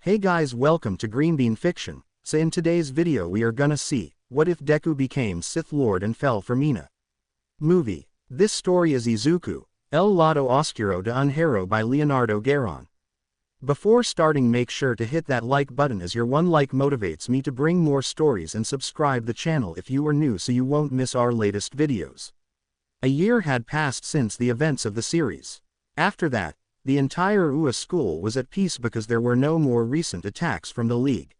Hey guys, welcome to Green Bean Fiction. So in today's video we are gonna see, what if Deku became Sith Lord and fell for Mina? Movie. This story is Izuku, El Lado Oscuro de un Hero by LeonardoGeron. Before starting, make sure to hit that like button, as your one like motivates me to bring more stories, and subscribe the channel if you are new so you won't miss our latest videos. A year had passed since the events of the series. After that, the entire UA school was at peace because there were no more recent attacks from the League.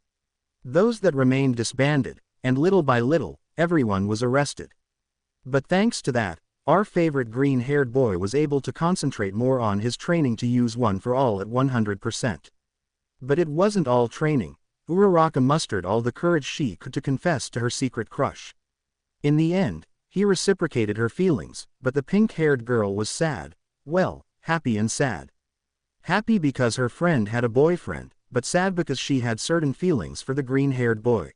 Those that remained disbanded, and little by little, everyone was arrested. But thanks to that, our favorite green-haired boy was able to concentrate more on his training to use one for all at 100%. But it wasn't all training. Uraka mustered all the courage she could to confess to her secret crush. In the end, he reciprocated her feelings, but the pink-haired girl was sad. Well, happy and sad. Happy because her friend had a boyfriend, but sad because she had certain feelings for the green-haired boy.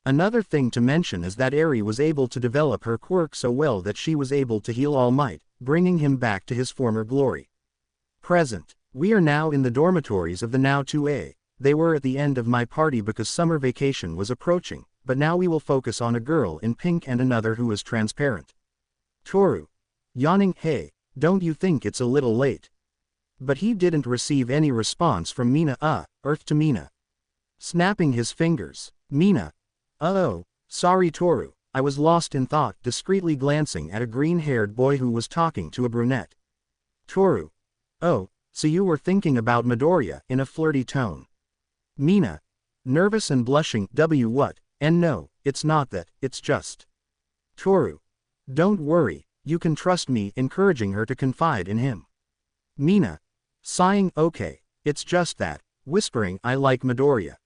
Another thing to mention is that Eri was able to develop her quirk so well that she was able to heal All Might, bringing him back to his former glory. Present. We are now in the dormitories of the now 2A. They were at the end of my party because summer vacation was approaching, but now we will focus on a girl in pink and another who is transparent. Toru. Yawning. Hey, don't you think it's a little late? But he didn't receive any response from Mina. Earth to Mina. Snapping his fingers. Mina. Oh, sorry Toru, I was lost in thought, discreetly glancing at a green-haired boy who was talking to a brunette. Toru. Oh, so you were thinking about Midoriya, in a flirty tone. Mina. Nervous and blushing. What? And no, it's not that, it's just. Toru. Don't worry, you can trust me, encouraging her to confide in him. Mina. Sighing. Okay, it's just that, whispering, I like Midoriya.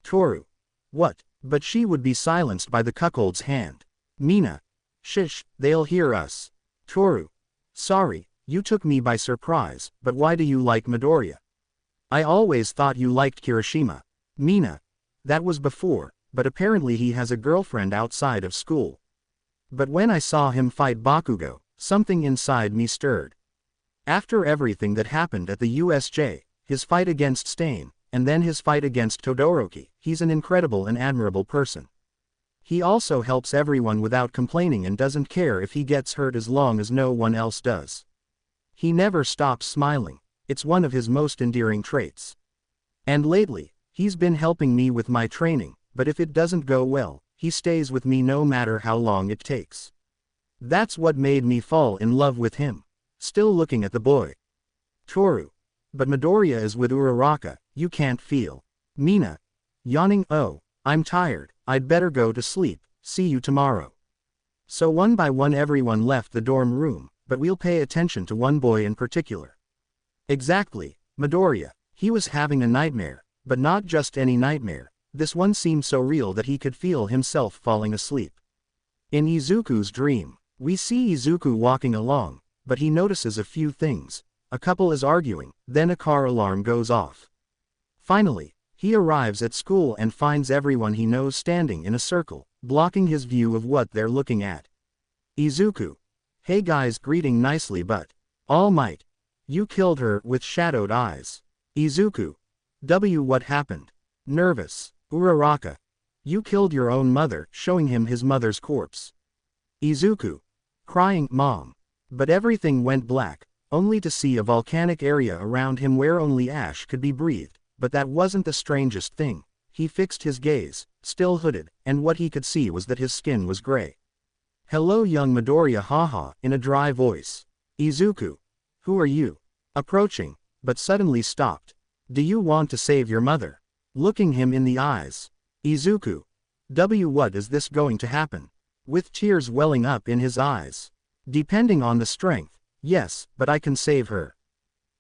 Toru. What? But she would be silenced by the cuckold's hand. Mina. Shish, they'll hear us. Toru. Sorry, you took me by surprise, but why do you like Midoriya? I always thought you liked Kirishima. Mina. That was before, but apparently he has a girlfriend outside of school. But when I saw him fight Bakugo, something inside me stirred. After everything that happened at the USJ, his fight against Stain, and then his fight against Todoroki, he's an incredible and admirable person. He also helps everyone without complaining and doesn't care if he gets hurt as long as no one else does. He never stops smiling. It's one of his most endearing traits. And lately, he's been helping me with my training, but if it doesn't go well, he stays with me no matter how long it takes. That's what made me fall in love with him. Still looking at the boy. Toru. But Midoriya is with Uraka, you can't feel. Mina. Yawning. Oh, I'm tired, I'd better go to sleep, see you tomorrow. So one by one everyone left the dorm room, but we'll pay attention to one boy in particular. Exactly, Midoriya. He was having a nightmare, but not just any nightmare. This one seemed so real that he could feel himself falling asleep. In Izuku's dream, we see Izuku walking along, but he notices a few things. A couple is arguing, then a car alarm goes off. Finally, he arrives at school and finds everyone he knows standing in a circle, blocking his view of what they're looking at. Izuku. Hey guys, greeting nicely, but All Might. You killed her, with shadowed eyes. Izuku. What happened? Nervous. Uraka. You killed your own mother, showing him his mother's corpse. Izuku. Crying, Mom. But everything went black, only to see a volcanic area around him where only ash could be breathed, but that wasn't the strangest thing. He fixed his gaze, still hooded, and what he could see was that his skin was gray. Hello young Midoriya, haha, in a dry voice. Izuku. Who are you? Approaching, but suddenly stopped. Do you want to save your mother? Looking him in the eyes. Izuku. What is this going to happen? With tears welling up in his eyes. Depending on the strength, yes, but I can save her.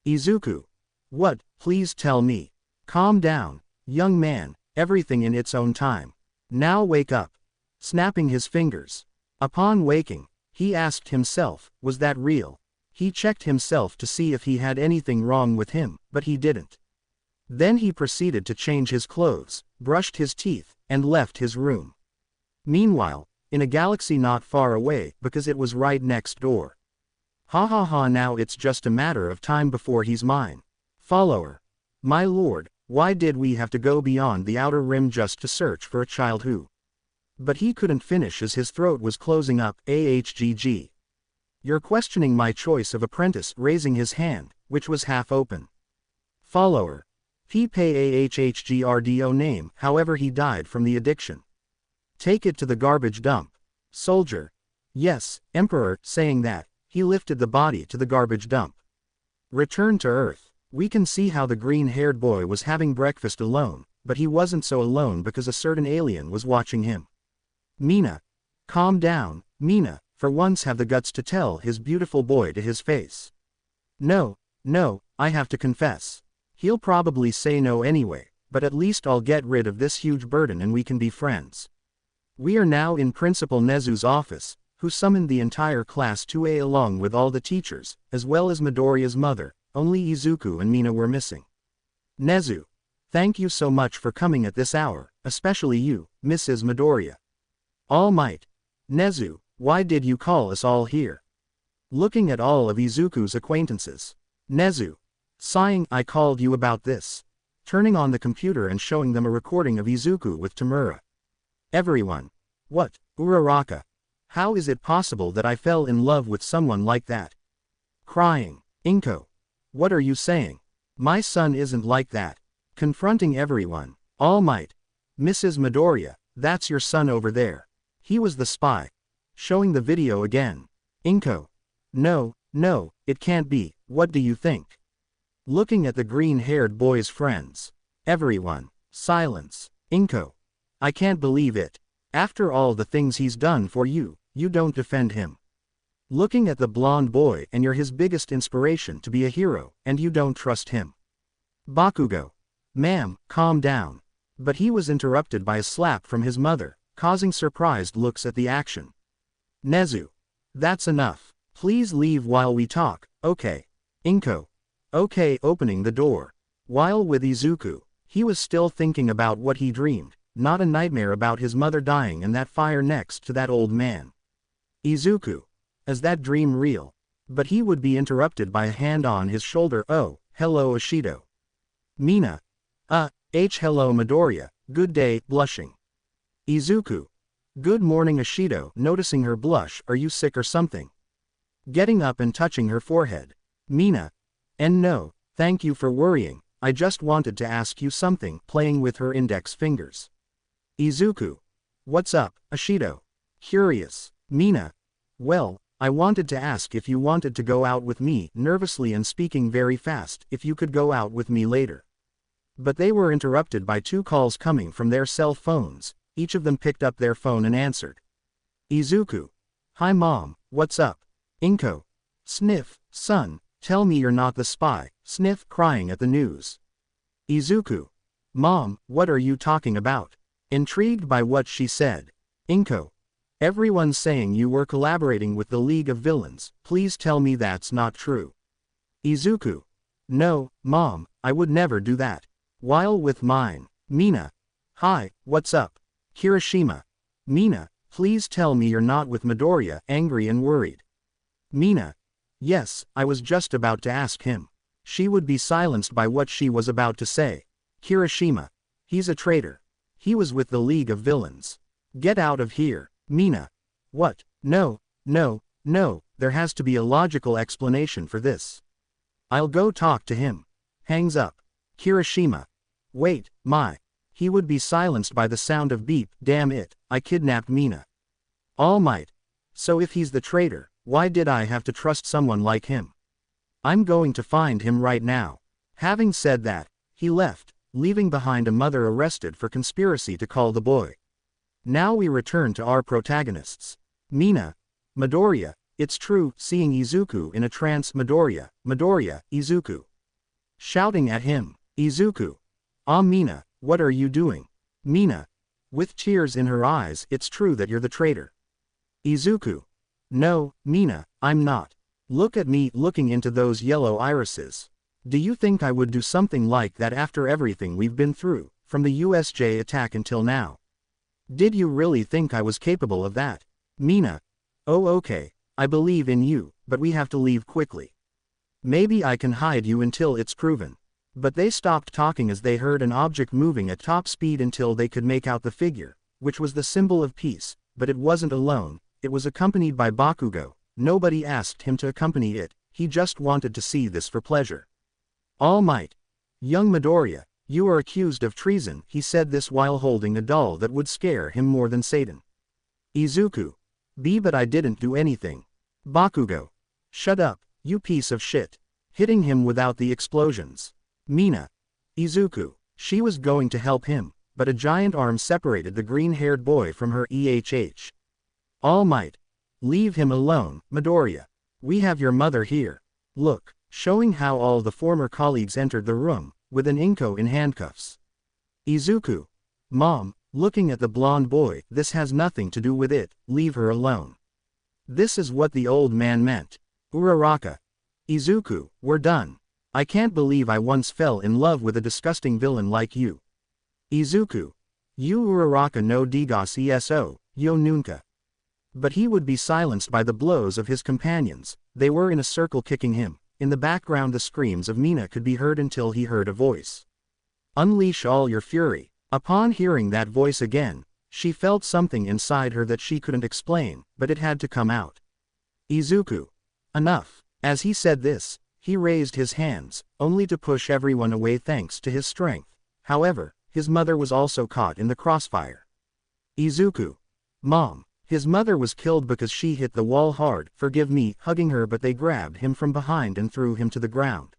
Izuku. What, please tell me. Calm down, young man, everything in its own time. Now wake up. Snapping his fingers. Upon waking, he asked himself, was that real? He checked himself to see if he had anything wrong with him, but he didn't. Then he proceeded to change his clothes, brushed his teeth, and left his room. Meanwhile, in a galaxy not far away, because it was right next door. Ha, now it's just a matter of time before he's mine. Follower. My lord, Why did we have to go beyond the outer rim just to search for a child who? But he couldn't finish as his throat was closing up. AHGG. You're questioning my choice of apprentice, raising his hand, which was half open. Follower. P pay AHHGRDO name, however he died from the addiction. Take it to the garbage dump. Soldier. Yes, Emperor, saying that, he lifted the body to the garbage dump. Return to Earth. We can see how the green-haired boy was having breakfast alone, but he wasn't so alone because a certain alien was watching him. Mina. Calm down, Mina, for once have the guts to tell his beautiful boy to his face. No, I have to confess. He'll probably say no anyway, but at least I'll get rid of this huge burden and we can be friends. We are now in Principal Nezu's office, who summoned the entire Class 2A along with all the teachers, as well as Midoriya's mother. Only Izuku and Mina were missing. Nezu. Thank you so much for coming at this hour, especially you, Mrs. Midoriya. All Might. Nezu, why did you call us all here? Looking at all of Izuku's acquaintances. Nezu. Sighing, I called you about this. Turning on the computer and showing them a recording of Izuku with Tamura. Everyone. What, Uraka? How is it possible that I fell in love with someone like that? Crying. Inko. What are you saying? My son isn't like that. Confronting everyone. All Might. Mrs. Midoriya, that's your son over there. He was the spy. Showing the video again. Inko. No, it can't be. What do you think? Looking at the green-haired boy's friends. Everyone. Silence. Inko. I can't believe it. After all the things he's done for you, you don't defend him. Looking at the blonde boy, and you're his biggest inspiration to be a hero, and you don't trust him. Bakugo. Ma'am, calm down. But he was interrupted by a slap from his mother, causing surprised looks at the action. Nezu. That's enough. Please leave while we talk, okay? Inko. Okay, opening the door. While with Izuku, he was still thinking about what he dreamed, not a nightmare about his mother dying and that fire next to that old man. Izuku. Is that dream real? But he would be interrupted by a hand on his shoulder. Oh, hello Ishido. Mina. Hello Midoriya, good day, blushing. Izuku. Good morning Ishido, noticing her blush, are you sick or something? Getting up and touching her forehead. Mina. And no, thank you for worrying, I just wanted to ask you something, playing with her index fingers. Izuku. What's up, Ishido? Curious. Mina. Well, I wanted to ask if you wanted to go out with me, nervously and speaking very fast, if you could go out with me later. But they were interrupted by two calls coming from their cell phones. Each of them picked up their phone and answered. Izuku. Hi mom, what's up? Inko. Sniff, son, tell me you're not the spy, sniff, crying at the news. Izuku. Mom, what are you talking about? Intrigued by what she said. Inko. Everyone's saying you were collaborating with the League of Villains, please tell me that's not true. Izuku. No, mom, I would never do that. While with mine. Mina. Hi, what's up? Kirishima. Mina, please tell me you're not with Midoriya, angry and worried. Mina. Yes, I was just about to ask him. She would be silenced by what she was about to say. Kirishima. He's a traitor. He was with the League of Villains. Get out of here. Mina. What? No, there has to be a logical explanation for this. I'll go talk to him. Hangs up. Kirishima. Wait, he would be silenced by the sound of beep, damn it, I kidnapped Mina. All Might. So if he's the traitor, why did I have to trust someone like him? I'm going to find him right now. Having said that, he left, leaving behind a mother arrested for conspiracy to call the boy. Now we return to our protagonists. Mina. Midoriya, it's true, seeing Izuku in a trance. Midoriya, Izuku. Shouting at him. Izuku. Mina, what are you doing? Mina. With tears in her eyes, it's true that you're the traitor. Izuku. No, Mina, I'm not. Look at me, looking into those yellow irises. Do you think I would do something like that after everything we've been through, from the USJ attack until now? Did you really think I was capable of that? Mina. Oh okay, I believe in you, but we have to leave quickly. Maybe I can hide you until it's proven. But they stopped talking as they heard an object moving at top speed until they could make out the figure, which was the symbol of peace, but it wasn't alone, it was accompanied by Bakugo. Nobody asked him to accompany it, he just wanted to see this for pleasure. All Might. Young Midoriya, you are accused of treason, he said this while holding a doll that would scare him more than Satan. Izuku. But I didn't do anything. Bakugo. Shut up, you piece of shit. Hitting him without the explosions. Mina. Izuku. She was going to help him, but a giant arm separated the green-haired boy from her. All Might. Leave him alone, Midoriya. We have your mother here. Look, showing how all the former colleagues entered the room, with an Inko in handcuffs. Izuku. Mom, looking at the blonde boy, this has nothing to do with it, leave her alone. This is what the old man meant. Uraka. Izuku, we're done. I can't believe I once fell in love with a disgusting villain like you. Izuku. You Uraka no digas eso, yo nunca. But he would be silenced by the blows of his companions. They were in a circle kicking him. In the background the screams of Mina could be heard until he heard a voice. Unleash all your fury. Upon hearing that voice again, she felt something inside her that she couldn't explain, but it had to come out. Izuku. Enough. As he said this, he raised his hands, only to push everyone away thanks to his strength. However, his mother was also caught in the crossfire. Izuku. Mom. His mother was killed because she hit the wall hard, forgive me, hugging her, but they grabbed him from behind and threw him to the ground.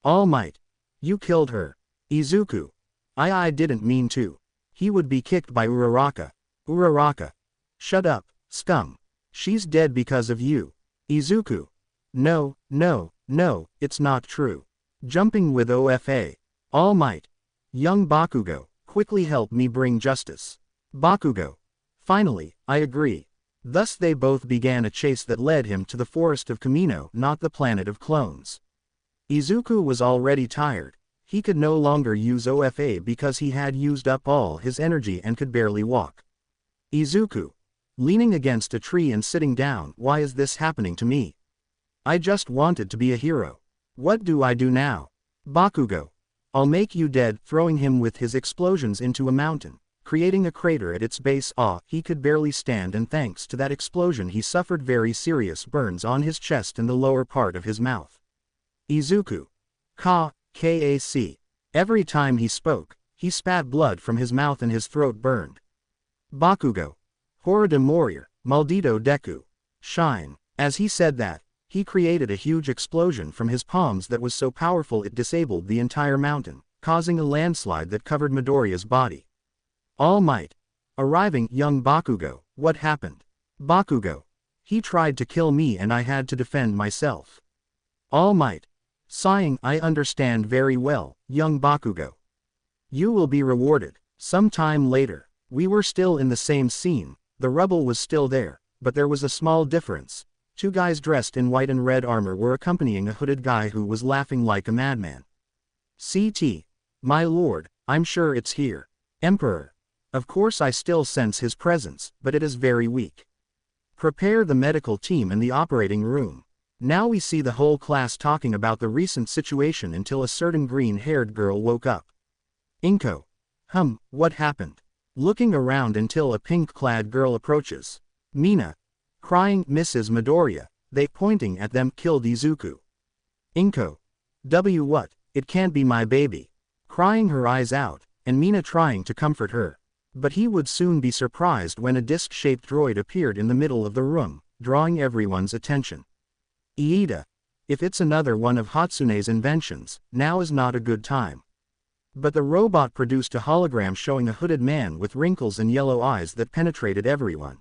All Might. You killed her. Izuku. I didn't mean to. He would be kicked by Uraka. Uraka. Shut up, scum. She's dead because of you. Izuku. No, it's not true. Jumping with OFA. All Might. Young Bakugo, quickly help me bring justice. Bakugo. Finally, I agree. Thus they both began a chase that led him to the forest of Kamino, not the planet of clones. Izuku was already tired. He could no longer use OFA because he had used up all his energy and could barely walk. Izuku. Leaning against a tree and sitting down, why is this happening to me? I just wanted to be a hero. What do I do now? Bakugo. I'll make you dead, throwing him with his explosions into a mountain, creating a crater at its base. He could barely stand, and thanks to that explosion he suffered very serious burns on his chest and the lower part of his mouth. Izuku. Kac. Every time he spoke, he spat blood from his mouth and his throat burned. Bakugo. Hora de morir, maldito Deku. Shine. As he said that, he created a huge explosion from his palms that was so powerful it disabled the entire mountain, causing a landslide that covered Midoriya's body. All Might. Arriving, young Bakugo, what happened? Bakugo. He tried to kill me and I had to defend myself. All Might. Sighing, I understand very well, young Bakugo. You will be rewarded. Some time later, we were still in the same scene, the rubble was still there, but there was a small difference. Two guys dressed in white and red armor were accompanying a hooded guy who was laughing like a madman. CT. My lord, I'm sure it's here. Emperor. Of course I still sense his presence, but it is very weak. Prepare the medical team in the operating room. Now we see the whole class talking about the recent situation until a certain green-haired girl woke up. Inko. What happened? Looking around until a pink-clad girl approaches. Mina. Crying, Mrs. Midoriya, they pointing at them, killed Izuku. Inko. What? It can't be my baby. Crying her eyes out, and Mina trying to comfort her. But he would soon be surprised when a disc-shaped droid appeared in the middle of the room, drawing everyone's attention. Iida. If it's another one of Hatsune's inventions, now is not a good time. But the robot produced a hologram showing a hooded man with wrinkles and yellow eyes that penetrated everyone.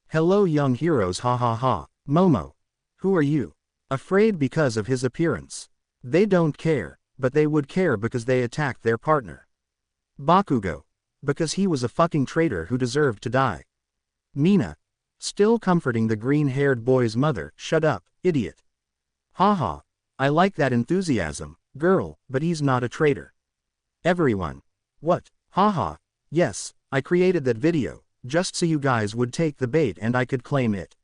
Hello young heroes, ha ha ha. Momo. Who are you? Afraid because of his appearance. They don't care, but they would care because they attacked their partner. Bakugo. Because he was a fucking traitor who deserved to die. Mina. Still comforting the green-haired boy's mother, shut up, idiot. Haha. I like that enthusiasm, girl, but he's not a traitor. Everyone. What? Haha. Yes, I created that video, just so you guys would take the bait and I could claim it.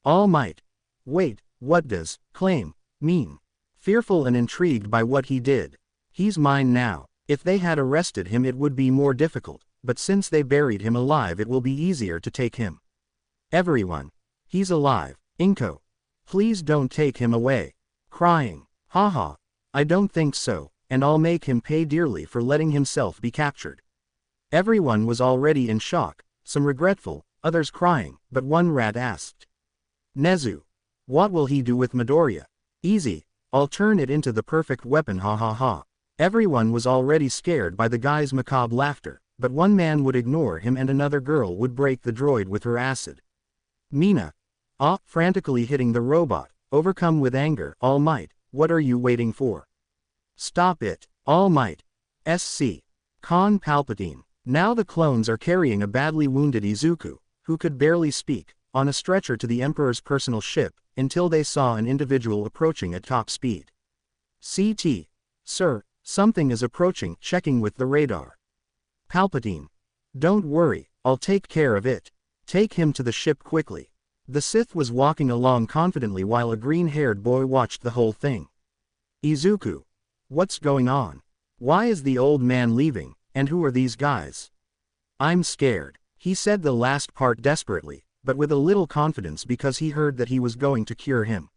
All Might. Wait, what does claim mean? Fearful and intrigued by what he did. He's mine now. If they had arrested him it would be more difficult, but since they buried him alive it will be easier to take him. Everyone. He's alive. Inko. Please don't take him away. Crying. Haha. I don't think so, and I'll make him pay dearly for letting himself be captured. Everyone was already in shock, some regretful, others crying, but one rat asked. Nezu. What will he do with Midoriya? Easy. I'll turn it into the perfect weapon, ha ha ha. Everyone was already scared by the guy's macabre laughter, but one man would ignore him and another girl would break the droid with her acid. Mina. Frantically hitting the robot, overcome with anger. All Might, what are you waiting for? Stop it. All Might. SC. Khan Palpatine. Now the clones are carrying a badly wounded Izuku, who could barely speak, on a stretcher to the Emperor's personal ship, until they saw an individual approaching at top speed. CT. Sir, something is approaching, checking with the radar. Palpatine. Don't worry, I'll take care of it. Take him to the ship quickly. The Sith was walking along confidently while a green-haired boy watched the whole thing. Izuku. What's going on? Why is the old man leaving, and who are these guys? I'm scared. He said the last part desperately, but with a little confidence because he heard that he was going to cure him.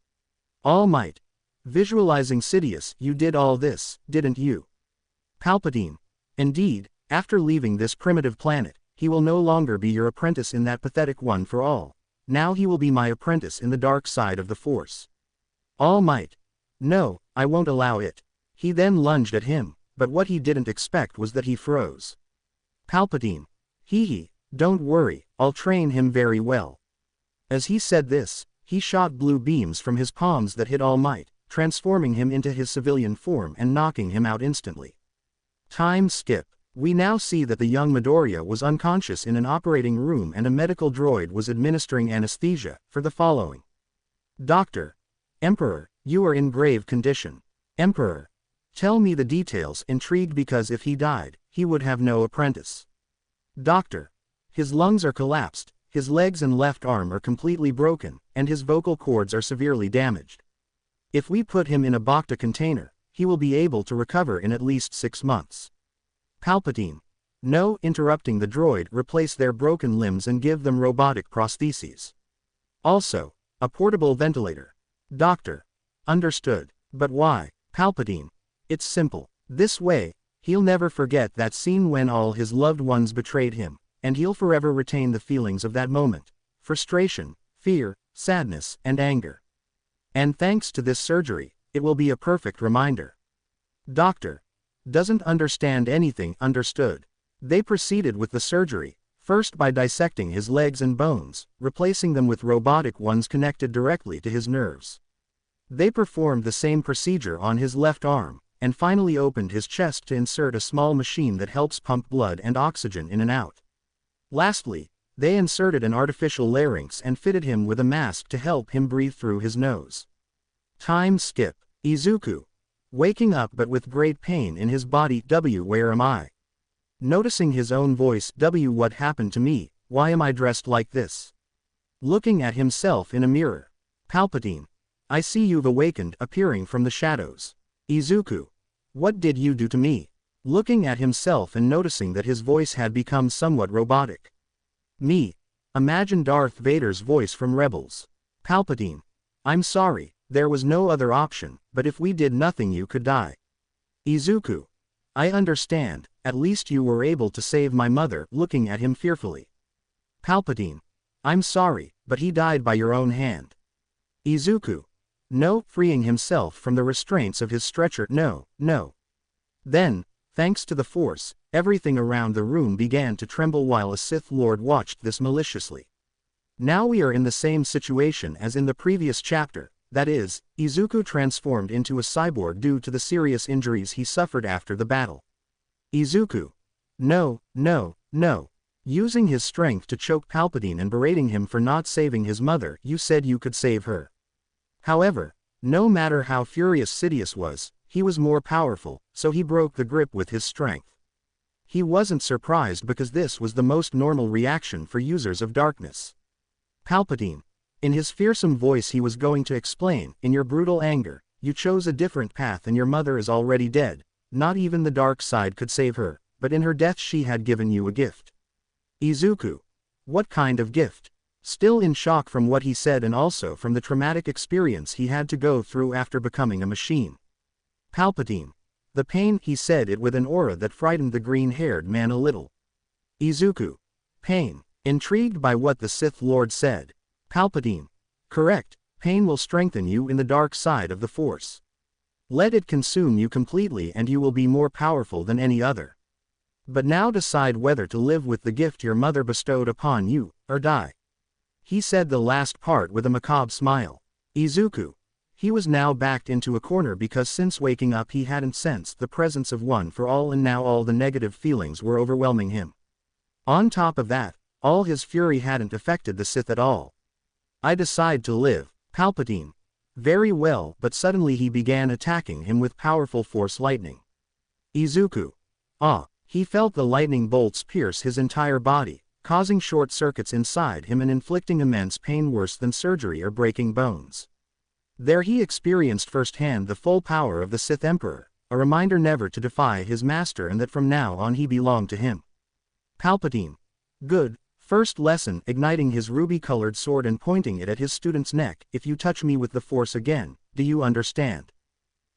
All Might. Visualizing Sidious, you did all this, didn't you? Palpatine. Indeed, after leaving this primitive planet, he will no longer be your apprentice in that pathetic One for All. Now he will be my apprentice in the dark side of the Force. All Might. No, I won't allow it. He then lunged at him, but what he didn't expect was that he froze. Palpatine. Hee, don't worry, I'll train him very well. As he said this, he shot blue beams from his palms that hit All Might, transforming him into his civilian form and knocking him out instantly. Time skip. We now see that the young Midoriya was unconscious in an operating room and a medical droid was administering anesthesia, for the following. Doctor. Emperor, you are in grave condition. Emperor. Tell me the details, intrigued because if he died, he would have no apprentice. Doctor. His lungs are collapsed, his legs and left arm are completely broken, and his vocal cords are severely damaged. If we put him in a Bacta container, he will be able to recover in at least 6 months. Palpatine. No, interrupting the droid, replace their broken limbs and give them robotic prostheses. Also, a portable ventilator. Doctor. Understood. But why? Palpatine. It's simple. This way, he'll never forget that scene when all his loved ones betrayed him, and he'll forever retain the feelings of that moment. Frustration, fear, sadness, and anger. And thanks to this surgery, it will be a perfect reminder. Doctor. Doesn't understand anything. Understood. They proceeded with the surgery, first by dissecting his legs and bones, replacing them with robotic ones connected directly to his nerves. They performed the same procedure on his left arm, and finally opened his chest to insert a small machine that helps pump blood and oxygen in and out. Lastly, they inserted an artificial larynx and fitted him with a mask to help him breathe through his nose. Time skip. Izuku. Waking up but with great pain in his body. W. Where am I? Noticing his own voice. W. What happened to me? Why am I dressed like this? Looking at himself in a mirror. Palpatine. I see you've awakened, appearing from the shadows. Izuku. What did you do to me? Looking at himself and noticing that his voice had become somewhat robotic. Me. Imagine Darth Vader's voice from Rebels. Palpatine. I'm sorry, there was no other option, but if we did nothing you could die. Izuku. I understand, at least you were able to save my mother. Looking at him fearfully. Palpatine. I'm sorry, but he died by your own hand. Izuku. No, freeing himself from the restraints of his stretcher. No, no. Then, thanks to the Force, everything around the room began to tremble while a Sith Lord watched this maliciously. Now we are in the same situation as in the previous chapter, that is, Izuku transformed into a cyborg due to the serious injuries he suffered after the battle. Izuku. No, no, no. Using his strength to choke Palpatine and berating him for not saving his mother. You said you could save her. However, no matter how furious Sidious was, he was more powerful, so he broke the grip with his strength. He wasn't surprised because this was the most normal reaction for users of darkness. Palpatine. In his fearsome voice he was going to explain, in your brutal anger, you chose a different path and your mother is already dead, not even the dark side could save her, but in her death she had given you a gift. Izuku. What kind of gift? Still in shock from what he said and also from the traumatic experience he had to go through after becoming a machine. Palpatine. The pain, he said it with an aura that frightened the green-haired man a little. Izuku. Pain. Intrigued by what the Sith Lord said. Palpatine. Correct, pain will strengthen you in the dark side of the Force. Let it consume you completely and you will be more powerful than any other. But now decide whether to live with the gift your mother bestowed upon you, or die. He said the last part with a macabre smile. Izuku. He was now backed into a corner because since waking up he hadn't sensed the presence of One for All and now all the negative feelings were overwhelming him. On top of that, all his fury hadn't affected the Sith at all. I decide to live, Palpatine. Very well, but suddenly he began attacking him with powerful force lightning. Izuku. Ah, he felt the lightning bolts pierce his entire body, causing short circuits inside him and inflicting immense pain worse than surgery or breaking bones. There he experienced firsthand the full power of the Sith Emperor, a reminder never to defy his master and that from now on he belonged to him. Palpatine. Good. First lesson, igniting his ruby-colored sword and pointing it at his student's neck. If you touch me with the Force again, do you understand?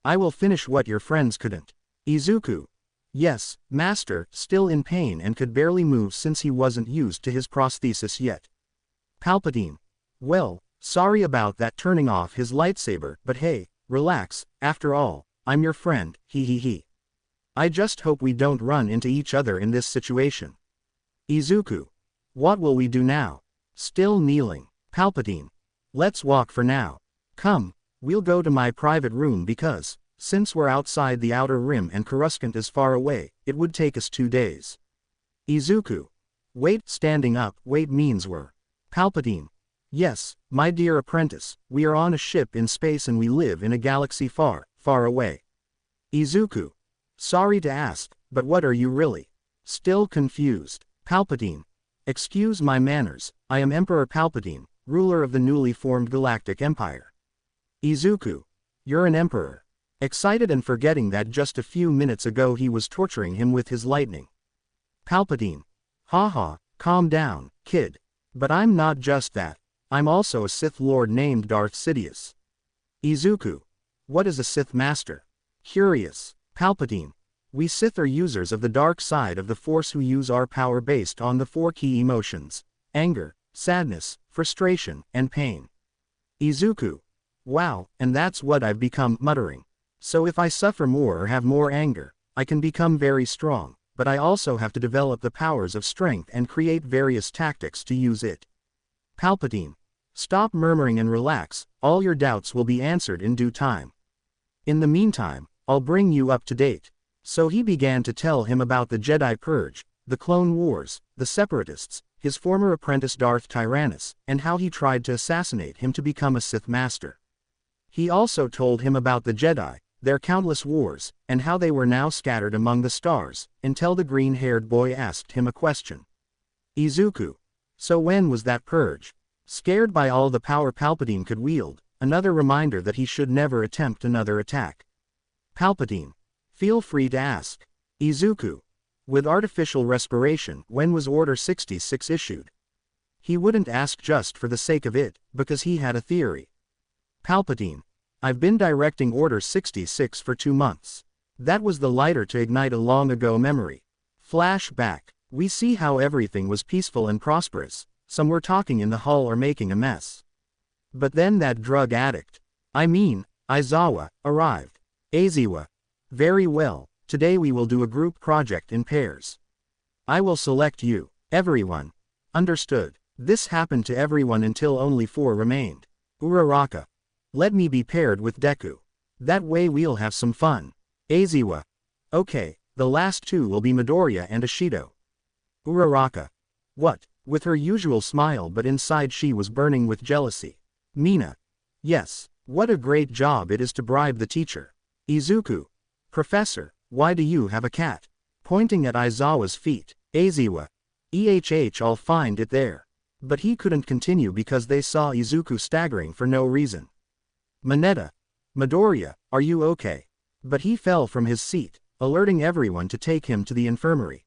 I will finish what your friends couldn't. Izuku. Yes, master, still in pain and could barely move since he wasn't used to his prosthesis yet. Palpatine. Well, sorry about that, turning off his lightsaber, but hey, relax, after all, I'm your friend, he. I just hope we don't run into each other in this situation. Izuku. What will we do now? Still kneeling. Palpatine. Let's walk for now. Come, we'll go to my private room because, since we're outside the outer rim and Coruscant is far away, it would take us 2 days. Izuku. Wait, standing up, wait means we're. Palpatine. Yes, my dear apprentice, we are on a ship in space and we live in a galaxy far, far away. Izuku. Sorry to ask, but what are you really? Still confused. Palpatine. Excuse my manners, I am Emperor Palpatine, ruler of the newly formed Galactic Empire. Izuku. You're an emperor. Excited and forgetting that just a few minutes ago he was torturing him with his lightning. Palpatine. Haha, calm down, kid. But I'm not just that, I'm also a Sith Lord named Darth Sidious. Izuku. What is a Sith Master? Curious. Palpatine. We Sith are users of the dark side of the Force who use our power based on the 4 key emotions: anger, sadness, frustration, and pain. Izuku. Wow, and that's what I've become, muttering. So if I suffer more or have more anger, I can become very strong, but I also have to develop the powers of strength and create various tactics to use it. Palpatine. Stop murmuring and relax, all your doubts will be answered in due time. In the meantime, I'll bring you up to date. So he began to tell him about the Jedi Purge, the Clone Wars, the Separatists, his former apprentice Darth Tyrannus, and how he tried to assassinate him to become a Sith Master. He also told him about the Jedi, their countless wars, and how they were now scattered among the stars, until the green-haired boy asked him a question. Izuku. So when was that purge? Scared by all the power Palpatine could wield, another reminder that he should never attempt another attack. Palpatine. Feel free to ask. Izuku. With artificial respiration, when was Order 66 issued? He wouldn't ask just for the sake of it, because he had a theory. Palpatine. I've been directing Order 66 for 2 months. That was the lighter to ignite a long-ago memory. Flashback. We see how everything was peaceful and prosperous, some were talking in the hall or making a mess. But then that drug addict, Aizawa, arrived. Aizawa. Very well, today we will do a group project in pairs. I will select you. Everyone. Understood. This happened to everyone until only 4 remained. Uraka. Let me be paired with Deku. That way we'll have some fun. Aizawa. Okay, the last 2 will be Midoriya and Ishido. Uraka. What? With her usual smile, but inside she was burning with jealousy. Mina. Yes, what a great job it is to bribe the teacher. Izuku. Professor, why do you have a cat? Pointing at Aizawa's feet. Aizawa. I'll find it there. But he couldn't continue because they saw Izuku staggering for no reason. Mineta. Midoriya, are you okay? But he fell from his seat, alerting everyone to take him to the infirmary.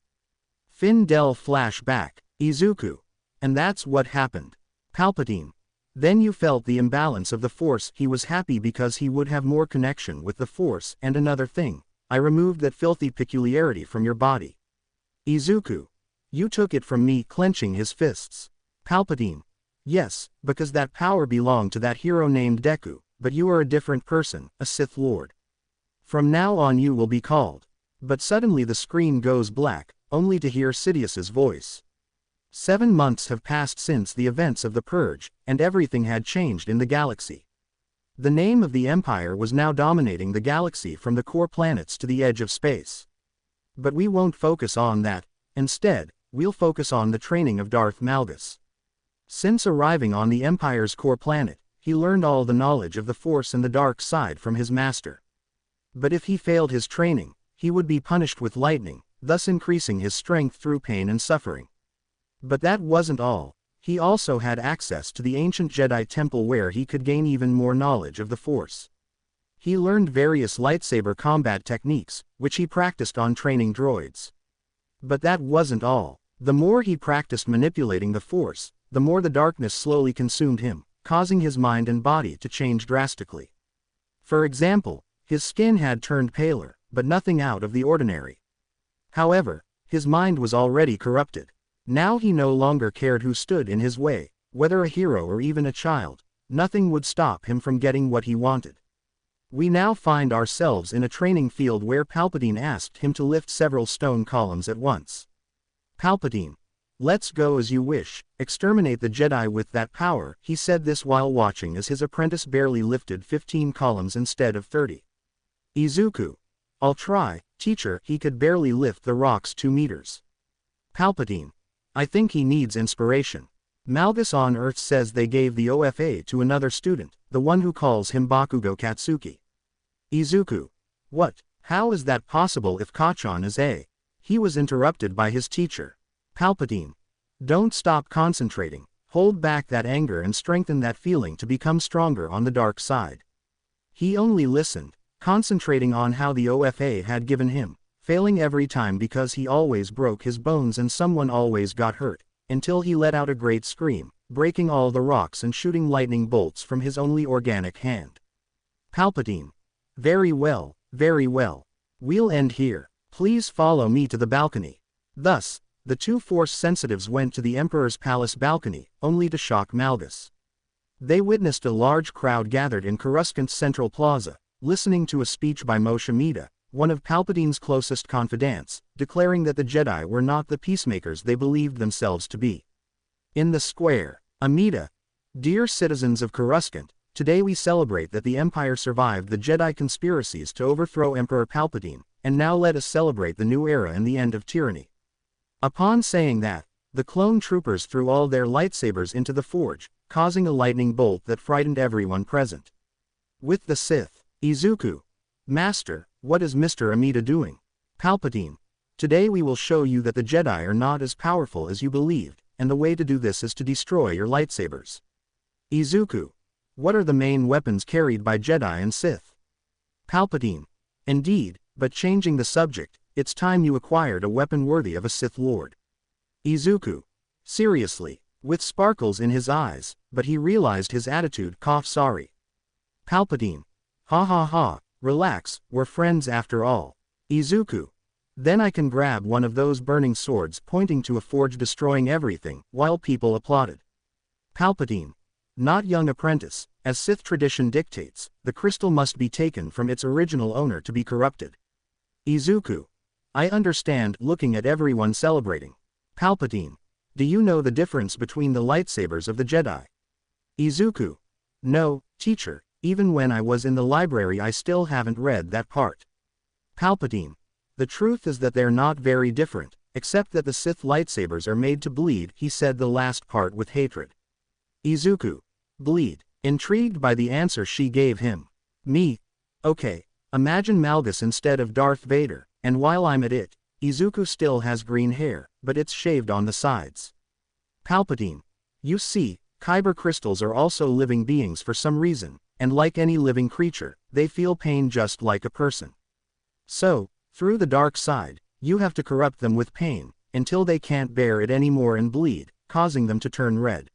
Findel flashback. Izuku. And that's what happened. Palpatine. Then you felt the imbalance of the Force. He was happy because he would have more connection with the Force. And another thing, I removed that filthy peculiarity from your body. Izuku. You took it from me, clenching his fists. Palpatine. Yes, because that power belonged to that hero named Deku, but you are a different person, a Sith Lord. From now on you will be called. But suddenly the screen goes black, only to hear Sidious's voice. 7 months have passed since the events of the Purge, and everything had changed in the galaxy. The name of the Empire was now dominating the galaxy from the core planets to the edge of space. But we won't focus on that. Instead, we'll focus on the training of Darth Malgus. Since arriving on the Empire's core planet, he learned all the knowledge of the Force and the dark side from his master. But if he failed his training, he would be punished with lightning, thus increasing his strength through pain and suffering. But that wasn't all. He also had access to the ancient Jedi temple where he could gain even more knowledge of the Force. He learned various lightsaber combat techniques, which he practiced on training droids. But that wasn't all. The more he practiced manipulating the Force, the more the darkness slowly consumed him, causing his mind and body to change drastically. For example, his skin had turned paler, but nothing out of the ordinary. However, his mind was already corrupted. Now he no longer cared who stood in his way, whether a hero or even a child. Nothing would stop him from getting what he wanted. We now find ourselves in a training field where Palpatine asked him to lift several stone columns at once. Palpatine. Let's go as you wish, exterminate the Jedi with that power. He said this while watching as his apprentice barely lifted 15 columns instead of 30. Izuku. I'll try, teacher. He could barely lift the rocks 2 meters. Palpatine. I think he needs inspiration. Malgus on Earth says they gave the OFA to another student, the one who calls him Bakugo Katsuki. Izuku. What? How is that possible if Kachan is a? He was interrupted by his teacher. Palpatine. Don't stop concentrating, hold back that anger and strengthen that feeling to become stronger on the dark side. He only listened, concentrating on how the OFA had given him, failing every time because he always broke his bones and someone always got hurt, until he let out a great scream, breaking all the rocks and shooting lightning bolts from his only organic hand. Palpatine. Very well, very well. We'll end here. Please follow me to the balcony. Thus, the 2 Force sensitives went to the Emperor's palace balcony, only to shock Malgus. They witnessed a large crowd gathered in Coruscant's central plaza, listening to a speech by Moshe Mida, one of Palpatine's closest confidants, declaring that the Jedi were not the peacemakers they believed themselves to be. In the square, Amida. Dear citizens of Coruscant, today we celebrate that the Empire survived the Jedi conspiracies to overthrow Emperor Palpatine, and now let us celebrate the new era and the end of tyranny. Upon saying that, the clone troopers threw all their lightsabers into the forge, causing a lightning bolt that frightened everyone present. With the Sith, Izuku. Master, what is Mr. Amida doing? Palpatine. Today we will show you that the Jedi are not as powerful as you believed, and the way to do this is to destroy your lightsabers. Izuku. What are the main weapons carried by Jedi and Sith? Palpatine. Indeed, but changing the subject, it's time you acquired a weapon worthy of a Sith Lord. Izuku. Seriously, with sparkles in his eyes, but he realized his attitude. Sorry. Palpatine. Ha ha ha, relax, we're friends after all. Izuku. Then I can grab one of those burning swords, pointing to a forge destroying everything, while people applauded. Palpatine. Not young apprentice, as Sith tradition dictates, the crystal must be taken from its original owner to be corrupted. Izuku. I understand, looking at everyone celebrating. Palpatine. Do you know the difference between the lightsabers of the Jedi? Izuku. No, teacher, even when I was in the library I still haven't read that part. Palpatine. The truth is that they're not very different, except that the Sith lightsabers are made to bleed. He said the last part with hatred. Izuku. Bleed. Intrigued by the answer she gave him. Me. Okay, imagine Malgus instead of Darth Vader, and while I'm at it, Izuku still has green hair, but it's shaved on the sides. Palpatine. You see, kyber crystals are also living beings for some reason, and like any living creature, they feel pain just like a person. So, Through the dark side, you have to corrupt them with pain, until they can't bear it anymore and bleed, causing them to turn red.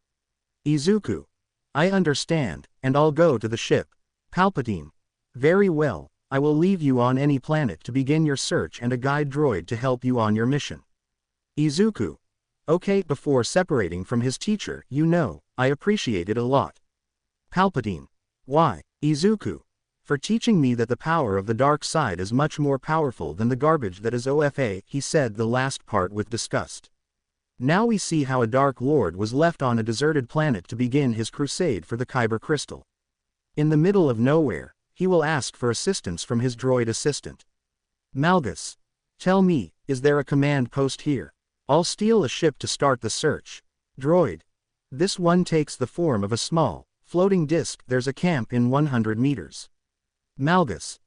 Izuku. I understand, and I'll go to the ship. Palpatine. Very well, I will leave you on any planet to begin your search and a guide droid to help you on your mission. Izuku. Okay, before separating from his teacher, I appreciate it a lot. Palpatine. Why? Izuku. For teaching me that the power of the dark side is much more powerful than the garbage that is OFA, he said the last part with disgust. Now we see how a Dark Lord was left on a deserted planet to begin his crusade for the Kyber crystal. In the middle of nowhere, he will ask for assistance from his droid assistant. Malgus. Tell me, is there a command post here? I'll steal a ship to start the search. Droid. This one takes the form of a small, floating disc. There's a camp in 100 meters. Malgus.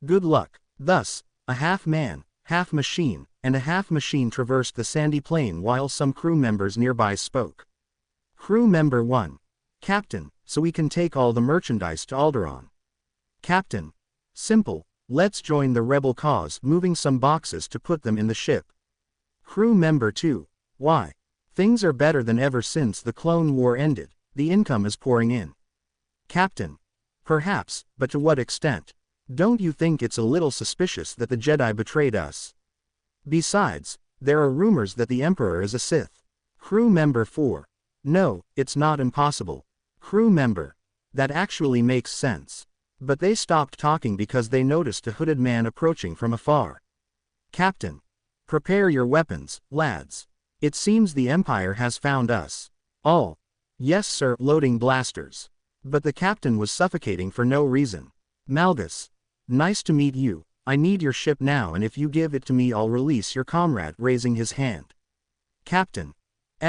Good luck. Thus, a half-man, half-machine, and a half-machine traversed the sandy plain while some crew members nearby spoke. Crew member 1. Captain, so we can take all the merchandise to Alderaan. Captain. Simple, let's join the rebel cause, moving some boxes to put them in the ship. Crew member 2. Why? Things are better than ever since the Clone War ended, the income is pouring in. Captain. Perhaps, but to what extent? Don't you think it's a little suspicious that the Jedi betrayed us? Besides, there are rumors that the Emperor is a Sith. Crew member 4. No, it's not impossible. Crew member. That actually makes sense. But they stopped talking because they noticed a hooded man approaching from afar. Captain. Prepare your weapons, lads. It seems the Empire has found us. All. Yes sir, loading blasters. But the captain was suffocating for no reason. Malgus. Nice to meet you, I need your ship now, and if you give it to me I'll release your comrade, raising his hand. Captain.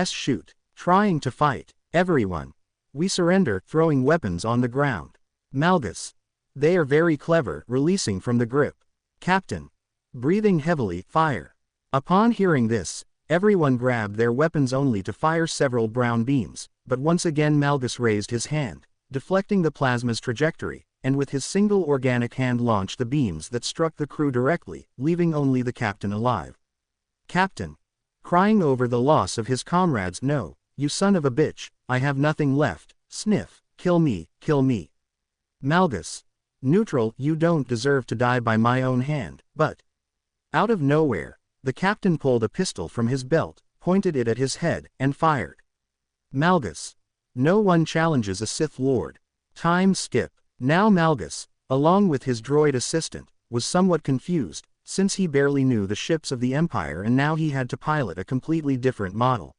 Shoot. Trying to fight. Everyone. We surrender, throwing weapons on the ground. Malgus. They are very clever, releasing from the grip. Captain. Breathing heavily, fire. Upon hearing this, everyone grabbed their weapons only to fire several brown beams, but once again Malgus raised his hand, deflecting the plasma's trajectory, and with his single organic hand launched the beams that struck the crew directly, leaving only the captain alive. Captain. Crying over the loss of his comrades. No, you son of a bitch, I have nothing left, sniff, kill me, kill me. Malgus. Neutral, you don't deserve to die by my own hand, but... Out of nowhere, the captain pulled a pistol from his belt, pointed it at his head, and fired. Malgus. No one challenges a Sith Lord. Time skip. Now Malgus, along with his droid assistant, was somewhat confused, since he barely knew the ships of the Empire and now he had to pilot a completely different model.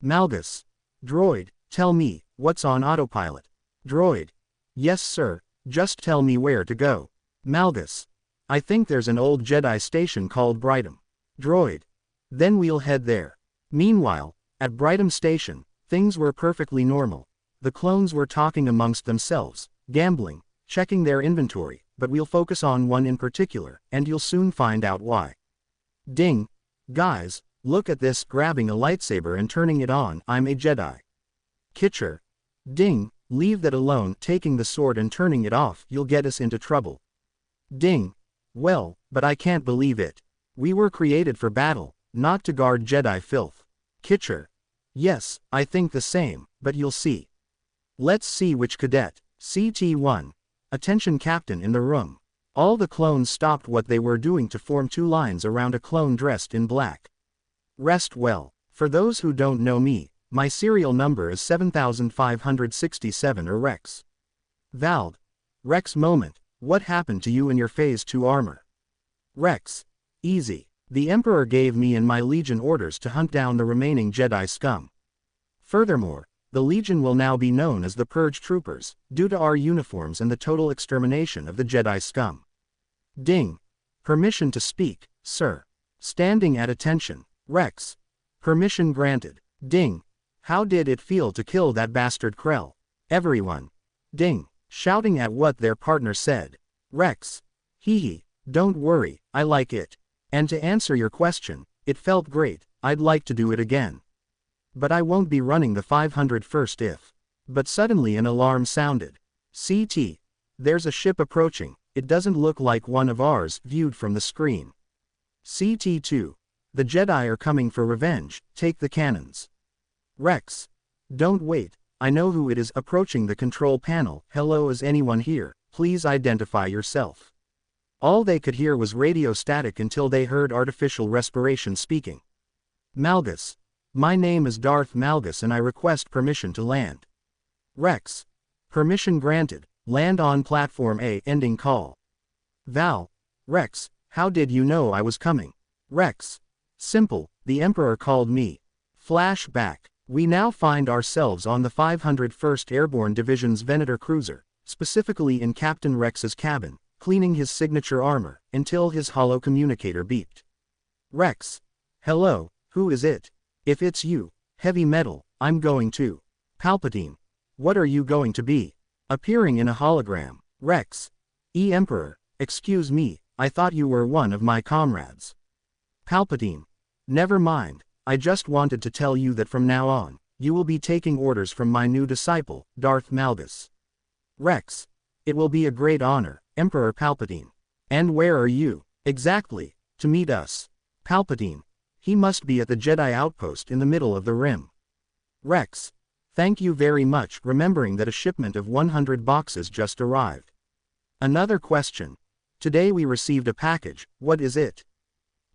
Malgus. Droid, tell me, what's on autopilot? Droid. Yes sir, just tell me where to go. Malgus. I think there's an old Jedi station called Brighton. Droid. Then we'll head there. Meanwhile, at Brighton Station, things were perfectly normal. The clones were talking amongst themselves, gambling, checking their inventory, but we'll focus on one in particular, and you'll soon find out why. Ding. Guys, look at this, grabbing a lightsaber and turning it on. I'm a Jedi. Kitcher. Ding. Leave that alone, taking the sword and turning it off, you'll get us into trouble. Ding. Well, but I can't believe it. We were created for battle, not to guard Jedi filth. Kitcher. Yes, I think the same, but you'll see. Let's see which cadet. CT1. Attention captain in the room. All the clones stopped what they were doing to form two lines around a clone dressed in black. Rest well. For those who don't know me, my serial number is 7567 or Rex. Vald. Rex moment, what happened to you in your Phase 2 armor? Rex. Easy. The Emperor gave me and my Legion orders to hunt down the remaining Jedi scum. Furthermore, the Legion will now be known as the Purge Troopers, due to our uniforms and the total extermination of the Jedi scum. Ding. Permission to speak, sir. Standing at attention. Rex. Permission granted. Ding. How did it feel to kill that bastard Krell? Everyone. Ding. Shouting at what their partner said. Rex. Hee. Don't worry, I like it. And to answer your question, it felt great, I'd like to do it again. But I won't be running the 501st if. But suddenly an alarm sounded. CT. There's a ship approaching, it doesn't look like one of ours, viewed from the screen. CT2. The Jedi are coming for revenge, take the cannons. Rex. Don't wait, I know who it is. Approaching the control panel. Hello, is anyone here? Please identify yourself. All they could hear was radio static until they heard artificial respiration speaking. Malgus. My name is Darth Malgus and I request permission to land. Rex. Permission granted, land on platform A. Ending call. Val. Rex, how did you know I was coming? Rex. Simple, the Emperor called me. Flashback. We now find ourselves on the 501st Airborne Division's Venator cruiser, specifically in Captain Rex's cabin, cleaning his signature armor, until his hollow communicator beeped. Rex. Hello, who is it? If it's you, heavy metal, I'm going to. Palpatine. What are you going to be? Appearing in a hologram. Rex. Emperor, excuse me, I thought you were one of my comrades. Palpatine. Never mind, I just wanted to tell you that from now on, you will be taking orders from my new disciple, Darth Malgus. Rex. It will be a great honor, Emperor Palpatine. And where are you? Exactly, to meet us. Palpatine. He must be at the Jedi outpost in the middle of the rim. Rex. Thank you very much, remembering that a shipment of 100 boxes just arrived. Another question. Today we received a package, what is it?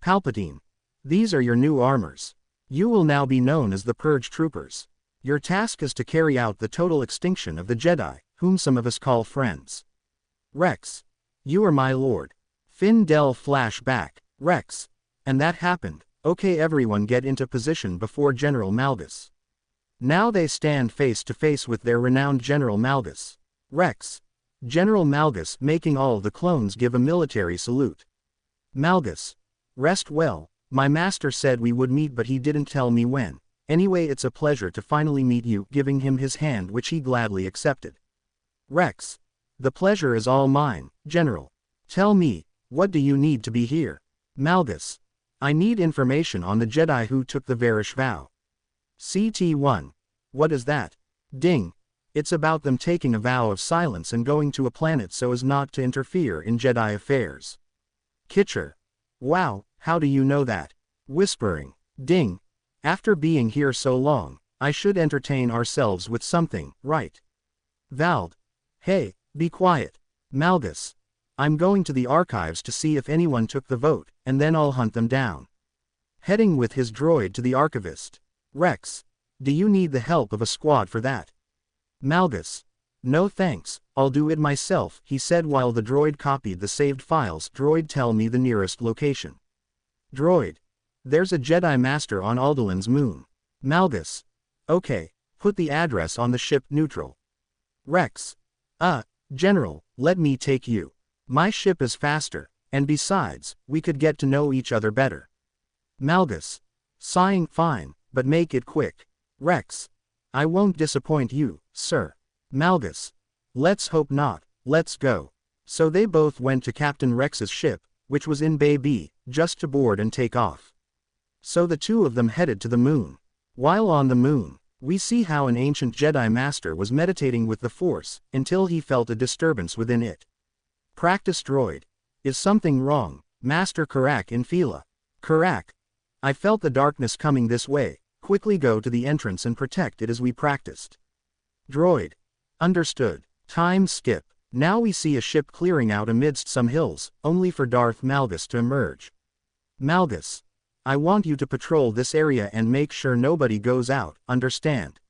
Palpatine. These are your new armors. You will now be known as the Purge Troopers. Your task is to carry out the total extinction of the Jedi, whom some of us call friends. Rex. You are my lord. Findel flashback. Rex. And that happened. Okay, everyone get into position before General Malgus. Now they stand face to face with their renowned General Malgus. Rex. General Malgus, making all the clones give a military salute. Malgus. Rest well, my master said we would meet but he didn't tell me when. Anyway, it's a pleasure to finally meet you, giving him his hand which he gladly accepted. Rex. The pleasure is all mine, General. Tell me, what do you need to be here? Malgus. I need information on the Jedi who took the Varish vow. CT1. What is that? Ding. It's about them taking a vow of silence and going to a planet so as not to interfere in Jedi affairs. Kitcher. Wow, how do you know that? Whispering. Ding. After being here so long, I should entertain ourselves with something, right? Vald. Hey, be quiet. Malgus. I'm going to the archives to see if anyone took the vote, and then I'll hunt them down. Heading with his droid to the archivist. Rex. Do you need the help of a squad for that? Malgus. No thanks, I'll do it myself, he said while the droid copied the saved files. Droid, tell me the nearest location. Droid. There's a Jedi Master on Aldoulin's moon. Malgus. Okay, put the address on the ship neutral. Rex. General, let me take you. My ship is faster, and besides, we could get to know each other better. Malgus. Sighing, fine, but make it quick. Rex. I won't disappoint you, sir. Malgus. Let's hope not, let's go. So they both went to Captain Rex's ship, which was in Bay B, just to board and take off. So the two of them headed to the moon. While on the moon, we see how an ancient Jedi Master was meditating with the Force, until he felt a disturbance within it. Practice droid. Is something wrong, Master Karak in Fila? Karak. I felt the darkness coming this way, quickly go to the entrance and protect it as we practiced. Droid. Understood. Time skip. Now we see a ship clearing out amidst some hills, only for Darth Malgus to emerge. Malgus. I want you to patrol this area and make sure nobody goes out, understand?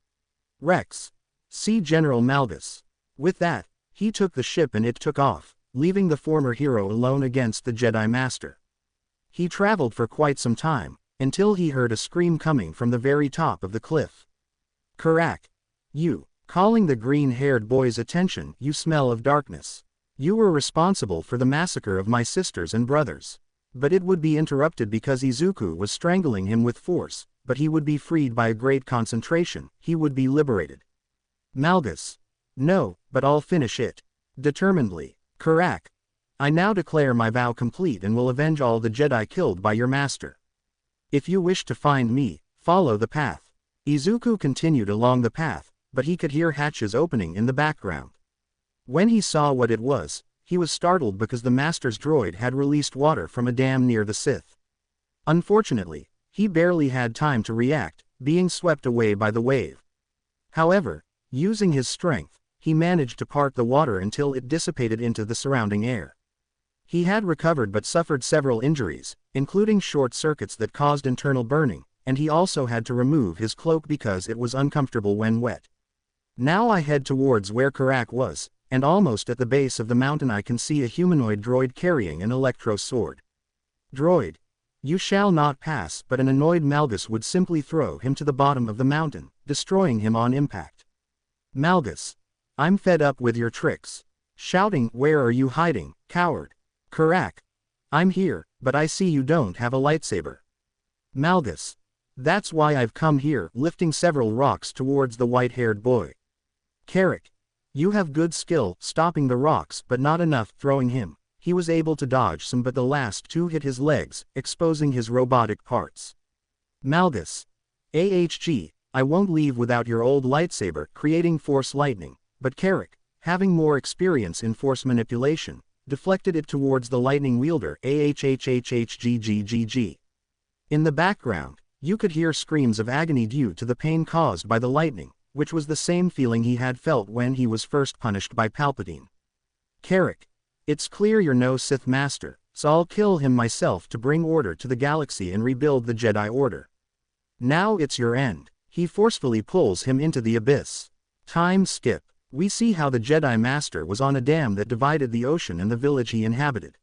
Rex. See General Malgus. With that, he took the ship and it took off, leaving the former hero alone against the Jedi Master. He traveled for quite some time, until he heard a scream coming from the very top of the cliff. Karak. You. Calling the green-haired boy's attention, you smell of darkness. You were responsible for the massacre of my sisters and brothers. But it would be interrupted because Izuku was strangling him with force, but he would be freed by a great concentration, he would be liberated. Malgus. No, but I'll finish it. Determinedly. Karak. I now declare my vow complete and will avenge all the Jedi killed by your master. If you wish to find me, follow the path. Izuku continued along the path, but he could hear hatches opening in the background. When he saw what it was, he was startled because the Master's droid had released water from a dam near the Sith. Unfortunately, he barely had time to react, being swept away by the wave. However, using his strength, he managed to part the water until it dissipated into the surrounding air. He had recovered but suffered several injuries, including short circuits that caused internal burning, and he also had to remove his cloak because it was uncomfortable when wet. Now I head towards where Karak was, and almost at the base of the mountain I can see a humanoid droid carrying an electro sword. Droid, you shall not pass, but an annoyed Malgus would simply throw him to the bottom of the mountain, destroying him on impact. Malgus, I'm fed up with your tricks. Shouting, where are you hiding, coward? Karak, I'm here, but I see you don't have a lightsaber. Malgus, that's why I've come here, lifting several rocks towards the white-haired boy. Karak, you have good skill stopping the rocks but not enough throwing him. He was able to dodge some but the last two hit his legs, exposing his robotic parts. Malgus, I won't leave without your old lightsaber creating force lightning, but Karak, having more experience in force manipulation, deflected it towards the lightning wielder. In the background, you could hear screams of agony due to the pain caused by the lightning, which was the same feeling he had felt when he was first punished by Palpatine. Karak, it's clear you're no Sith master, so I'll kill him myself to bring order to the galaxy and rebuild the Jedi Order. Now it's your end. He forcefully pulls him into the abyss. Time skip. We see how the Jedi Master was on a dam that divided the ocean and the village he inhabited.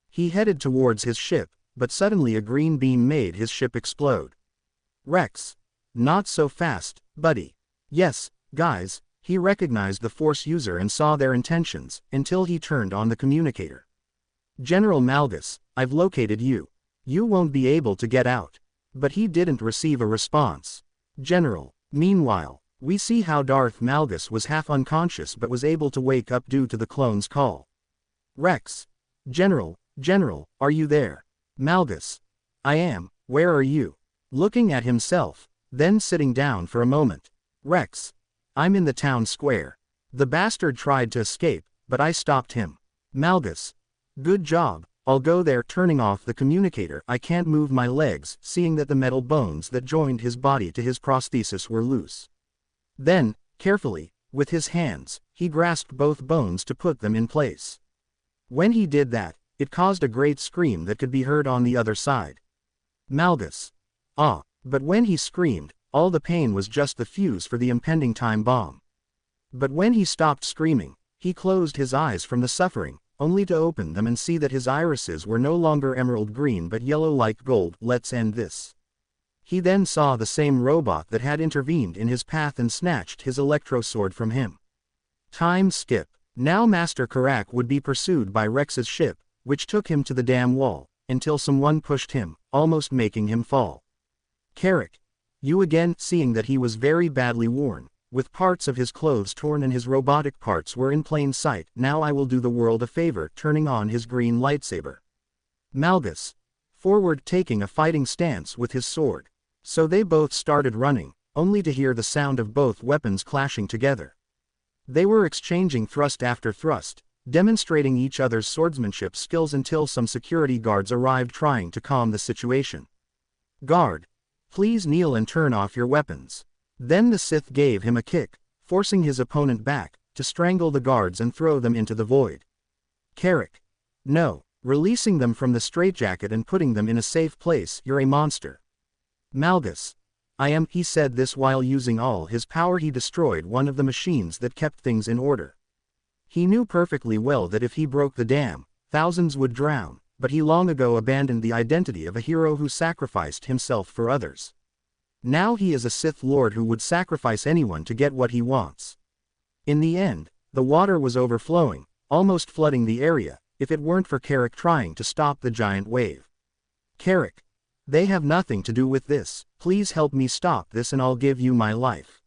He headed towards his ship, but suddenly a green beam made his ship explode. Rex. Not so fast, buddy. Yes, guys, he recognized the Force user and saw their intentions, until he turned on the communicator. General Malgus, I've located you. You won't be able to get out. But he didn't receive a response. General. Meanwhile, we see how Darth Malgus was half unconscious but was able to wake up due to the clone's call. Rex. General, are you there? Malgus. I am, where are you? Looking at himself, then sitting down for a moment. Rex. I'm in the town square. The bastard tried to escape, but I stopped him. Malgus. Good job, I'll go there. Turning off the communicator, I can't move my legs, seeing that the metal bones that joined his body to his prosthesis were loose. Then, carefully, with his hands, he grasped both bones to put them in place. When he did that, it caused a great scream that could be heard on the other side. Malgus. Ah, but when he screamed, all the pain was just the fuse for the impending time bomb. But when he stopped screaming, he closed his eyes from the suffering, only to open them and see that his irises were no longer emerald green but yellow like gold. Let's end this. He then saw the same robot that had intervened in his path and snatched his electro sword from him. Time skip. Now Master Karak would be pursued by Rex's ship, which took him to the dam wall, until someone pushed him, almost making him fall. Karak. You again. Seeing that he was very badly worn, with parts of his clothes torn and his robotic parts were in plain sight. Now I will do the world a favor, turning on his green lightsaber. Malgus. Forward, taking a fighting stance with his sword. So they both started running, only to hear the sound of both weapons clashing together. They were exchanging thrust after thrust, demonstrating each other's swordsmanship skills until some security guards arrived trying to calm the situation. Guard. Please kneel and turn off your weapons. Then the Sith gave him a kick, forcing his opponent back, to strangle the guards and throw them into the void. Karak. No, releasing them from the straitjacket and putting them in a safe place. You're a monster. Malgus. I am. He said this while using all his power. He destroyed one of the machines that kept things in order. He knew perfectly well that if he broke the dam, thousands would drown, but he long ago abandoned the identity of a hero who sacrificed himself for others. Now he is a Sith Lord who would sacrifice anyone to get what he wants. In the end, the water was overflowing, almost flooding the area, if it weren't for Karak trying to stop the giant wave. Karak. They have nothing to do with this. Please help me stop this and I'll give you my life.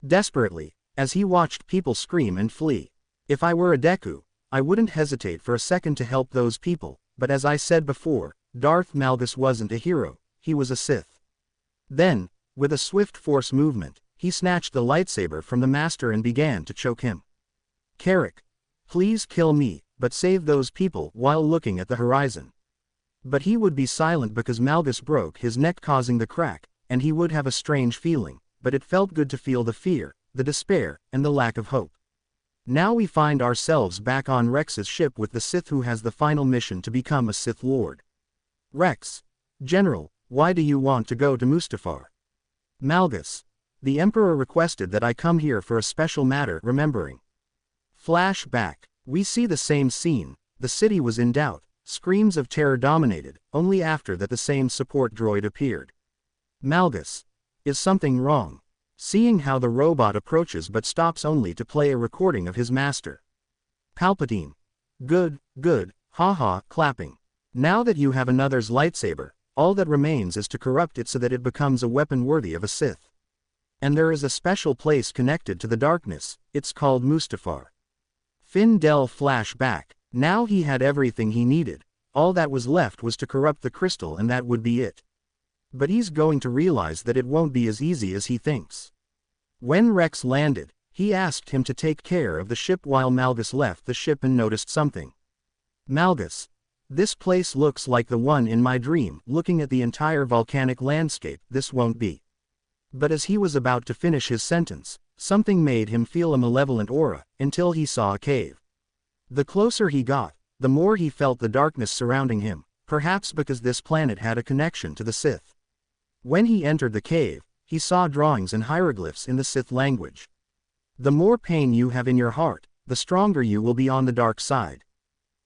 Desperately, as he watched people scream and flee. If I were a Deku, I wouldn't hesitate for a second to help those people, but as I said before, Darth Malgus wasn't a hero, he was a Sith. Then, with a swift force movement, he snatched the lightsaber from the master and began to choke him. Karak. Please kill me, but save those people. While looking at the horizon. But he would be silent because Malgus broke his neck causing the crack, and he would have a strange feeling, but it felt good to feel the fear, the despair, and the lack of hope. Now we find ourselves back on Rex's ship with the Sith who has the final mission to become a Sith Lord. Rex. General, why do you want to go to Mustafar? Malgus. The Emperor requested that I come here for a special matter, remembering. Flashback. We see the same scene. The city was in doubt. Screams of terror dominated, only after that the same support droid appeared. Malgus. Is something wrong? Seeing how the robot approaches but stops only to play a recording of his master. Palpatine. Good, good, haha, clapping. Now that you have another's lightsaber, all that remains is to corrupt it so that it becomes a weapon worthy of a Sith. And there is a special place connected to the darkness, it's called Mustafar. Findel flashback. Now he had everything he needed, all that was left was to corrupt the crystal and that would be it. But he's going to realize that it won't be as easy as he thinks. When Rex landed, he asked him to take care of the ship while Malgus left the ship and noticed something. Malgus. This place looks like the one in my dream, looking at the entire volcanic landscape, this won't be. But as he was about to finish his sentence, something made him feel a malevolent aura, until he saw a cave. The closer he got, the more he felt the darkness surrounding him, perhaps because this planet had a connection to the Sith. When he entered the cave, he saw drawings and hieroglyphs in the Sith language. The more pain you have in your heart, the stronger you will be on the dark side.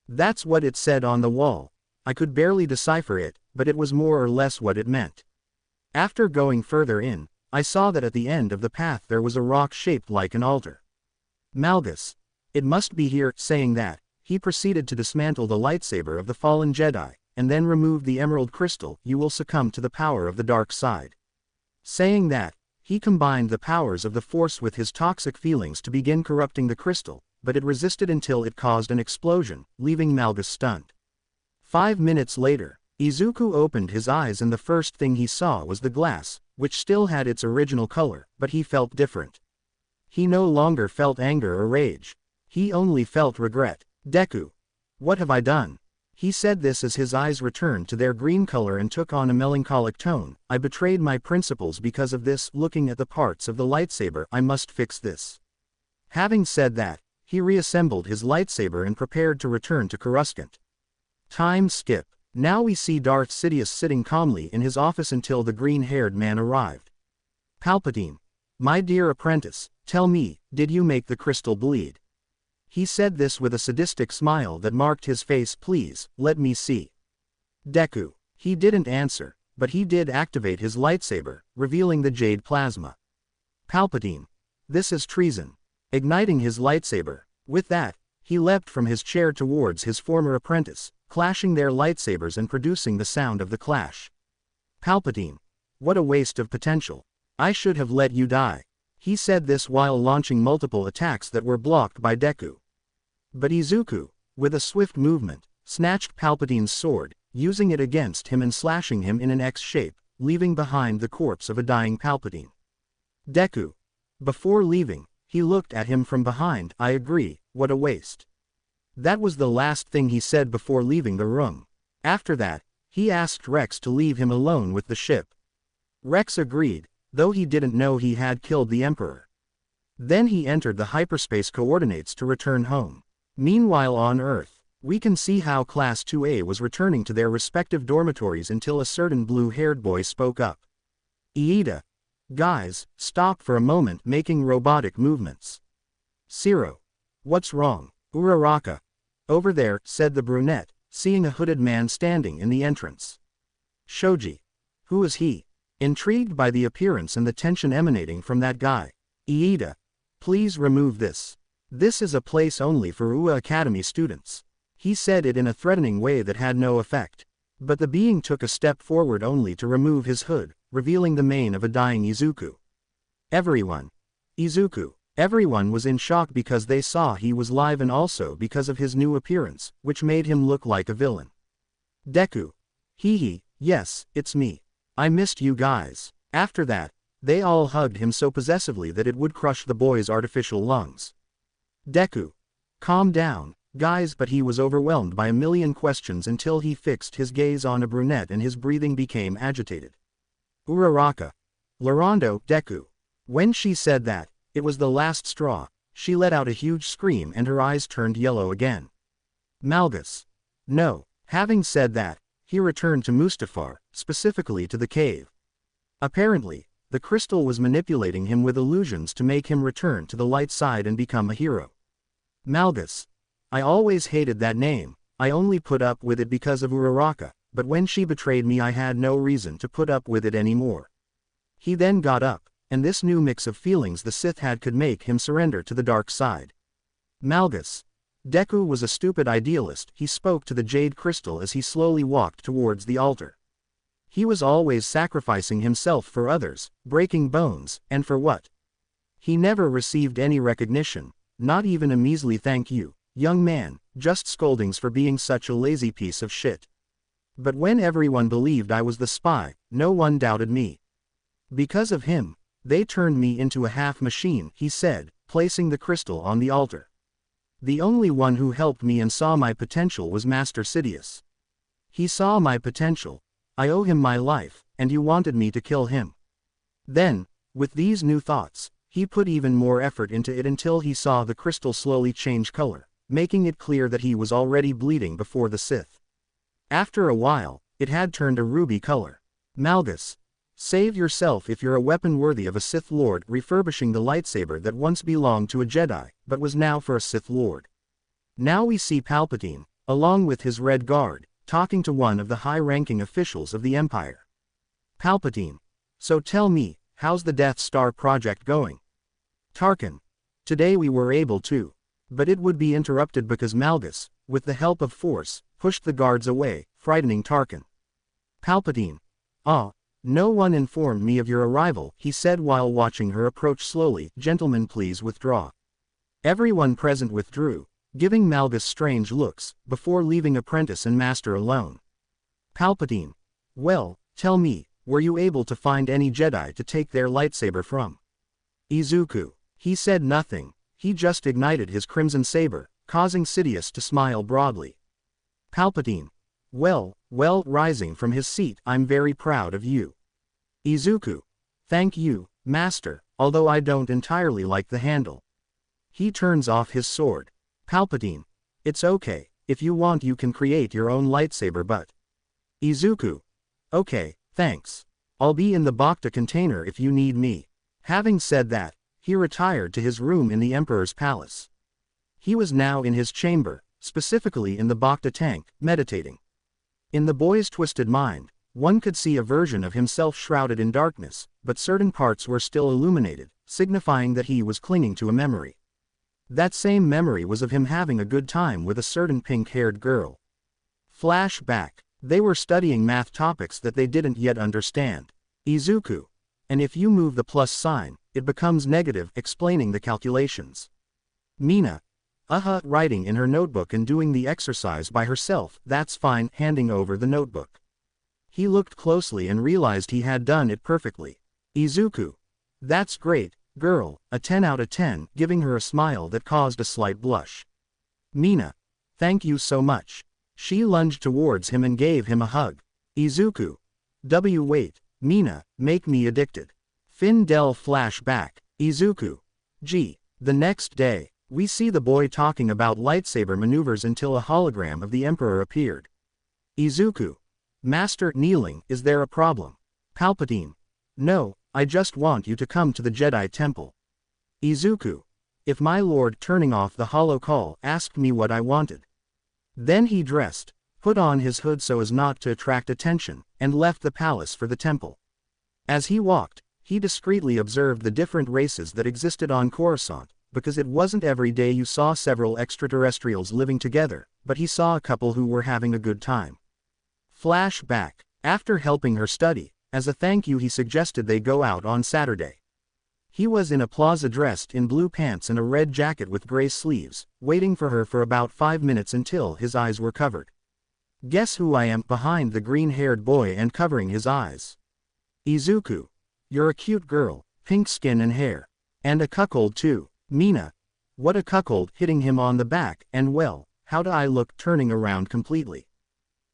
That's what it said on the wall. I could barely decipher it, but it was more or less what it meant. After going further in, I saw that at the end of the path there was a rock shaped like an altar. Malgus. It must be here. Saying that, he proceeded to dismantle the lightsaber of the fallen Jedi, and then remove the emerald crystal. You will succumb to the power of the dark side. Saying that, he combined the powers of the Force with his toxic feelings to begin corrupting the crystal, but it resisted until it caused an explosion, leaving Malgus stunned. 5 minutes later, Izuku opened his eyes and the first thing he saw was the glass, which still had its original color, but he felt different. He no longer felt anger or rage. He only felt regret. Deku. What have I done? He said this as his eyes returned to their green color and took on a melancholic tone. I betrayed my principles because of this. Looking at the parts of the lightsaber, I must fix this. Having said that, he reassembled his lightsaber and prepared to return to Coruscant. Time skip. Now we see Darth Sidious sitting calmly in his office until the green-haired man arrived. Palpatine. My dear apprentice, tell me, did you make the crystal bleed? He said this with a sadistic smile that marked his face. Please, let me see. Deku. He didn't answer, but he did activate his lightsaber, revealing the jade plasma. Palpatine. This is treason. Igniting his lightsaber. With that, he leapt from his chair towards his former apprentice, clashing their lightsabers and producing the sound of the clash. Palpatine. What a waste of potential. I should have let you die. He said this while launching multiple attacks that were blocked by Deku. But Izuku, with a swift movement, snatched Palpatine's sword, using it against him and slashing him in an X shape, leaving behind the corpse of a dying Palpatine. Deku. Before leaving, he looked at him from behind. I agree, what a waste. That was the last thing he said before leaving the room. After that, he asked Rex to leave him alone with the ship. Rex agreed, though he didn't know he had killed the Emperor. Then he entered the hyperspace coordinates to return home. Meanwhile on Earth, we can see how Class 2A was returning to their respective dormitories until a certain blue-haired boy spoke up. Iida. Guys, stop for a moment making robotic movements. Zero. What's wrong? Uraka. Over there, said the brunette, seeing a hooded man standing in the entrance. Shoji. Who is he? Intrigued by the appearance and the tension emanating from that guy. Iida. Please remove this. This is a place only for UA Academy students. He said it in a threatening way that had no effect. But the being took a step forward only to remove his hood, revealing the mane of a dying Izuku. Everyone. Izuku. Everyone was in shock because they saw he was live and also because of his new appearance, which made him look like a villain. Deku. Hee, yes, it's me. I missed you guys. After that, they all hugged him so possessively that it would crush the boy's artificial lungs. Deku. Calm down, Guys, but he was overwhelmed by a million questions until he fixed his gaze on a brunette and his breathing became agitated. Uraka. Lorando, Deku. When she said that, it was the last straw. She let out a huge scream and her eyes turned yellow again. Malgus. No. Having said that, he returned to Mustafar, specifically to the cave. Apparently, the crystal was manipulating him with illusions to make him return to the light side and become a hero. Malgus. I always hated that name, I only put up with it because of Uraka, but when she betrayed me I had no reason to put up with it anymore. He then got up, and this new mix of feelings the Sith had could make him surrender to the dark side. Malgus. Deku was a stupid idealist, he spoke to the jade crystal as he slowly walked towards the altar. He was always sacrificing himself for others, breaking bones, and for what? He never received any recognition, not even a measly thank you, young man, just scoldings for being such a lazy piece of shit. But when everyone believed I was the spy, no one doubted me. Because of him, they turned me into a half machine, he said, placing the crystal on the altar. The only one who helped me and saw my potential was Master Sidious. He saw my potential. I owe him my life, and you wanted me to kill him. Then, with these new thoughts, he put even more effort into it until he saw the crystal slowly change color, making it clear that he was already bleeding before the Sith. After a while, it had turned a ruby color. Malgus. Save yourself if you're a weapon worthy of a Sith Lord, refurbishing the lightsaber that once belonged to a Jedi, but was now for a Sith Lord. Now we see Palpatine, along with his Red Guard, talking to one of the high-ranking officials of the Empire. Palpatine. So tell me, how's the Death Star project going? Tarkin. Today we were able to. But it would be interrupted because Malgus, with the help of Force, pushed the guards away, frightening Tarkin. Palpatine. Ah. No one informed me of your arrival, he said while watching her approach slowly. Gentlemen, please withdraw. Everyone present withdrew, giving Malgus strange looks, before leaving apprentice and master alone. Palpatine. Well, tell me, were you able to find any Jedi to take their lightsaber from? Izuku. He said nothing, he just ignited his crimson saber, causing Sidious to smile broadly. Palpatine. Well, rising from his seat, I'm very proud of you. Izuku. Thank you, Master, although I don't entirely like the handle. He turns off his sword. Palpatine. It's okay, if you want you can create your own lightsaber but. Izuku. Okay, thanks. I'll be in the Bacta container if you need me. Having said that, he retired to his room in the Emperor's palace. He was now in his chamber, specifically in the Bacta tank, meditating. In the boy's twisted mind, one could see a version of himself shrouded in darkness, but certain parts were still illuminated, signifying that he was clinging to a memory. That same memory was of him having a good time with a certain pink-haired girl. Flashback. They were studying math topics that they didn't yet understand. Izuku. And if you move the plus sign, it becomes negative, explaining the calculations. Mina. Writing in her notebook and doing the exercise by herself, that's fine, handing over the notebook. He looked closely and realized he had done it perfectly. Izuku. That's great, girl, a 10 out of 10, giving her a smile that caused a slight blush. Mina. Thank you so much. She lunged towards him and gave him a hug. Izuku. Wait, Mina, make me addicted. Findel flashback. Izuku. Gee. The next day, we see the boy talking about lightsaber maneuvers until a hologram of the Emperor appeared. Izuku. Master, kneeling, is there a problem? Palpatine. No, I just want you to come to the Jedi Temple. Izuku. If my lord, turning off the holo call, asked me what I wanted. Then he dressed, put on his hood so as not to attract attention, and left the palace for the temple. As he walked, he discreetly observed the different races that existed on Coruscant, because it wasn't every day you saw several extraterrestrials living together, but he saw a couple who were having a good time. Flashback. After helping her study, as a thank you he suggested they go out on Saturday. He was in a plaza dressed in blue pants and a red jacket with gray sleeves, waiting for her for about 5 minutes until his eyes were covered. Guess who I am, behind the green-haired boy and covering his eyes. Izuku. You're a cute girl, pink skin and hair. And a cuckold too. Mina. What a cuckold, hitting him on the back, and well, how do I look turning around completely?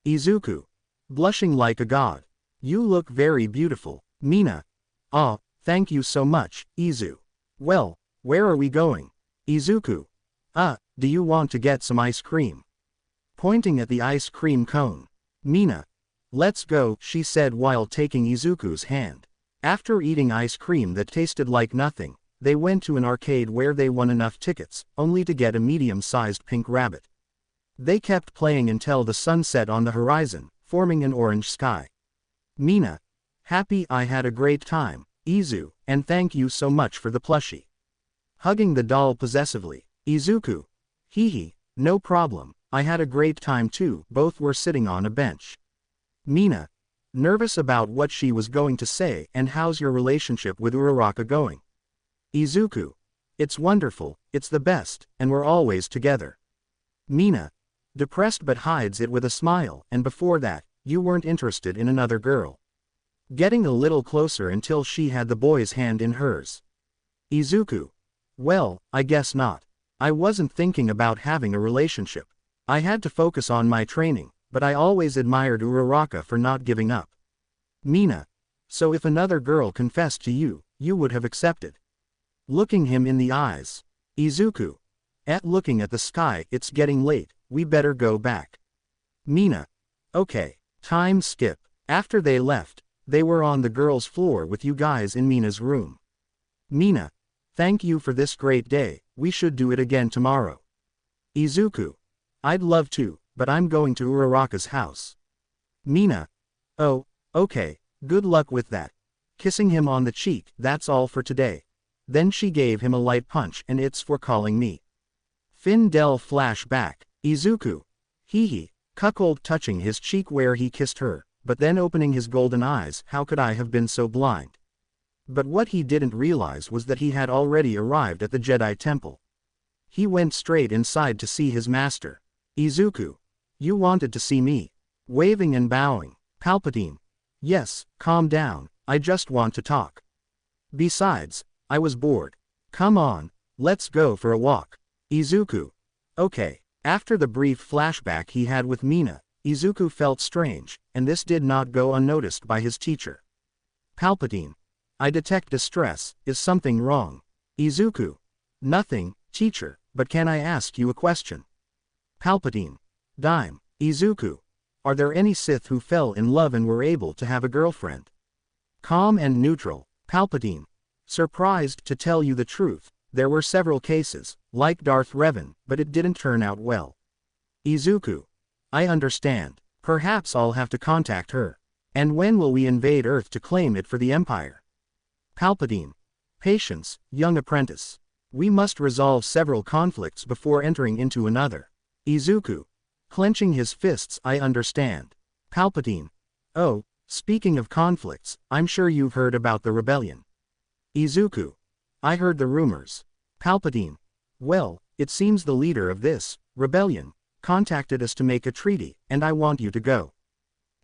Izuku. Blushing like a god. You look very beautiful. Mina. Ah, thank you so much, Izu. Well, where are we going? Izuku. Do you want to get some ice cream? Pointing at the ice cream cone. Mina. Let's go, she said while taking Izuku's hand. After eating ice cream that tasted like nothing, they went to an arcade where they won enough tickets, only to get a medium-sized pink rabbit. They kept playing until the sun set on the horizon, forming an orange sky. Mina. Happy I had a great time, Izu, and thank you so much for the plushie. Hugging the doll possessively. Izuku. Hee, no problem, I had a great time too. Both were sitting on a bench. Mina. Nervous about what she was going to say. And how's your relationship with Uraka going? Izuku. It's wonderful, it's the best, and we're always together. Mina. Depressed but hides it with a smile. And before that, you weren't interested in another girl. Getting a little closer until she had the boy's hand in hers. Izuku. Well, I guess not. I wasn't thinking about having a relationship. I had to focus on my training, but I always admired Uraka for not giving up. Mina. So if another girl confessed to you, you would have accepted? Looking him in the eyes. Izuku. Looking at the sky, it's getting late, we better go back. Mina. Okay. Time skip. After they left, they were on the girls' floor with you guys in Mina's room. Mina. Thank you for this great day, we should do it again tomorrow. Izuku. I'd love to, but I'm going to Uraraka's house. Mina. Oh, okay, good luck with that. Kissing him on the cheek, that's all for today. Then she gave him a light punch. And it's for calling me. Findel flashback. Izuku. Hee, cuckold touching his cheek where he kissed her, but then opening his golden eyes. How could I have been so blind? But what he didn't realize was that he had already arrived at the Jedi temple. He went straight inside to see his master. Izuku. You wanted to see me. Waving and bowing. Palpatine. Yes, calm down, I just want to talk. Besides, I was bored. Come on, let's go for a walk. Izuku. Okay. After the brief flashback he had with Mina, Izuku felt strange, and this did not go unnoticed by his teacher. Palpatine. I detect distress, is something wrong? Izuku. Nothing, teacher, but can I ask you a question? Palpatine. Dime. Izuku. Are there any Sith who fell in love and were able to have a girlfriend? Calm and neutral. Palpatine. Surprised to tell you the truth, there were several cases, like Darth Revan, but it didn't turn out well. Izuku. I understand. Perhaps I'll have to contact her. And when will we invade Earth to claim it for the Empire? Palpatine. Patience, young apprentice. We must resolve several conflicts before entering into another. Izuku. Clenching his fists. I understand. Palpatine. Oh, speaking of conflicts, I'm sure you've heard about the rebellion. Izuku. I heard the rumors. Palpatine. Well, it seems the leader of this rebellion contacted us to make a treaty, and I want you to go.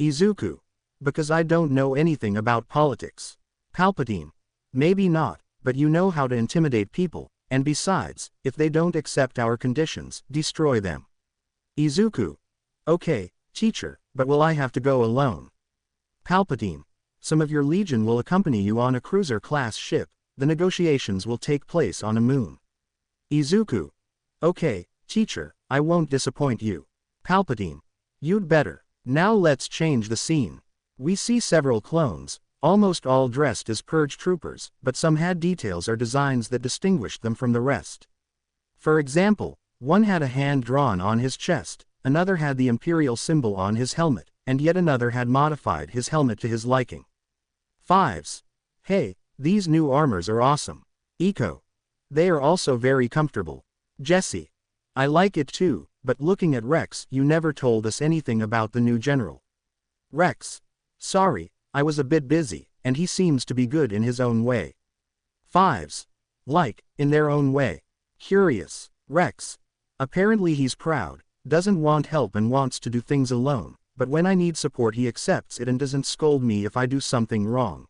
Izuku. Because I don't know anything about politics. Palpatine. Maybe not, but you know how to intimidate people, and besides, if they don't accept our conditions, destroy them. Izuku. Okay, teacher, but will I have to go alone? Palpatine. Some of your legion will accompany you on a cruiser-class ship. The negotiations will take place on a moon. Izuku. Okay, teacher, I won't disappoint you. Palpatine. You'd better. Now let's change the scene. We see several clones, almost all dressed as Purge troopers, but some had details or designs that distinguished them from the rest. For example, one had a hand drawn on his chest, another had the Imperial symbol on his helmet, and yet another had modified his helmet to his liking. Fives. Hey, these new armors are awesome. Inko. They are also very comfortable. Jesse. I like it too, but looking at Rex, you never told us anything about the new general. Rex. Sorry, I was a bit busy, and he seems to be good in his own way. Fives. Like, in their own way. Curious. Rex. Apparently he's proud, doesn't want help and wants to do things alone, but when I need support he accepts it and doesn't scold me if I do something wrong.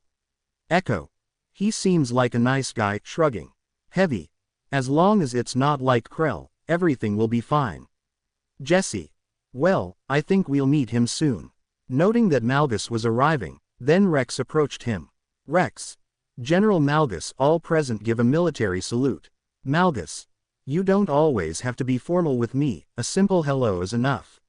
Echo. He seems like a nice guy. Shrugging. Heavy. As long as it's not like Krell, everything will be fine. Jesse. Well, I think we'll meet him soon. Noting that Malgus was arriving, then Rex approached him. Rex. General Malgus, all present give a military salute. Malgus. You don't always have to be formal with me, a simple hello is enough.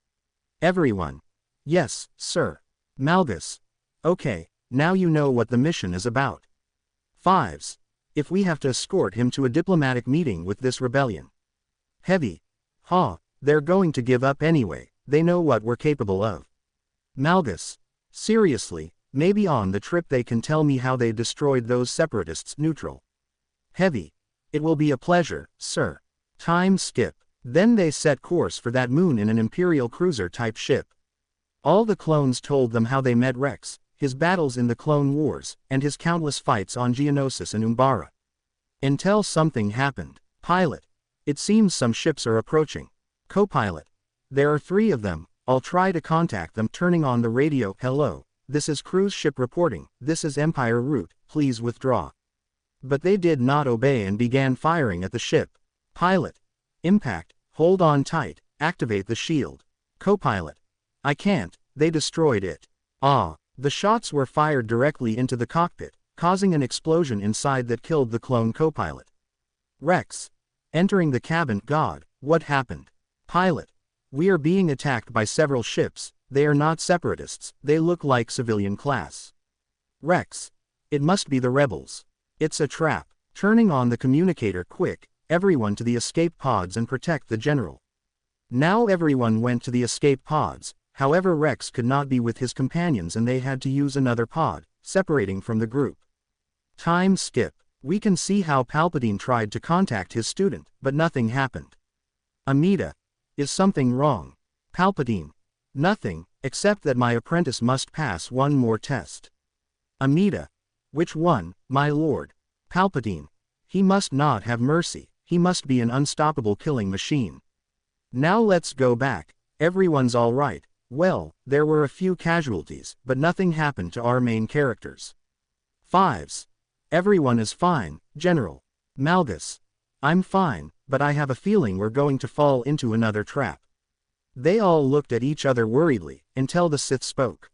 Everyone. Yes, sir. Malgus. Okay, now you know what the mission is about. Fives. If we have to escort him to a diplomatic meeting with this rebellion. Heavy. Ha, they're going to give up anyway, they know what we're capable of. Malgus. Seriously, maybe on the trip they can tell me how they destroyed those separatists. Neutral. Heavy. It will be a pleasure, sir. Time skip. Then they set course for that moon in an Imperial cruiser-type ship. All the clones told them how they met Rex, his battles in the Clone Wars, and his countless fights on Geonosis and Umbara. Until something happened. Pilot. It seems some ships are approaching. Co-pilot. There are 3 of them, I'll try to contact them. Turning on the radio. Hello, this is cruise ship reporting, this is Empire route, please withdraw. But they did not obey and began firing at the ship. Pilot. Impact, hold on tight, activate the shield. Co-pilot. I can't, they destroyed it. Ah, the shots were fired directly into the cockpit, causing an explosion inside that killed the clone co-pilot. Rex. Entering the cabin. God, what happened? Pilot. We are being attacked by several ships, they are not separatists, they look like civilian class. Rex. It must be the rebels. It's a trap. Turning on the communicator. Quick, everyone to the escape pods and protect the general. Now everyone went to the escape pods, however Rex could not be with his companions and they had to use another pod, separating from the group. Time skip. We can see how Palpatine tried to contact his student, but nothing happened. Amida. Is something wrong? Palpatine. Nothing, except that my apprentice must pass one more test. Amida. Which one, my lord? Palpatine. He must not have mercy, he must be an unstoppable killing machine. Now let's go back, everyone's alright. Well, there were a few casualties, but nothing happened to our main characters. Fives. Everyone is fine, General. Malgus. I'm fine, but I have a feeling we're going to fall into another trap. They all looked at each other worriedly, until the Sith spoke.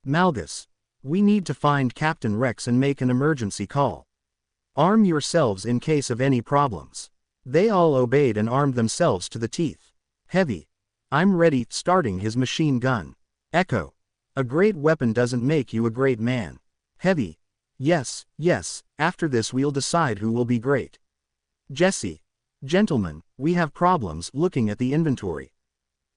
Malgus. We need to find Captain Rex and make an emergency call. Arm yourselves in case of any problems. They all obeyed and armed themselves to the teeth. Heavy. I'm ready. Starting his machine gun. Echo. A great weapon doesn't make you a great man. Heavy. Yes, yes, after this we'll decide who will be great. Jesse. Gentlemen, we have problems. Looking at the inventory.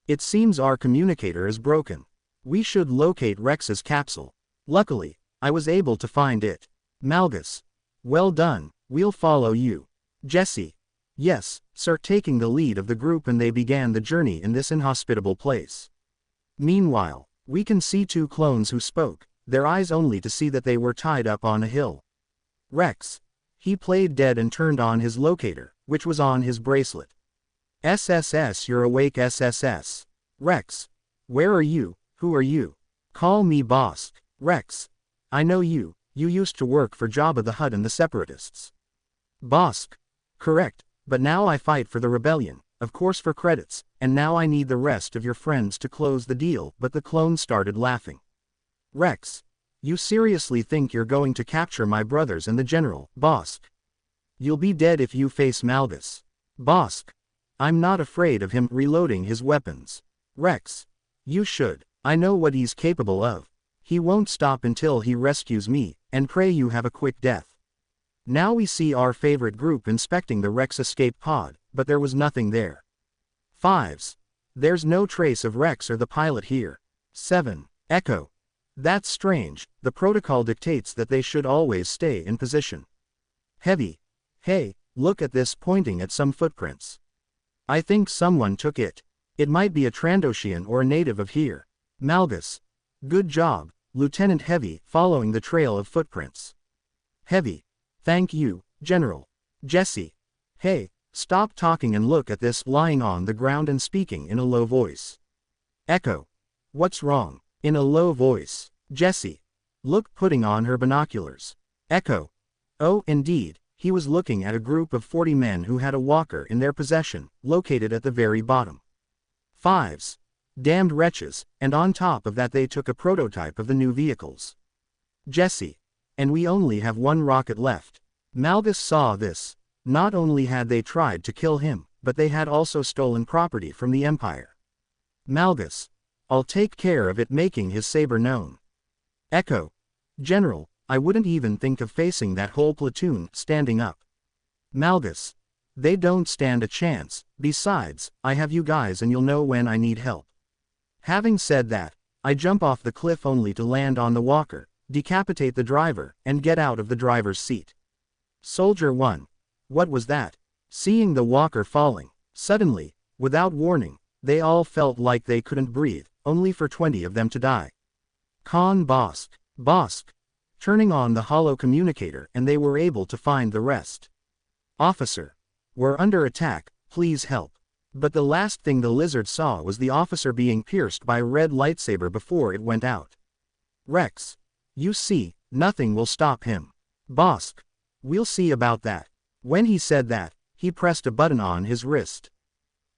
It seems our communicator is broken. We should locate Rex's capsule. Luckily, I was able to find it. Malgus. Well done, we'll follow you. Jesse. Yes, sir. Taking the lead of the group and they began the journey in this inhospitable place. Meanwhile, we can see 2 clones who spoke, their eyes only to see that they were tied up on a hill. Rex. He played dead and turned on his locator, which was on his bracelet. SSS. You're awake. SSS. Rex. Where are you? Who are you? Call me Bosk. Rex. I know you, you used to work for Jabba the Hutt and the Separatists. Bosk. Correct, but now I fight for the rebellion, of course for credits, and now I need the rest of your friends to close the deal. But the clone started laughing. Rex. You seriously think you're going to capture my brothers and the general? Bosk. You'll be dead if you face Malgus. Bosk. I'm not afraid of him. Reloading his weapons. Rex. You should. I know what he's capable of. He won't stop until he rescues me, and pray you have a quick death. Now we see our favorite group inspecting the Rex escape pod, but there was nothing there. Fives. There's no trace of Rex or the pilot here. 7. Echo. That's strange, the protocol dictates that they should always stay in position. Heavy. Hey, look at this, pointing at some footprints. I think someone took it. It might be a Trandoshian or a native of here. Malgus. Good job, Lieutenant Heavy, following the trail of footprints. Heavy. Thank you, General. Jesse. Hey, stop talking and look at this, lying on the ground and speaking in a low voice. Echo. What's wrong? In a low voice. Jesse. Look, putting on her binoculars. Echo. Oh, indeed, he was looking at a group of 40 men who had a walker in their possession, located at the very bottom. Fives. Damned wretches, and on top of that they took a prototype of the new vehicles. Jesse. And we only have one rocket left. Malgus saw this. Not only had they tried to kill him, but they had also stolen property from the Empire. Malgus. I'll take care of it, making his saber known. Echo. General, I wouldn't even think of facing that whole platoon, standing up. Malgus. They don't stand a chance, besides, I have you guys and you'll know when I need help. Having said that, I jump off the cliff only to land on the walker, decapitate the driver, and get out of the driver's seat. Soldier 1. What was that? Seeing the walker falling, suddenly, without warning, they all felt like they couldn't breathe, only for 20 of them to die. Khan Bosk. Bosk. Turning on the holo communicator and they were able to find the rest. Officer. We're under attack, please help. But the last thing the lizard saw was the officer being pierced by a red lightsaber before it went out. Rex. You see, nothing will stop him. Bosk. We'll see about that. When he said that, he pressed a button on his wrist.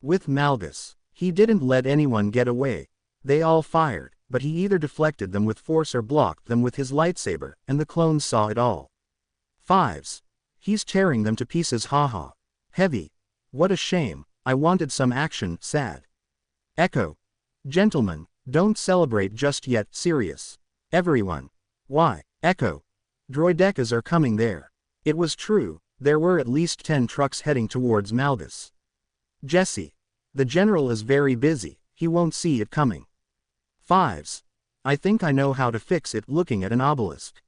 With Malgus, he didn't let anyone get away. They all fired, but he either deflected them with force or blocked them with his lightsaber, and the clones saw it all. Fives. He's tearing them to pieces, haha. Heavy. What a shame, I wanted some action, sad. Echo. Gentlemen, don't celebrate just yet, serious. Everyone. Why? Echo. Droidekas are coming there. It was true, there were at least 10 trucks heading towards Malgus. Jesse. The general is very busy, he won't see it coming. Fives. I think I know how to fix it, looking at an obelisk.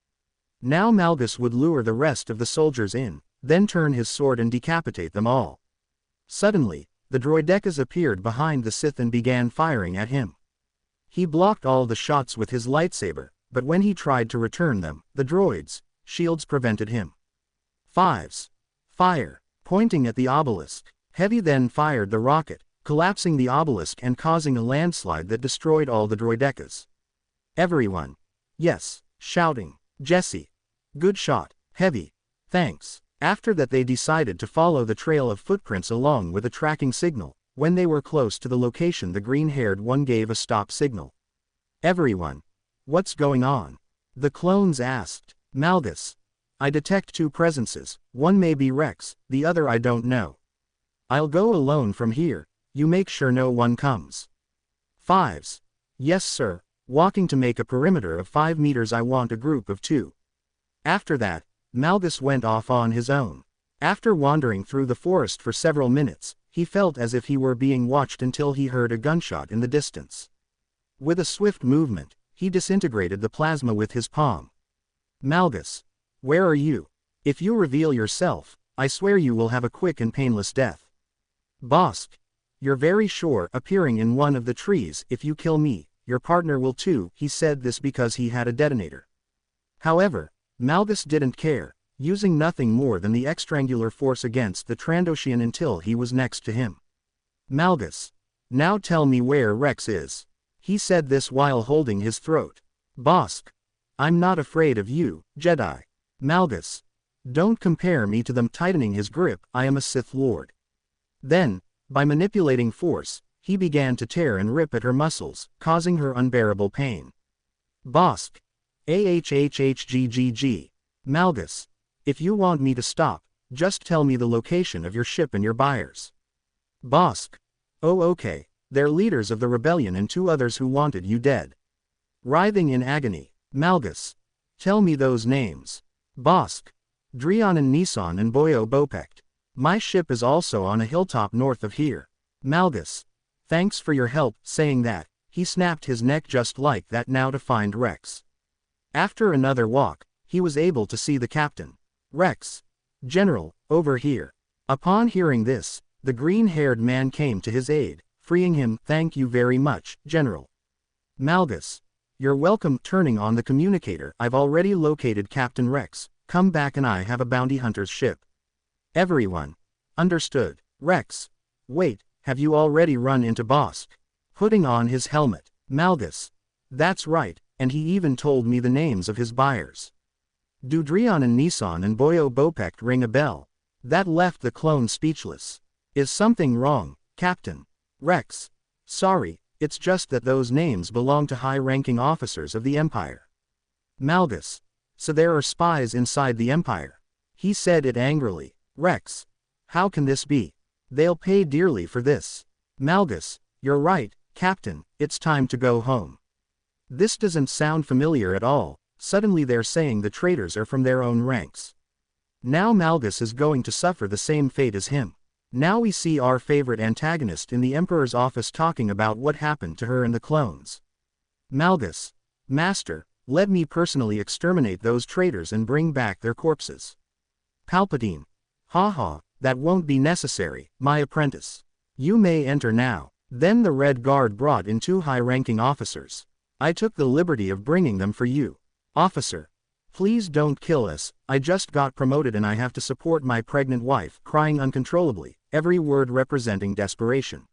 Now Malgus would lure the rest of the soldiers in, then turn his sword and decapitate them all. Suddenly, the droidekas appeared behind the Sith and began firing at him. He blocked all the shots with his lightsaber, but when he tried to return them, the droids' shields prevented him. Fives. Fire. Pointing at the obelisk, Heavy then fired the rocket, collapsing the obelisk and causing a landslide that destroyed all the droidekas. Everyone. Yes, shouting, Jesse. Good shot, Heavy. Thanks. After that they decided to follow the trail of footprints along with a tracking signal. When they were close to the location the green-haired one gave a stop signal. Everyone. What's going on? The clones asked. Malgus. I detect 2 presences, one may be Rex, the other I don't know. I'll go alone from here, you make sure no one comes. Fives. Yes sir, walking to make a perimeter of 5 meters I want a group of 2. After that, Malgus went off on his own. After wandering through the forest for several minutes, he felt as if he were being watched until he heard a gunshot in the distance. With a swift movement, he disintegrated the plasma with his palm. Malgus. Where are you? If you reveal yourself, I swear you will have a quick and painless death. Bosk. You're very sure, appearing in one of the trees, if you kill me, your partner will too. He said this because he had a detonator. However, Malgus didn't care, using nothing more than the extrangular force against the Trandoshan until he was next to him. Malgus. Now tell me where Rex is. He said this while holding his throat. Bosk. I'm not afraid of you, Jedi. Malgus. Don't compare me to them. Tightening his grip, I am a Sith Lord. Then, by manipulating force, he began to tear and rip at her muscles, causing her unbearable pain. Bosk. AHHHGGG. Malgus. If you want me to stop, just tell me the location of your ship and your buyers. Bosk. Oh okay, they're leaders of the rebellion and 2 others who wanted you dead. Writhing in agony, Malgus. Tell me those names. Bosk. Dreon and Nissan and Boyo Bopekt. My ship is also on a hilltop north of here. Malgus. Thanks for your help. Saying that, he snapped his neck just like that now to find Rex. After another walk, he was able to see the captain. Rex. General, over here. Upon hearing this, the green-haired man came to his aid, freeing him. Thank you very much, General. Malgus. You're welcome. Turning on the communicator, I've already located Captain Rex. Come back and I have a bounty hunter's ship. Everyone. Understood. Rex. Wait, have you already run into Bosk? Putting on his helmet. Malgus. That's right, and he even told me the names of his buyers. Do Dreon and Nissan and Boyo Bopekt ring a bell? That left the clone speechless. Is something wrong, Captain? Rex. Sorry, it's just that those names belong to high-ranking officers of the Empire. Malgus. So there are spies inside the Empire. He said it angrily. Rex. How can this be? They'll pay dearly for this. Malgus. You're right, Captain, it's time to go home. This doesn't sound familiar at all. Suddenly they're saying the traitors are from their own ranks. Now Malgus is going to suffer the same fate as him. Now we see our favorite antagonist in the Emperor's office talking about what happened to her and the clones. Malgus. Master, let me personally exterminate those traitors and bring back their corpses. Palpatine. Haha, that won't be necessary, my apprentice. You may enter now. Then the Red Guard brought in 2 high-ranking officers. I took the liberty of bringing them for you. Officer. Please don't kill us, I just got promoted and I have to support my pregnant wife, crying uncontrollably, every word representing desperation.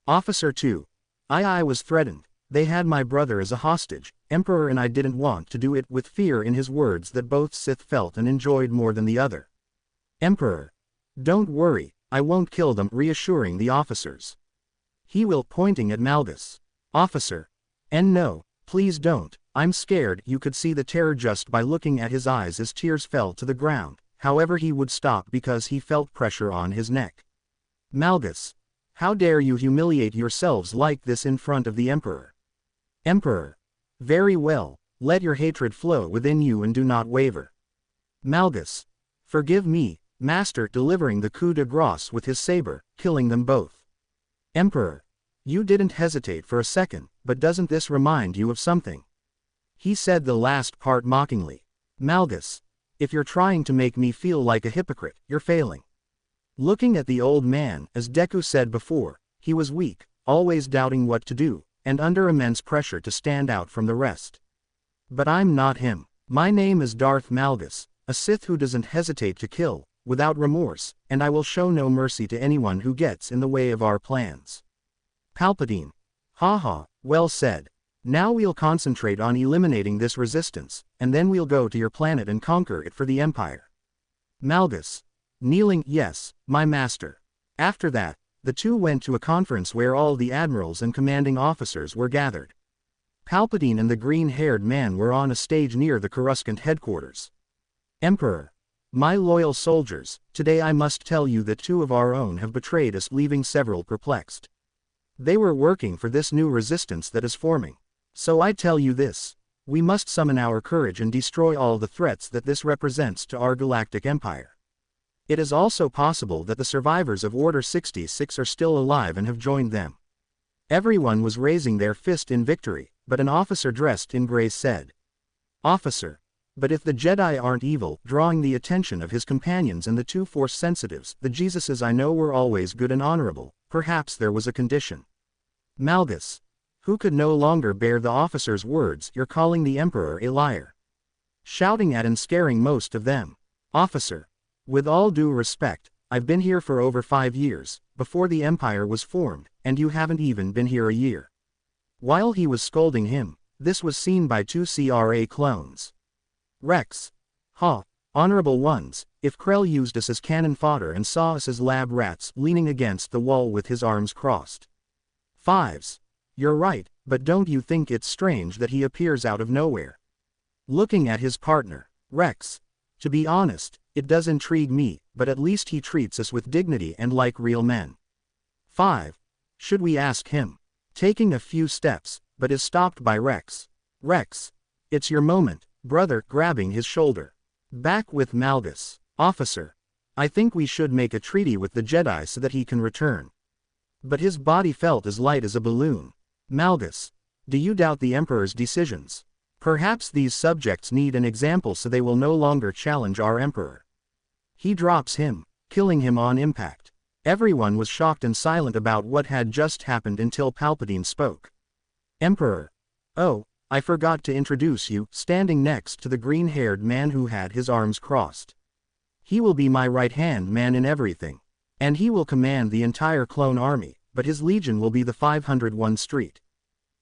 Officer 2. I was threatened. They had my brother as a hostage, Emperor, and I didn't want to do it, with fear in his words that both Sith felt and enjoyed more than the other. Emperor. Don't worry, I won't kill them, reassuring the officers. He will, pointing at Malgus. Officer. And no, please don't, I'm scared. You could see the terror just by looking at his eyes as tears fell to the ground, however he would stop because he felt pressure on his neck. Malgus. How dare you humiliate yourselves like this in front of the Emperor? Emperor. Very well, let your hatred flow within you and do not waver. Malgus. Forgive me, Master, delivering the coup de grace with his saber, killing them both. Emperor. You didn't hesitate for a second, but doesn't this remind you of something? He said the last part mockingly. Malgus. If you're trying to make me feel like a hypocrite, you're failing. Looking at the old man, as Deku said before, he was weak, always doubting what to do, and under immense pressure to stand out from the rest. But I'm not him. My name is Darth Malgus, a Sith who doesn't hesitate to kill, without remorse, and I will show no mercy to anyone who gets in the way of our plans. Palpatine. Haha, well said. Now we'll concentrate on eliminating this resistance, and then we'll go to your planet and conquer it for the Empire. Malgus. Kneeling, yes, my master. After that, the two went to a conference where all the admirals and commanding officers were gathered. Palpatine and the green-haired man were on a stage near the Coruscant headquarters. Emperor. My loyal soldiers, today I must tell you that 2 of our own have betrayed us, leaving several perplexed. They were working for this new resistance that is forming. So I tell you this. We must summon our courage and destroy all the threats that this represents to our galactic empire. It is also possible that the survivors of Order 66 are still alive and have joined them. Everyone was raising their fist in victory, but an officer dressed in gray said. Officer. But if the Jedi aren't evil, drawing the attention of his companions and the 2 Force sensitives, the Jesuses I know were always good and honorable, perhaps there was a condition. Malgus. Who could no longer bear the officer's words, you're calling the Emperor a liar. Shouting at and scaring most of them. Officer. With all due respect, I've been here for over 5 years, before the Empire was formed, and you haven't even been here a year. While he was scolding him, this was seen by 2 CRA clones. Rex. Ha, honorable ones, if Krell used us as cannon fodder and saw us as lab rats leaning against the wall with his arms crossed. Fives. You're right, but don't you think it's strange that he appears out of nowhere? Looking at his partner, Rex. To be honest, it does intrigue me, but at least he treats us with dignity and like real men. 5. Should we ask him? Taking a few steps, but is stopped by Rex. Rex. It's your moment, brother, grabbing his shoulder. Back with Malgus. Officer. I think we should make a treaty with the Jedi so that he can return. But his body felt as light as a balloon. Malgus. Do you doubt the Emperor's decisions? Perhaps these subjects need an example so they will no longer challenge our Emperor. He drops him, killing him on impact. Everyone was shocked and silent about what had just happened until Palpatine spoke. Emperor. Oh, I forgot to introduce you, standing next to the green-haired man who had his arms crossed. He will be my right-hand man in everything. And he will command the entire clone army, but his legion will be the 501 Street.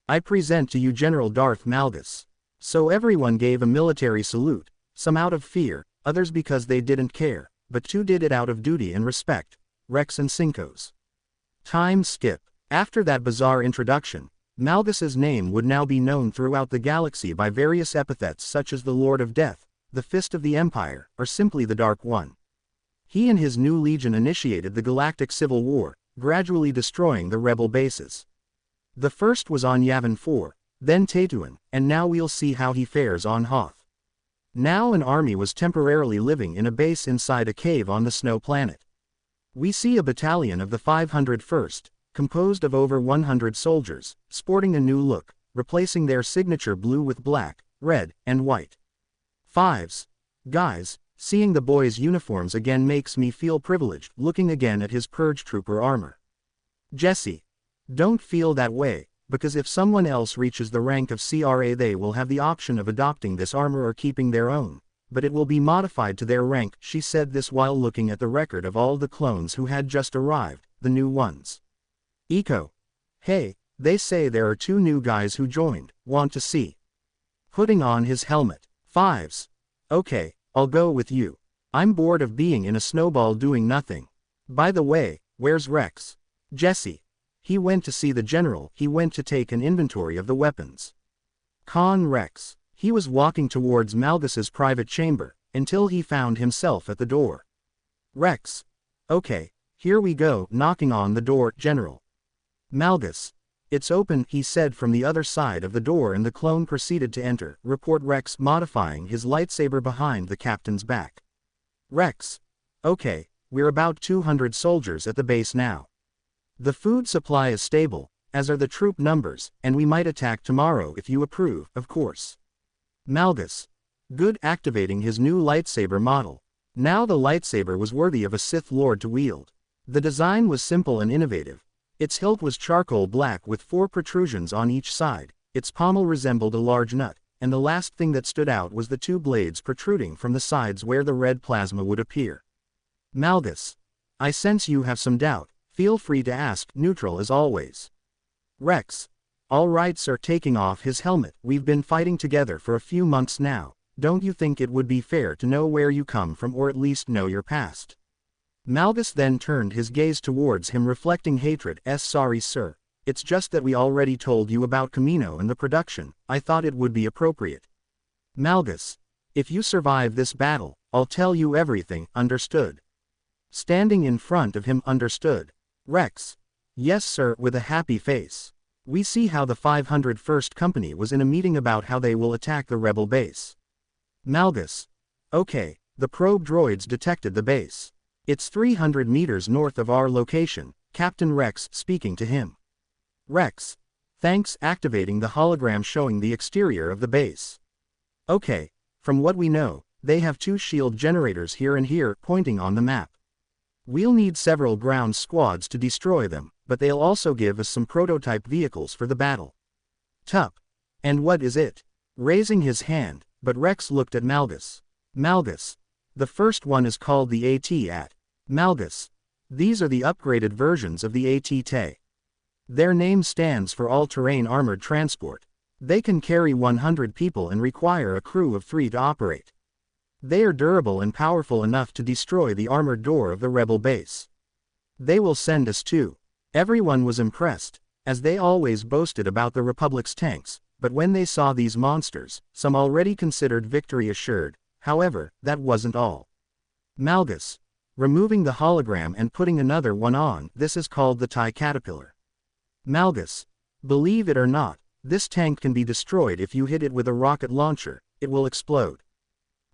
I present to you General Darth Malgus. So everyone gave a military salute, some out of fear, others because they didn't care, but 2 did it out of duty and respect, Rex and Cinco's. Time skip. After that bizarre introduction, Malgus's name would now be known throughout the galaxy by various epithets such as the Lord of Death, the Fist of the Empire, or simply the Dark One. He and his new legion initiated the Galactic Civil War, gradually destroying the rebel bases. The first was on Yavin 4, then Tatooine, and now we'll see how he fares on Hoth. Now an army was temporarily living in a base inside a cave on the snow planet. We see a battalion of the 501st, composed of over 100 soldiers, sporting a new look, replacing their signature blue with black, red, and white. Fives. Guys, seeing the boys' uniforms again makes me feel privileged looking again at his Purge trooper armor. Jesse. Don't feel that way, because if someone else reaches the rank of CRA they will have the option of adopting this armor or keeping their own, but it will be modified to their rank. She said this while looking at the record of all the clones who had just arrived, the new ones. Inko. Hey, they say there are 2 new guys who joined, want to see? Putting on his helmet. Fives. Okay, I'll go with you. I'm bored of being in a snowball doing nothing. By the way, where's Rex? Jesse. He went to see the general, he went to take an inventory of the weapons. Con Rex. He was walking towards Malgus's private chamber, until he found himself at the door. Rex. Okay, here we go, knocking on the door, General. Malgus. It's open, he said from the other side of the door, and the clone proceeded to enter, report Rex, modifying his lightsaber behind the captain's back. Rex. Okay, we're about 200 soldiers at the base now. The food supply is stable, as are the troop numbers, and we might attack tomorrow if you approve, of course. Malgus. Good, activating his new lightsaber model. Now the lightsaber was worthy of a Sith Lord to wield. The design was simple and innovative. Its hilt was charcoal black with 4 protrusions on each side, its pommel resembled a large nut, and the last thing that stood out was the 2 blades protruding from the sides where the red plasma would appear. Malgus. I sense you have some doubt. Feel free to ask, neutral as always. Rex. All right sir, taking off his helmet. We've been fighting together for a few months now. Don't you think it would be fair to know where you come from, or at least know your past? Malgus then turned his gaze towards him, reflecting hatred. Sorry sir, it's just that we already told you about Kamino and the production. I thought it would be appropriate. Malgus. If you survive this battle, I'll tell you everything, understood? Standing in front of him, understood? Rex. Yes sir, with a happy face. We see how the 501st Company was in a meeting about how they will attack the rebel base. Malgus. Okay, the probe droids detected the base. It's 300 meters north of our location, Captain Rex speaking to him. Rex. Thanks, activating the hologram showing the exterior of the base. Okay, from what we know, they have 2 shield generators here and here, pointing on the map. We'll need several ground squads to destroy them, but they'll also give us some prototype vehicles for the battle. Tup. And what is it? Raising his hand, but Rex looked at Malgus. Malgus. The first one is called the AT-AT. Malgus. These are the upgraded versions of the AT-TE. Their name stands for All-Terrain Armored Transport. They can carry 100 people and require a crew of 3 to operate. They are durable and powerful enough to destroy the armored door of the rebel base. They will send us too. Everyone was impressed, as they always boasted about the Republic's tanks, but when they saw these monsters, some already considered victory assured. However, that wasn't all. Malgus. Removing the hologram and putting another one on, this is called the TIE Caterpillar. Malgus. Believe it or not, this tank can be destroyed if you hit it with a rocket launcher, it will explode.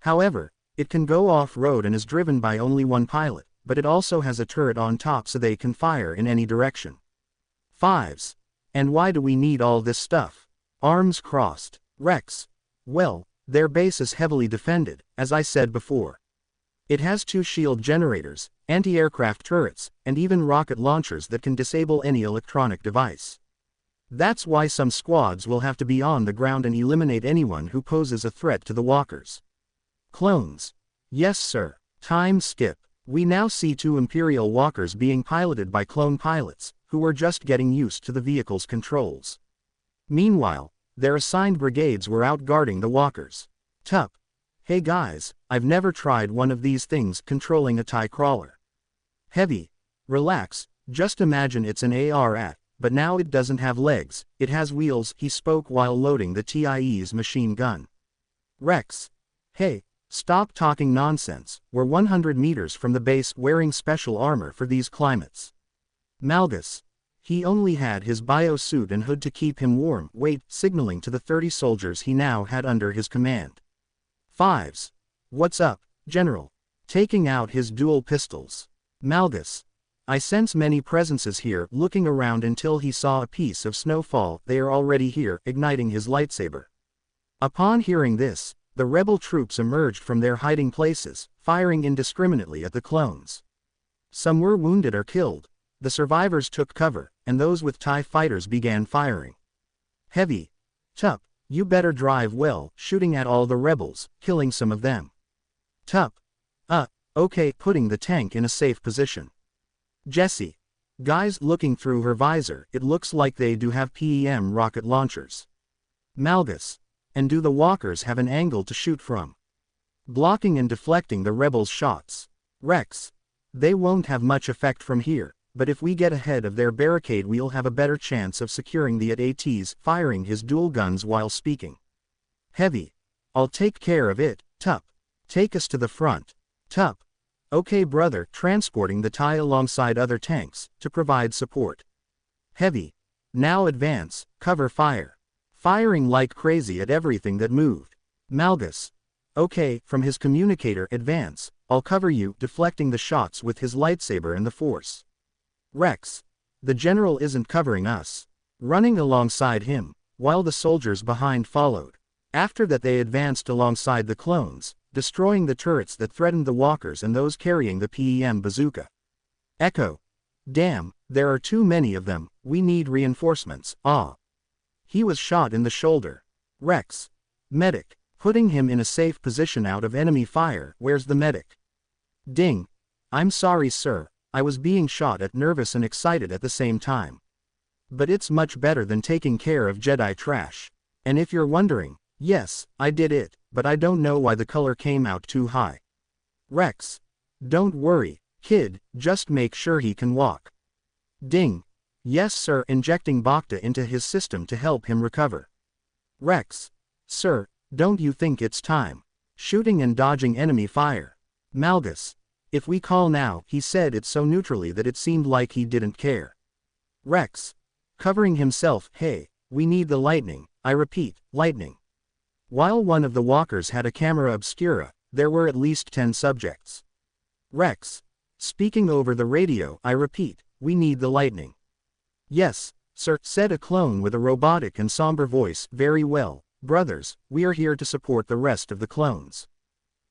However, it can go off-road and is driven by only 1 pilot, but it also has a turret on top so they can fire in any direction. Fives. And why do we need all this stuff? Arms crossed. Rex. Well, their base is heavily defended, as I said before. It has 2 shield generators, anti-aircraft turrets, and even rocket launchers that can disable any electronic device. That's why some squads will have to be on the ground and eliminate anyone who poses a threat to the walkers. Clones. Yes sir. Time skip. We now see 2 Imperial walkers being piloted by clone pilots, who were just getting used to the vehicle's controls. Meanwhile, their assigned brigades were out guarding the walkers. Tup. Hey guys, I've never tried one of these things, controlling a TIE crawler. Heavy. Relax, just imagine it's an AR-AT, but now it doesn't have legs, it has wheels, he spoke while loading the TIE's machine gun. Rex. Hey, stop talking nonsense, we're 100 meters from the base wearing special armor for these climates. Malgus. He only had his bio-suit and hood to keep him warm, wait, signaling to the 30 soldiers he now had under his command. Fives. What's up, General? Taking out his dual pistols. Malgus. I sense many presences here, looking around until he saw a piece of snowfall, they are already here, igniting his lightsaber. Upon hearing this, the rebel troops emerged from their hiding places, firing indiscriminately at the clones. Some were wounded or killed. The survivors took cover, and those with TIE fighters began firing. Heavy. Tup, you better drive well, shooting at all the rebels, killing some of them. Tup. Okay, putting the tank in a safe position. Jessie. Guys, looking through her visor, it looks like they do have PEM rocket launchers. Malgus. And do the walkers have an angle to shoot from? Blocking and deflecting the rebels' shots. Rex. They won't have much effect from here. But if we get ahead of their barricade we'll have a better chance of securing the ATs, firing his dual guns while speaking. Heavy. I'll take care of it, Tup. Take us to the front. Tup. Okay brother, transporting the TIE alongside other tanks, to provide support. Heavy. Now advance, cover fire. Firing like crazy at everything that moved. Malgus. Okay, from his communicator, advance, I'll cover you, deflecting the shots with his lightsaber and the Force. Rex. The general isn't covering us. Running alongside him, while the soldiers behind followed. After that they advanced alongside the clones, destroying the turrets that threatened the walkers and those carrying the PEM bazooka. Echo. Damn, there are too many of them, we need reinforcements, He was shot in the shoulder. Rex. Medic. Putting him in a safe position out of enemy fire, where's the medic? Ding. I'm sorry sir. I was being shot at, nervous and excited at the same time. But it's much better than taking care of Jedi trash. And if you're wondering, yes, I did it, but I don't know why the color came out too high. Rex. Don't worry, kid, just make sure he can walk. Ding. Yes sir, injecting Bacta into his system to help him recover. Rex. Sir, don't you think it's time? Shooting and dodging enemy fire. Malgus. If we call now, he said it so neutrally that it seemed like he didn't care. Rex. Covering himself, hey, we need the lightning, I repeat, lightning. While one of the walkers had a camera obscura, there were at least 10 subjects. Rex. Speaking over the radio, I repeat, we need the lightning. Yes, sir, said a clone with a robotic and somber voice, very well, brothers, we are here to support the rest of the clones.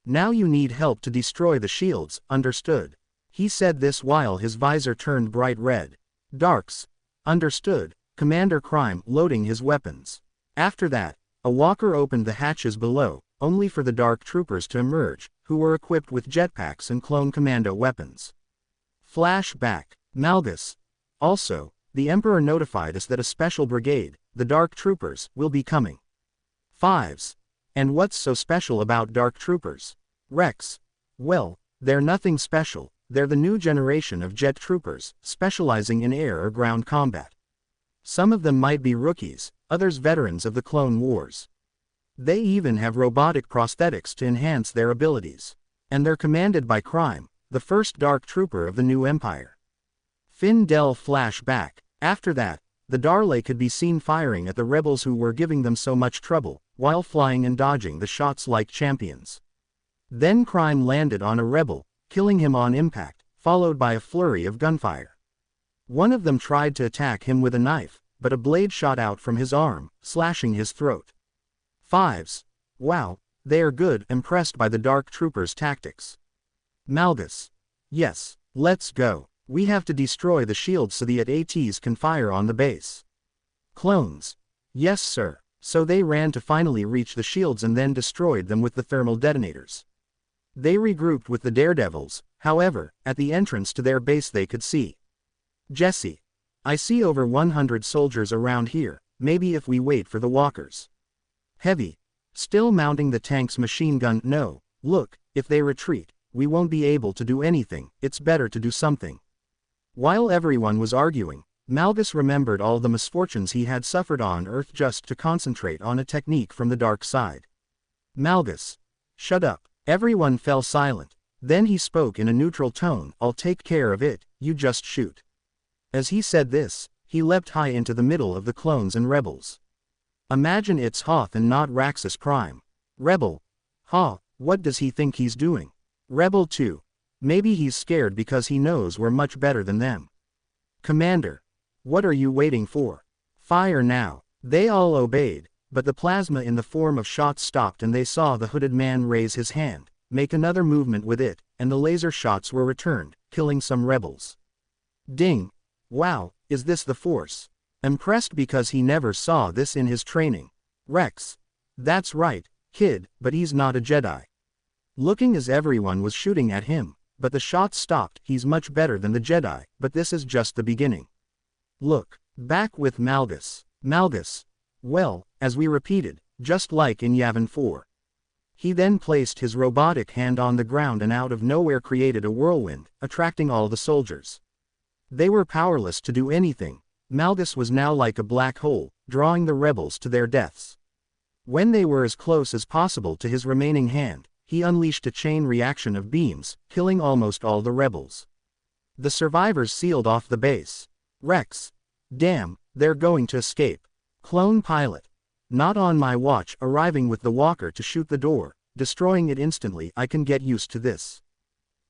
Now you need help to destroy the shields, understood? He said this while his visor turned bright red. Darks. Understood, Commander Crime, loading his weapons. After that, a walker opened the hatches below, only for the dark troopers to emerge, who were equipped with jetpacks and clone commando weapons. Flashback. Malgus. Also, the Emperor notified us that a special brigade, the Dark Troopers, will be coming. Fives. And what's so special about Dark Troopers? Rex. Well, they're nothing special, they're the new generation of jet troopers, specializing in air or ground combat. Some of them might be rookies, others veterans of the Clone Wars. They even have robotic prosthetics to enhance their abilities. And they're commanded by Crime, the first Dark Trooper of the new Empire. Findel flashback. After that, the Darley could be seen firing at the rebels who were giving them so much trouble, while flying and dodging the shots like champions. Then Crime landed on a rebel, killing him on impact, followed by a flurry of gunfire. One of them tried to attack him with a knife, but a blade shot out from his arm, slashing his throat. Fives. Wow, they are good, impressed by the Dark Troopers' tactics. Malgus. Yes, let's go. We have to destroy the shields so the ATs can fire on the base. Clones. Yes sir. So they ran to finally reach the shields and then destroyed them with the thermal detonators. They regrouped with the daredevils, however, at the entrance to their base they could see. Jesse. I see over 100 soldiers around here, maybe if we wait for the walkers. Heavy. Still mounting the tank's machine gun. No, look, if they retreat, we won't be able to do anything, it's better to do something. While everyone was arguing, Malgus remembered all the misfortunes he had suffered on Earth just to concentrate on a technique from the dark side. Malgus. Shut up. Everyone fell silent. Then he spoke in a neutral tone, I'll take care of it, you just shoot. As he said this, he leapt high into the middle of the clones and rebels. Imagine it's Hoth and not Raxus Prime. Rebel. What does he think he's doing? Rebel 2. Maybe he's scared because he knows we're much better than them. Commander. What are you waiting for? Fire now. They all obeyed, but the plasma in the form of shots stopped and they saw the hooded man raise his hand, make another movement with it, and the laser shots were returned, killing some rebels. Ding. Wow, is this the Force? Impressed because he never saw this in his training. Rex. That's right, kid, but he's not a Jedi. Looking as everyone was shooting at him, but the shots stopped, he's much better than the Jedi, but this is just the beginning. Look, back with Malgus. Malgus. Well, as we repeated, just like in Yavin 4. He then placed his robotic hand on the ground and out of nowhere created a whirlwind, attracting all the soldiers. They were powerless to do anything. Malgus was now like a black hole, drawing the rebels to their deaths. When they were as close as possible to his remaining hand, he unleashed a chain reaction of beams, killing almost all the rebels. The survivors sealed off the base. Rex. Damn, they're going to escape. Clone pilot. Not on my watch, arriving with the walker to shoot the door, destroying it instantly. I can get used to this.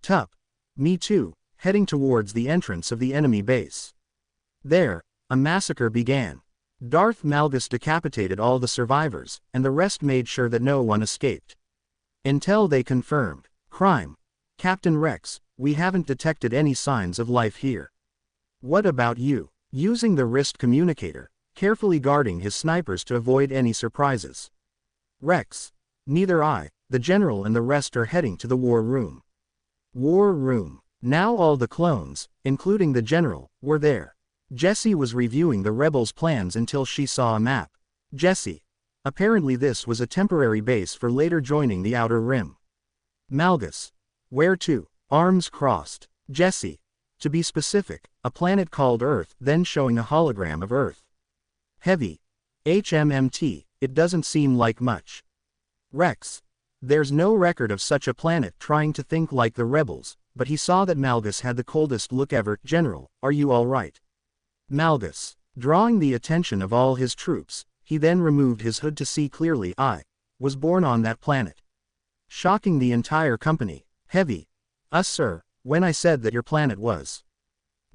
Tup. Me too, heading towards the entrance of the enemy base. There, a massacre began. Darth Malgus decapitated all the survivors, and the rest made sure that no one escaped. Until they confirmed. Crime. Captain Rex, we haven't detected any signs of life here. What about you? Using the wrist communicator, carefully guarding his snipers to avoid any surprises. Rex. Neither I, the general and the rest are heading to the war room. War room. Now all the clones, including the general, were there. Jessie was reviewing the rebels' plans until she saw a map. Jessie. Apparently this was a temporary base for later joining the Outer Rim. Malgus. Where to? Arms crossed. Jessie. To be specific, a planet called Earth, then showing a hologram of Earth. Heavy. HMMT, it doesn't seem like much. Rex. There's no record of such a planet. Trying to think like the rebels, but he saw that Malgus had the coldest look ever. General, are you all right? Malgus. Drawing the attention of all his troops, he then removed his hood to see clearly. I was born on that planet. Shocking the entire company. Heavy. Sir, when I said that your planet was.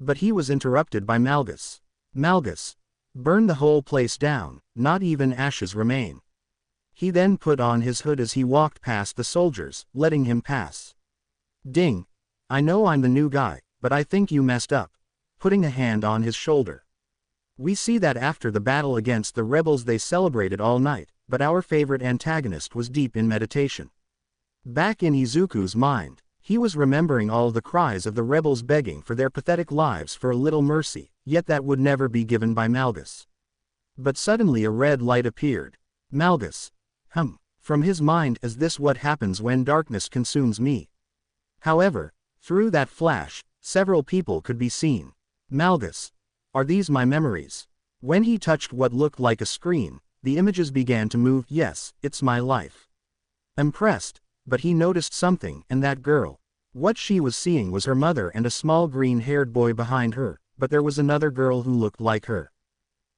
But he was interrupted by Malgus. Malgus. Burn the whole place down, not even ashes remain. He then put on his hood as he walked past the soldiers, letting him pass. Ding. I know I'm the new guy, but I think you messed up. Putting a hand on his shoulder. We see that after the battle against the rebels they celebrated all night, but our favorite antagonist was deep in meditation. Back in Izuku's mind, he was remembering all the cries of the rebels begging for their pathetic lives for a little mercy, yet that would never be given by Malgus. But suddenly a red light appeared. Malgus. From his mind, is this what happens when darkness consumes me? However, through that flash, several people could be seen. Malgus. Are these my memories? When he touched what looked like a screen, the images began to move. Yes, it's my life. Impressed, but he noticed something, and that girl. What she was seeing was her mother and a small green-haired boy behind her, but there was another girl who looked like her.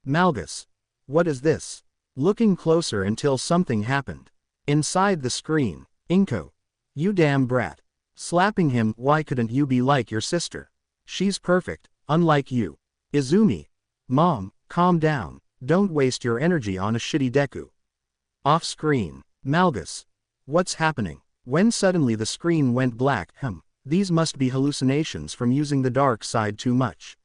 Malgus. What is this? Looking closer until something happened. Inside the screen, Inko. You damn brat. Slapping him. Why couldn't you be like your sister? She's perfect, unlike you. Izumi. Mom, calm down, don't waste your energy on a shitty Deku. Off screen. Malgus. What's happening? When suddenly the screen went black. These must be hallucinations from using the dark side too much.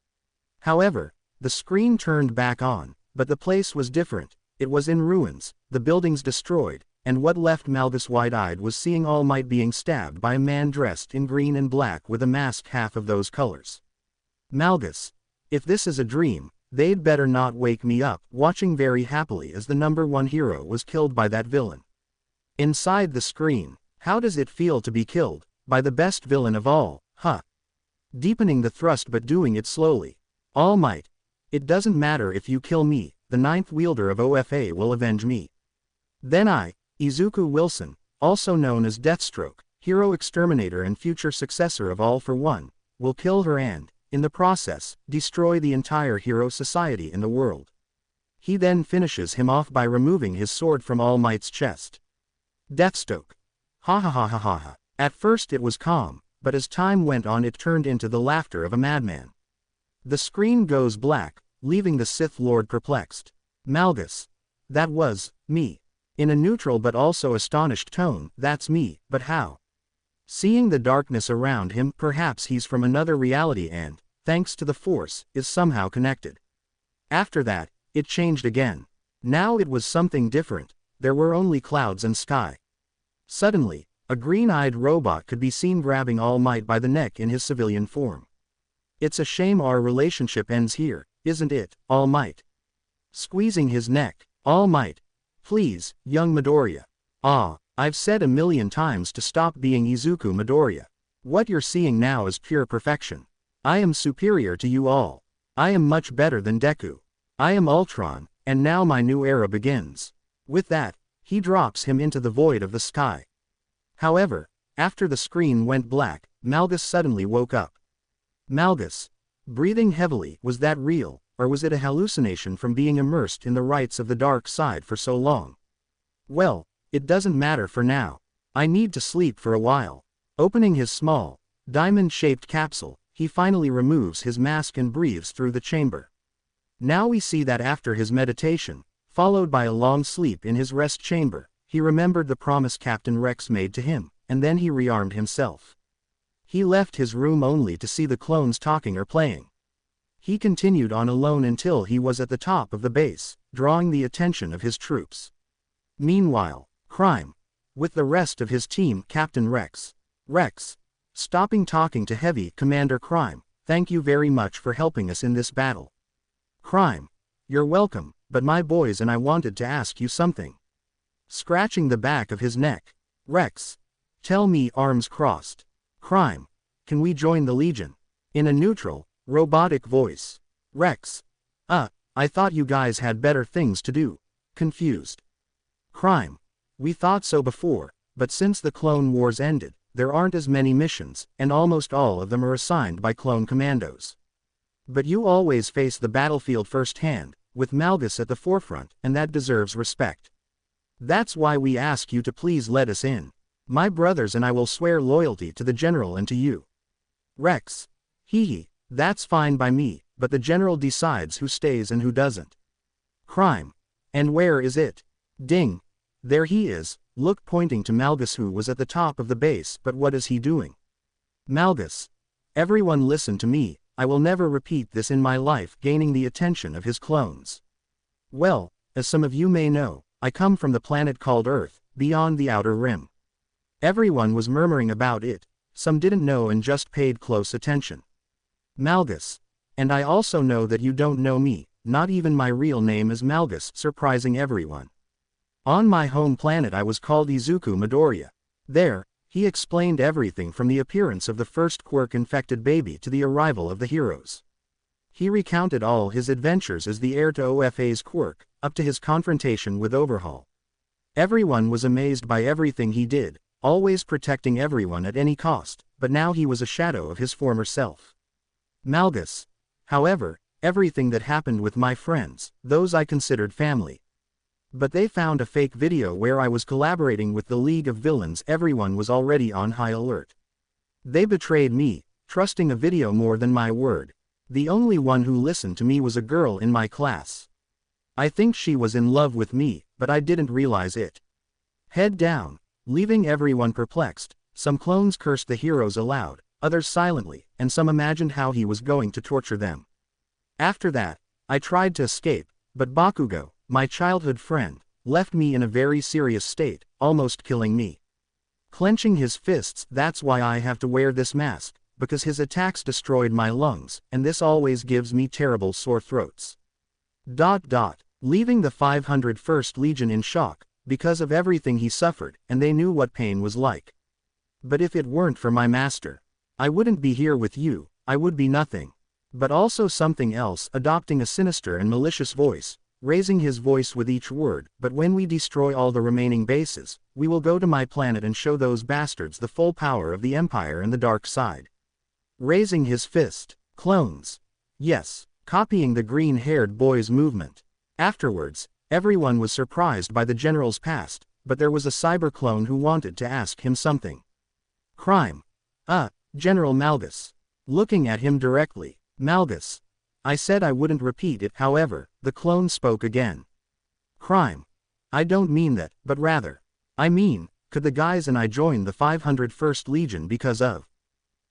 However, the screen turned back on, but the place was different. It was in ruins, the buildings destroyed, and what left Malgus wide-eyed was seeing All Might being stabbed by a man dressed in green and black with a mask half of those colors. Malgus. If this is a dream, they'd better not wake me up, watching very happily as the #1 hero was killed by that villain. Inside the screen, how does it feel to be killed by the best villain of all? Deepening the thrust but doing it slowly. All Might. It doesn't matter if you kill me, the ninth wielder of OFA will avenge me. Then I, Izuku Wilson, also known as Deathstroke, hero exterminator and future successor of All for One, will kill her and, in the process, destroy the entire hero society in the world. He then finishes him off by removing his sword from All Might's chest. Deathstroke. Ha ha ha ha ha ha. At first it was calm, but as time went on it turned into the laughter of a madman. The screen goes black, leaving the Sith Lord perplexed. Malgus. That was me. In a neutral but also astonished tone, that's me, but how? Seeing the darkness around him, perhaps he's from another reality and, thanks to the Force, is somehow connected. After that, it changed again. Now it was something different, there were only clouds and sky. Suddenly, a green-eyed robot could be seen grabbing All Might by the neck in his civilian form. It's a shame our relationship ends here, isn't it, All Might? Squeezing his neck. All Might. Please, young Midoriya. Ah, I've said a million times to stop being Izuku Midoriya. What you're seeing now is pure perfection. I am superior to you all. I am much better than Deku. I am Ultron, and now my new era begins. With that, he drops him into the void of the sky. However, after the screen went black, Malgus suddenly woke up. Malgus. Breathing heavily, was that real, or was it a hallucination from being immersed in the rites of the dark side for so long? Well, it doesn't matter for now. I need to sleep for a while. Opening his small, diamond-shaped capsule, he finally removes his mask and breathes through the chamber. Now we see that after his meditation, followed by a long sleep in his rest chamber, he remembered the promise Captain Rex made to him, and then he rearmed himself. He left his room only to see the clones talking or playing. He continued on alone until he was at the top of the base, drawing the attention of his troops. Meanwhile, crime. With the rest of his team, Captain Rex. Rex. Stopping talking to Heavy Commander Crime, thank you very much for helping us in this battle. Crime. You're welcome, but my boys and I wanted to ask you something. Scratching the back of his neck. Rex. Tell me, arms crossed. Crime. Can we join the Legion? In a neutral, robotic voice. Rex. I thought you guys had better things to do. Confused. Crime. We thought so before, but since the Clone Wars ended, there aren't as many missions, and almost all of them are assigned by clone commandos. But you always face the battlefield firsthand, with Malgus at the forefront, and that deserves respect. That's why we ask you to please let us in. My brothers and I will swear loyalty to the General and to you. Rex. Hee, that's fine by me, but the General decides who stays and who doesn't. Crime. And where is it? Ding. There he is, look, pointing to Malgus, who was at the top of the base, but what is he doing? Malgus. Everyone listen to me, I will never repeat this in my life, gaining the attention of his clones. Well, as some of you may know, I come from the planet called Earth, beyond the outer rim. Everyone was murmuring about it, some didn't know and just paid close attention. Malgus. And I also know that you don't know me, not even my real name is Malgus, surprising everyone. On my home planet I was called Izuku Midoriya. There, he explained everything from the appearance of the first quirk-infected baby to the arrival of the heroes. He recounted all his adventures as the heir to OFA's quirk, up to his confrontation with Overhaul. Everyone was amazed by everything he did, always protecting everyone at any cost, but now he was a shadow of his former self. Malgus. However, everything that happened with my friends, those I considered family. But they found a fake video where I was collaborating with the League of Villains. Everyone was already on high alert. They betrayed me, trusting a video more than my word. The only one who listened to me was a girl in my class. I think she was in love with me, but I didn't realize it. Head down. Leaving everyone perplexed, some clones cursed the heroes aloud, others silently, and some imagined how he was going to torture them. After that, I tried to escape, but Bakugo, my childhood friend, left me in a very serious state, almost killing me. Clenching his fists, that's why I have to wear this mask, because his attacks destroyed my lungs, and this always gives me terrible sore throats. Leaving the 501st Legion in shock, because of everything he suffered, and they knew what pain was like. But if it weren't for my master, I wouldn't be here with you, I would be nothing. But also something else, adopting a sinister and malicious voice, raising his voice with each word. But when we destroy all the remaining bases, we will go to my planet and show those bastards the full power of the Empire and the dark side. Raising his fist. Clones. Yes, copying the green-haired boy's movement. Afterwards, everyone was surprised by the general's past, but there was a cyber clone who wanted to ask him something. Crime. General Malgus. Looking at him directly. Malgus. I said I wouldn't repeat it, however, the clone spoke again. Crime. I don't mean that, but rather. I mean, could the guys and I join the 501st Legion because of?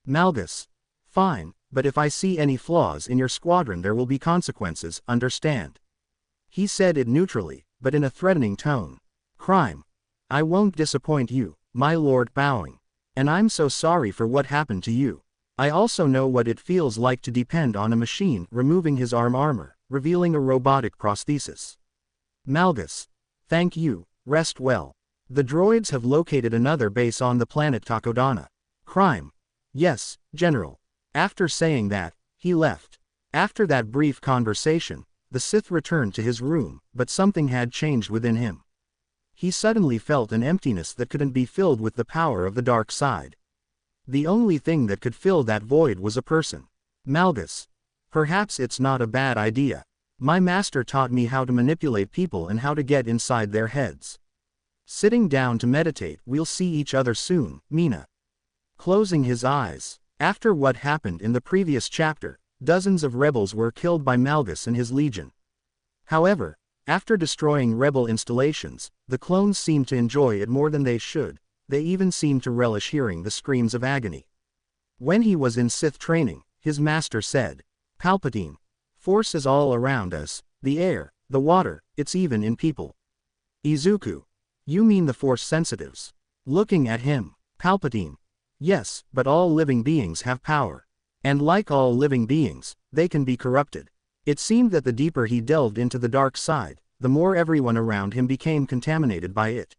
Malgus. Fine, but if I see any flaws in your squadron there will be consequences, understand? He said it neutrally, but in a threatening tone. Crime. I won't disappoint you, my lord, bowing. And I'm so sorry for what happened to you. I also know what it feels like to depend on a machine, removing his armor, revealing a robotic prosthesis. Malgus. Thank you, rest well. The droids have located another base on the planet Takodana. Crime. Yes, General. After saying that, he left. After that brief conversation, the Sith returned to his room, but something had changed within him. He suddenly felt an emptiness that couldn't be filled with the power of the dark side. The only thing that could fill that void was a person. Malgus. Perhaps it's not a bad idea. My master taught me how to manipulate people and how to get inside their heads. Sitting down to meditate, we'll see each other soon, Mina. Closing his eyes. After what happened in the previous chapter, dozens of rebels were killed by Malgus and his legion. However, after destroying rebel installations, the clones seemed to enjoy it more than they should. They even seemed to relish hearing the screams of agony. When he was in Sith training, his master said, Palpatine, force is all around us, the air, the water, it's even in people. Izuku. You mean the Force sensitives? Looking at him. Palpatine. Yes, but all living beings have power. And like all living beings, they can be corrupted. It seemed that the deeper he delved into the dark side, the more everyone around him became contaminated by it.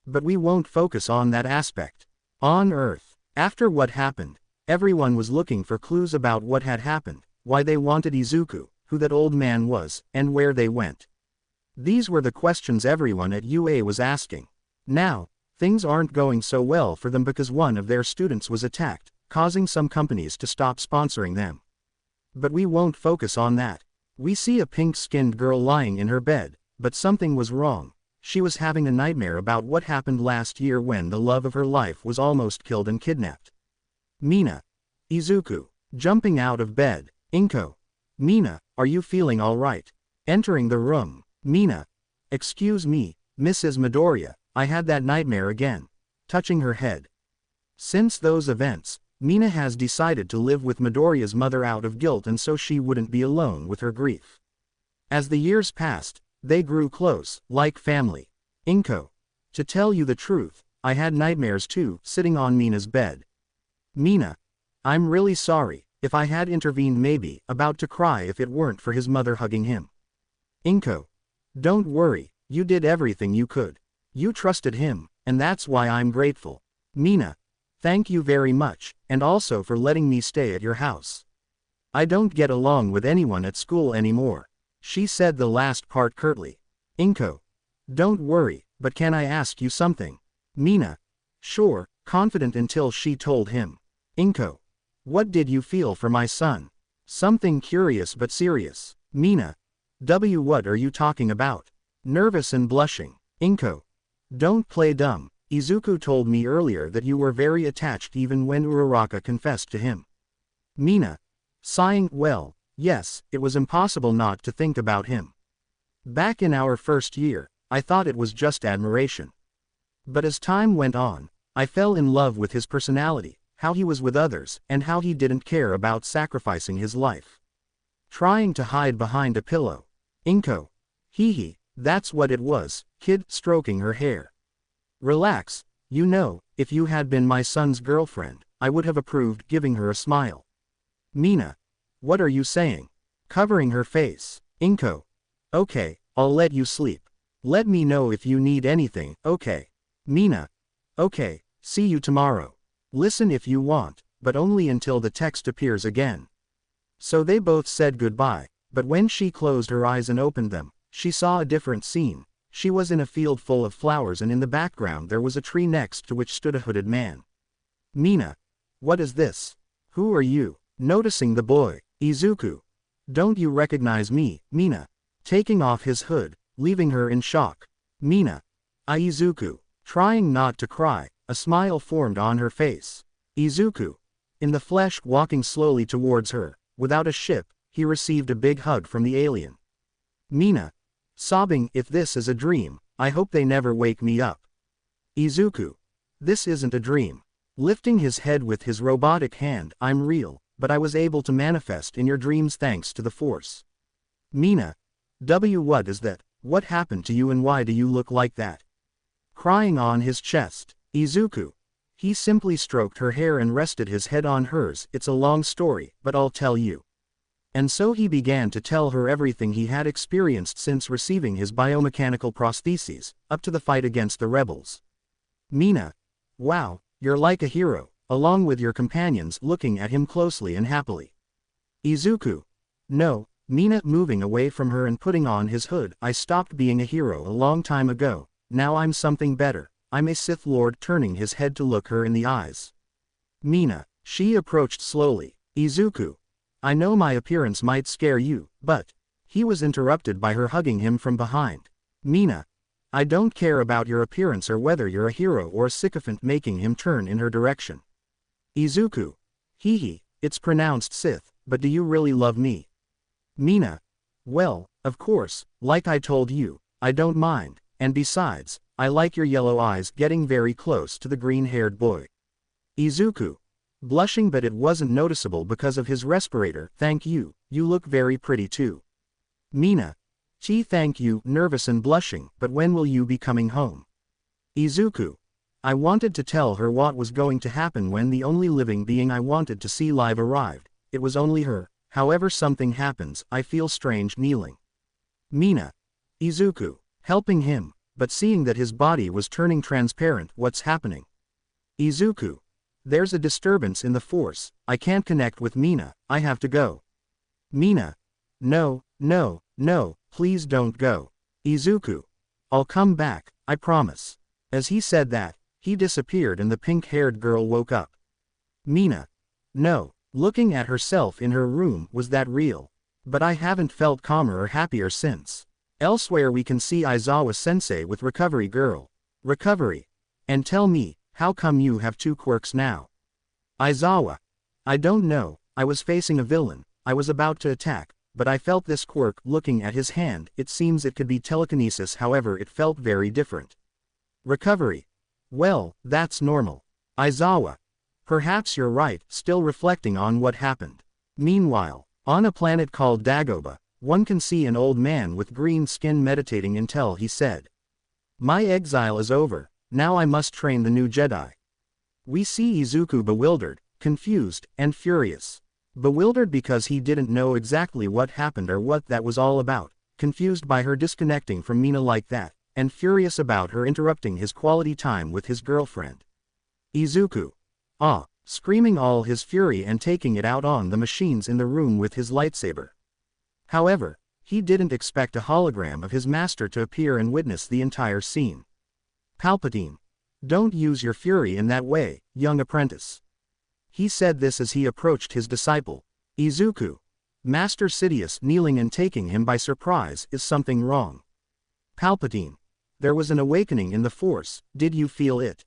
But we won't focus on that aspect. On Earth, after what happened, everyone was looking for clues about what had happened, why they wanted Izuku, who that old man was, and where they went. These were the questions everyone at UA was asking. Now, things aren't going so well for them because one of their students was attacked, causing some companies to stop sponsoring them. But we won't focus on that. We see a pink-skinned girl lying in her bed, but something was wrong. She was having a nightmare about what happened last year when the love of her life was almost killed and kidnapped. Mina. Izuku. Jumping out of bed. Inko. Mina, are you feeling all right? Entering the room. Mina. Excuse me, Mrs. Midoriya, I had that nightmare again. Touching her head. Since those events, Mina has decided to live with Midoriya's mother out of guilt and so she wouldn't be alone with her grief. As the years passed, they grew close, like family. Inko. To tell you the truth, I had nightmares too, sitting on Mina's bed. Mina. I'm really sorry, if I had intervened maybe, about to cry if it weren't for his mother hugging him. Inko. Don't worry, you did everything you could. You trusted him, and that's why I'm grateful. Mina. Thank you very much, and also for letting me stay at your house. I don't get along with anyone at school anymore. She said the last part curtly. Inko. Don't worry, but can I ask you something? Mina. Sure, confident until she told him. Inko. What did you feel for my son? Something curious but serious. Mina. What are you talking about? Nervous and blushing. Inko. Don't play dumb. Izuku told me earlier that you were very attached even when Uraka confessed to him. Mina. Sighing, well, yes, it was impossible not to think about him. Back in our first year, I thought it was just admiration. But as time went on, I fell in love with his personality, how he was with others, and how he didn't care about sacrificing his life. Trying to hide behind a pillow. Inko. Hee, that's what it was, kid, stroking her hair. Relax, you know, if you had been my son's girlfriend, I would have approved, giving her a smile. Mina. What are you saying? Covering her face. Inko. Okay, I'll let you sleep. Let me know if you need anything, okay? Mina. Okay, see you tomorrow. Listen if you want, but only until the text appears again. So they both said goodbye, but when she closed her eyes and opened them, she saw a different scene. She was in a field full of flowers and in the background there was a tree next to which stood a hooded man. Mina. What is this? Who are you? Noticing the boy. Izuku. Don't you recognize me, Mina? Taking off his hood, leaving her in shock. Mina. Izuku. Trying not to cry, a smile formed on her face. Izuku. In the flesh walking slowly towards her, without a ship, he received a big hug from the alien. Mina. Sobbing, if this is a dream, I hope they never wake me up. Izuku. This isn't a dream. Lifting his head with his robotic hand, I'm real, but I was able to manifest in your dreams thanks to the Force. Mina. What is that? What happened to you and why do you look like that? Crying on his chest. Izuku. He simply stroked her hair and rested his head on hers. It's a long story, but I'll tell you. And so he began to tell her everything he had experienced since receiving his biomechanical prostheses, up to the fight against the rebels. Mina. Wow, you're like a hero, along with your companions looking at him closely and happily. Izuku. No, Mina moving away from her and putting on his hood. I stopped being a hero a long time ago, now I'm something better, I'm a Sith Lord, turning his head to look her in the eyes. Mina. She approached slowly. Izuku. I know my appearance might scare you, but... He was interrupted by her hugging him from behind. Mina. I don't care about your appearance or whether you're a hero or a sycophant, making him turn in her direction. Izuku. Hee, it's pronounced Sith, but do you really love me? Mina. Well, of course, like I told you, I don't mind, and besides, I like your yellow eyes, getting very close to the green-haired boy. Izuku. Blushing, but it wasn't noticeable because of his respirator. Thank you, you look very pretty too. Mina. Gee, thank you, nervous and blushing, but when will you be coming home? Izuku. I wanted to tell her what was going to happen when the only living being I wanted to see live arrived. It was only her, however something happens, I feel strange kneeling. Mina. Izuku. Helping him, but seeing that his body was turning transparent. What's happening? Izuku. There's a disturbance in the Force, I can't connect with Mina, I have to go. Mina. No, please don't go. Izuku. I'll come back, I promise. As he said that, he disappeared and the pink-haired girl woke up. Mina. No, looking at herself in her room, was that real? But I haven't felt calmer or happier since. Elsewhere we can see Aizawa-sensei with Recovery Girl. Recovery. And tell me, how come you have two quirks now? Aizawa. I don't know, I was facing a villain, I was about to attack, but I felt this quirk. Looking at his hand, it seems it could be telekinesis, however it felt very different. Recovery. Well, that's normal. Aizawa. Perhaps you're right, still reflecting on what happened. Meanwhile, on a planet called Dagobah, one can see an old man with green skin meditating until he said, My exile is over. Now I must train the new Jedi. We see Izuku bewildered, confused, and furious. Bewildered because he didn't know exactly what happened or what that was all about, confused by her disconnecting from Mina like that, and furious about her interrupting his quality time with his girlfriend. Izuku. Screaming all his fury and taking it out on the machines in the room with his lightsaber. However, he didn't expect a hologram of his master to appear and witness the entire scene. Palpatine. Don't use your fury in that way, young apprentice. He said this as he approached his disciple. Izuku. Master Sidious kneeling and taking him by surprise. Is something wrong? Palpatine. There was an awakening in the Force, did you feel it?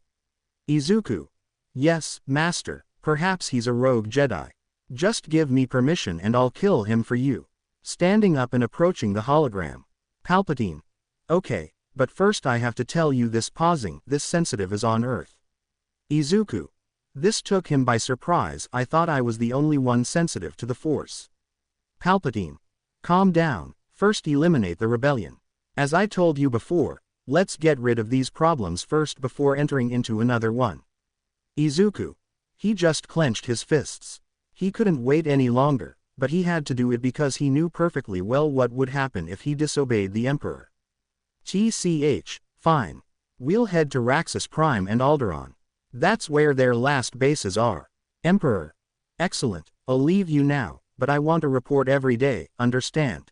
Izuku. Yes, Master, perhaps he's a rogue Jedi. Just give me permission and I'll kill him for you. Standing up and approaching the hologram. Palpatine. Okay. But first I have to tell you this. Pausing, this sensitive is on Earth. Izuku. This took him by surprise. I thought I was the only one sensitive to the Force. Palpatine. Calm down, first eliminate the rebellion. As I told you before, let's get rid of these problems first before entering into another one. Izuku. He just clenched his fists. He couldn't wait any longer, but he had to do it because he knew perfectly well what would happen if he disobeyed the Emperor. Fine. We'll head to Raxus Prime and Alderaan. That's where their last bases are. Emperor. Excellent, I'll leave you now, but but I want a report every day, understand?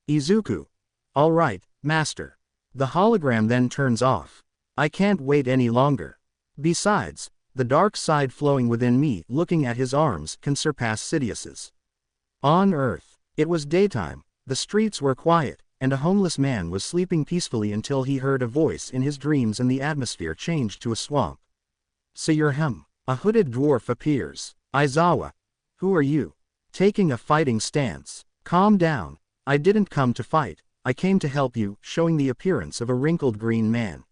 Izuku. All right, master. The hologram then turns off. I can't wait any longer. Besides, the dark side flowing within me, looking at his arms, can surpass Sidious's. On Earth, it was daytime, the streets were quiet, and a homeless man was sleeping peacefully until he heard a voice in his dreams and the atmosphere changed to a swamp. "So you're him." A hooded dwarf appears. "Aizawa. Who are you?" Taking a fighting stance. "Calm down. I didn't come to fight, I came to help you," showing the appearance of a wrinkled green man.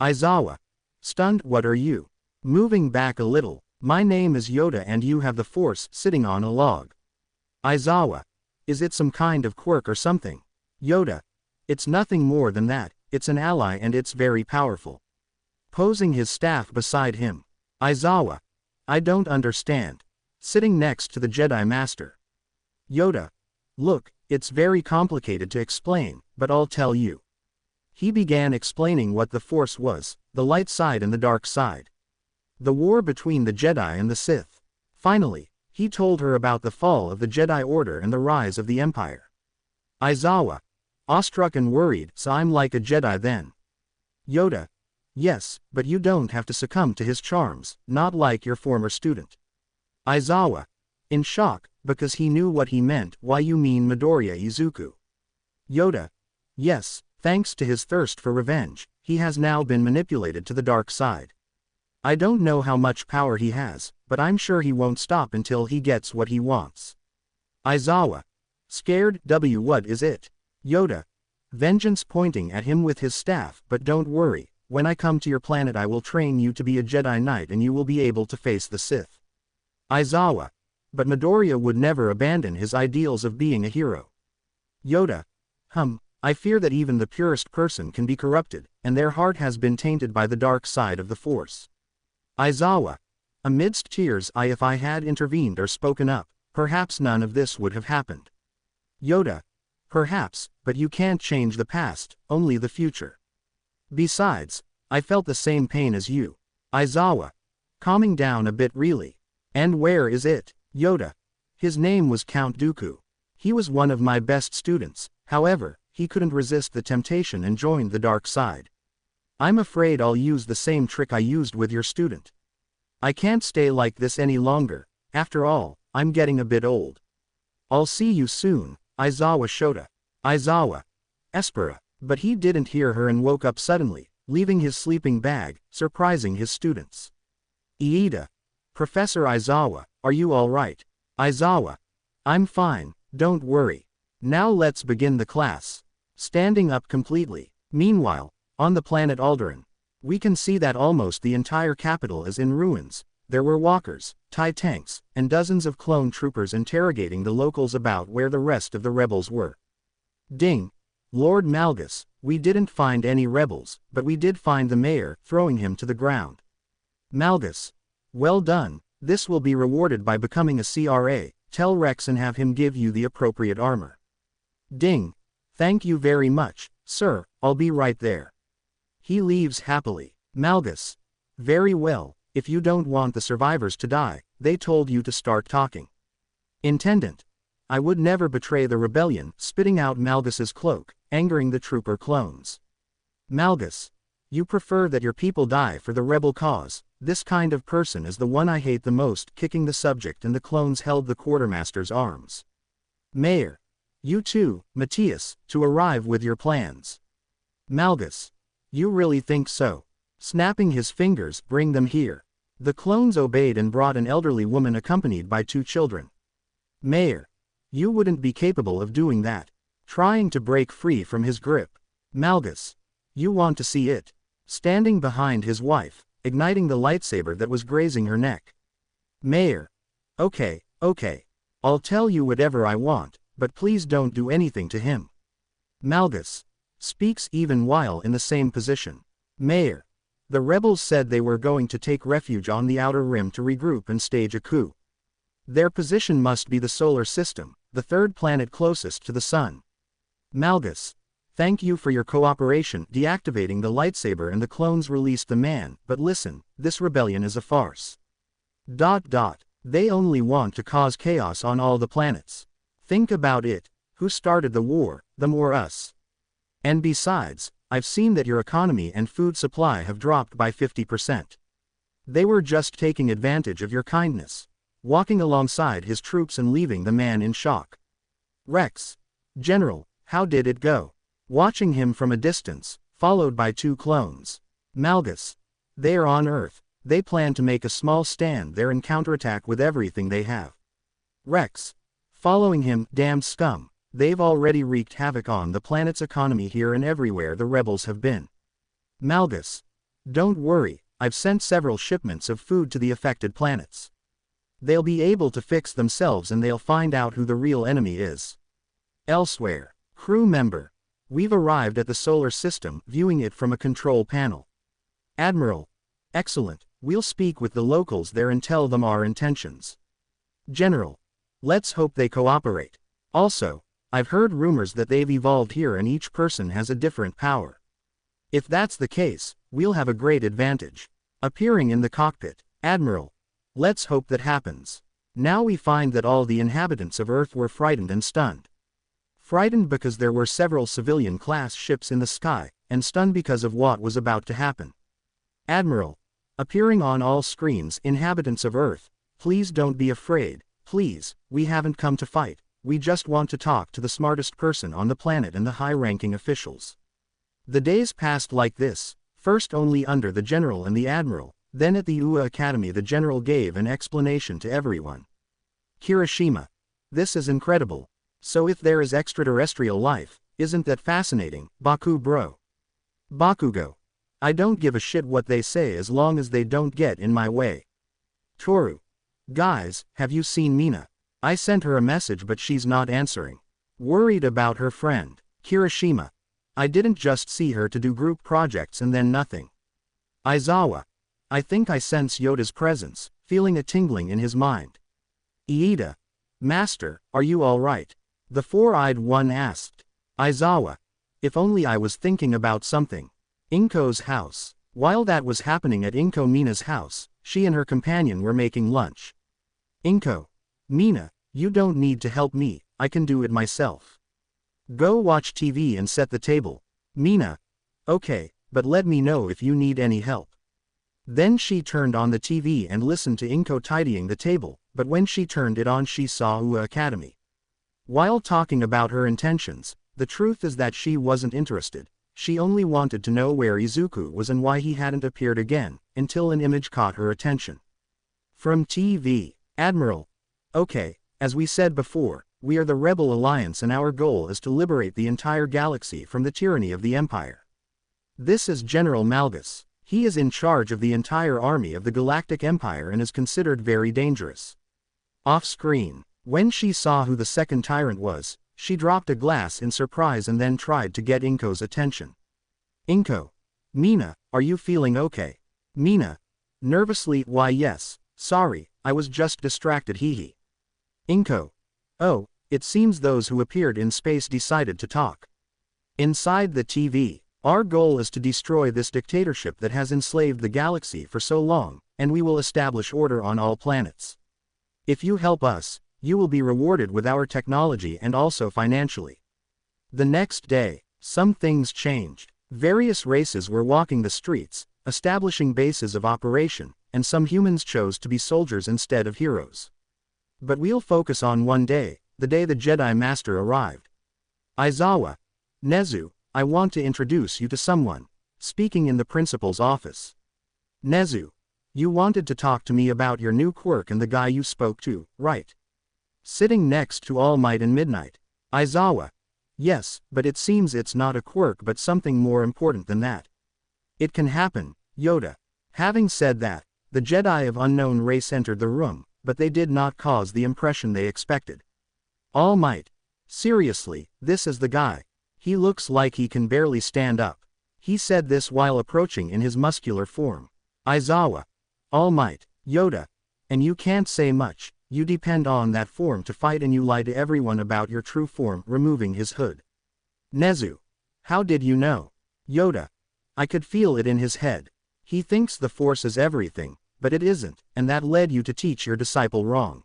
Aizawa. Stunned. "What are you?" Moving back a little. "My name is Yoda and you have the Force," sitting on a log. Aizawa. "Is it some kind of quirk or something?" Yoda. "It's nothing more than that, it's an ally and it's very powerful." Posing his staff beside him. Aizawa. "I don't understand." Sitting next to the Jedi Master. Yoda. "Look, it's very complicated to explain, but I'll tell you." He began explaining what the Force was, the light side and the dark side. The war between the Jedi and the Sith. Finally, he told her about the fall of the Jedi Order and the rise of the Empire. Aizawa. Awestruck and worried. "So I'm like a Jedi then?" Yoda. "Yes, but you don't have to succumb to his charms, not like your former student." Aizawa. In shock, because he knew what he meant. "Why, you mean Midoriya Izuku?" Yoda. "Yes, thanks to his thirst for revenge, he has now been manipulated to the dark side. I don't know how much power he has, but I'm sure he won't stop until he gets what he wants." Aizawa. Scared. What is it?" Yoda. Vengeance, pointing at him with his staff. "But don't worry, when I come to your planet I will train you to be a Jedi Knight and you will be able to face the Sith." Aizawa. But Midoriya would never abandon his ideals of being a hero. Yoda. I fear that even the purest person can be corrupted, and their heart has been tainted by the dark side of the Force. Aizawa. Amidst tears. If I had intervened or spoken up, perhaps none of this would have happened." Yoda. "Perhaps, but you can't change the past, only the future. Besides, I felt the same pain as you." Aizawa. Calming down a bit. "Really? And where is it?" Yoda. "His name was Count Dooku. He was one of my best students, however, he couldn't resist the temptation and joined the dark side. I'm afraid I'll use the same trick I used with your student. I can't stay like this any longer, after all, I'm getting a bit old. I'll see you soon." Aizawa. Shota. Aizawa. Espera. But he didn't hear her and woke up suddenly, leaving his sleeping bag, surprising his students. Iida. "Professor Aizawa, are you all right?" Aizawa. "I'm fine, don't worry. Now let's begin the class." Standing up completely. Meanwhile, on the planet Alderaan, we can see that almost the entire capital is in ruins. There were walkers, TIE tanks, and dozens of clone troopers interrogating the locals about where the rest of the rebels were. Ding. Lord Malgus, we didn't find any rebels, but we did find the mayor, throwing him to the ground. Malgus. Well done, this will be rewarded by becoming a CRA, tell Rex and have him give you the appropriate armor. Ding. Thank you very much, sir, I'll be right there. He leaves happily. Malgus. Very well. If you don't want the survivors to die, they told you to start talking. Intendant. I would never betray the rebellion, spitting out Malgus's cloak, angering the trooper clones. Malgus. You prefer that your people die for the rebel cause, this kind of person is the one I hate the most, kicking the subject, and the clones held the quartermaster's arms. Mayor. You too, Matthias, to arrive with your plans. Malgus. You really think so? Snapping his fingers, bring them here. The clones obeyed and brought an elderly woman accompanied by 2 children. Mayor. You wouldn't be capable of doing that. Trying to break free from his grip. Malgus. You want to see it. Standing behind his wife, igniting the lightsaber that was grazing her neck. Mayor. Okay. I'll tell you whatever I want, but please don't do anything to him. Malgus. Speaks even while in the same position. Mayor. The rebels said they were going to take refuge on the outer rim to regroup and stage a coup. Their position must be the solar system, the 3rd planet closest to the sun. Malgus. Thank you for your cooperation. Deactivating the lightsaber and the clones released the man, but listen, this rebellion is a farce. They only want to cause chaos on all the planets. Think about it, who started the war, them or us? And besides, I've seen that your economy and food supply have dropped by 50%. They were just taking advantage of your kindness. Walking alongside his troops and leaving the man in shock. Rex. General, how did it go? Watching him from a distance, followed by 2 clones. Malgus. They are on Earth. They plan to make a small stand there and counterattack with everything they have. Rex. Following him, damned scum. They've already wreaked havoc on the planet's economy here and everywhere the rebels have been. Malgus. Don't worry, I've sent several shipments of food to the affected planets. They'll be able to fix themselves and they'll find out who the real enemy is. Elsewhere. Crew member. We've arrived at the solar system, viewing it from a control panel. Admiral. Excellent, we'll speak with the locals there and tell them our intentions. General. Let's hope they cooperate. Also, I've heard rumors that they've evolved here and each person has a different power. If that's the case, we'll have a great advantage. Appearing in the cockpit. Admiral. Let's hope that happens. Now we find that all the inhabitants of Earth were frightened and stunned. Frightened because there were several civilian-class ships in the sky, and stunned because of what was about to happen. Admiral. Appearing on all screens, inhabitants of Earth, please don't be afraid, please, we haven't come to fight, we just want to talk to the smartest person on the planet and the high-ranking officials. The days passed like this, first only under the General and the Admiral, then at the UA Academy the General gave an explanation to everyone. Kirishima. This is incredible. So if there is extraterrestrial life, isn't that fascinating, Baku bro? Bakugo. I don't give a shit what they say as long as they don't get in my way. Toru. Guys, have you seen Mina? I sent her a message but she's not answering. Worried about her friend. Kirishima. I didn't just see her to do group projects and then nothing. Aizawa. I think I sense Yoda's presence, feeling a tingling in his mind. Iida. Master, are you alright? The four-eyed one asked. Aizawa. If only I was thinking about something. Inko's house. While that was happening at Inko Mina's house, she and her companion were making lunch. Inko. Mina, you don't need to help me, I can do it myself. Go watch TV and set the table. Mina. Okay, but let me know if you need any help. Then she turned on the TV and listened to Inko tidying the table, but when she turned it on she saw UA Academy. While talking about her intentions, the truth is that she wasn't interested. She only wanted to know where Izuku was and why he hadn't appeared again, until an image caught her attention. From TV. Admiral. Okay, as we said before, we are the Rebel Alliance and our goal is to liberate the entire galaxy from the tyranny of the Empire. This is General Malgus. He is in charge of the entire army of the Galactic Empire and is considered very dangerous. Off-screen. When she saw who the second tyrant was, she dropped a glass in surprise and then tried to get Inko's attention. Inko. Mina, are you feeling okay? Mina. Nervously, why yes, sorry, I was just distracted hee. Inko. Oh, it seems those who appeared in space decided to talk. Inside the TV. Our goal is to destroy this dictatorship that has enslaved the galaxy for so long, and we will establish order on all planets. If you help us, you will be rewarded with our technology and also financially. The next day, some things changed. Various races were walking the streets, establishing bases of operation, and some humans chose to be soldiers instead of heroes. But we'll focus on one day, the day the Jedi Master arrived. Aizawa. Nezu. I want to introduce you to someone. Speaking in the principal's office. Nezu. You wanted to talk to me about your new quirk and the guy you spoke to, right? Sitting next to All Might and Midnight. Aizawa. Yes, but it seems it's not a quirk but something more important than that. It can happen, Yoda. Having said that, the Jedi of unknown race entered the room, but they did not cause the impression they expected. All Might. Seriously, this is the guy. He looks like he can barely stand up. He said this while approaching in his muscular form. Aizawa. All Might. Yoda. And you can't say much, you depend on that form to fight and you lie to everyone about your true form, removing his hood. Nezu. How did you know? Yoda. I could feel it in his head. He thinks the Force is everything, but it isn't, and that led you to teach your disciple wrong.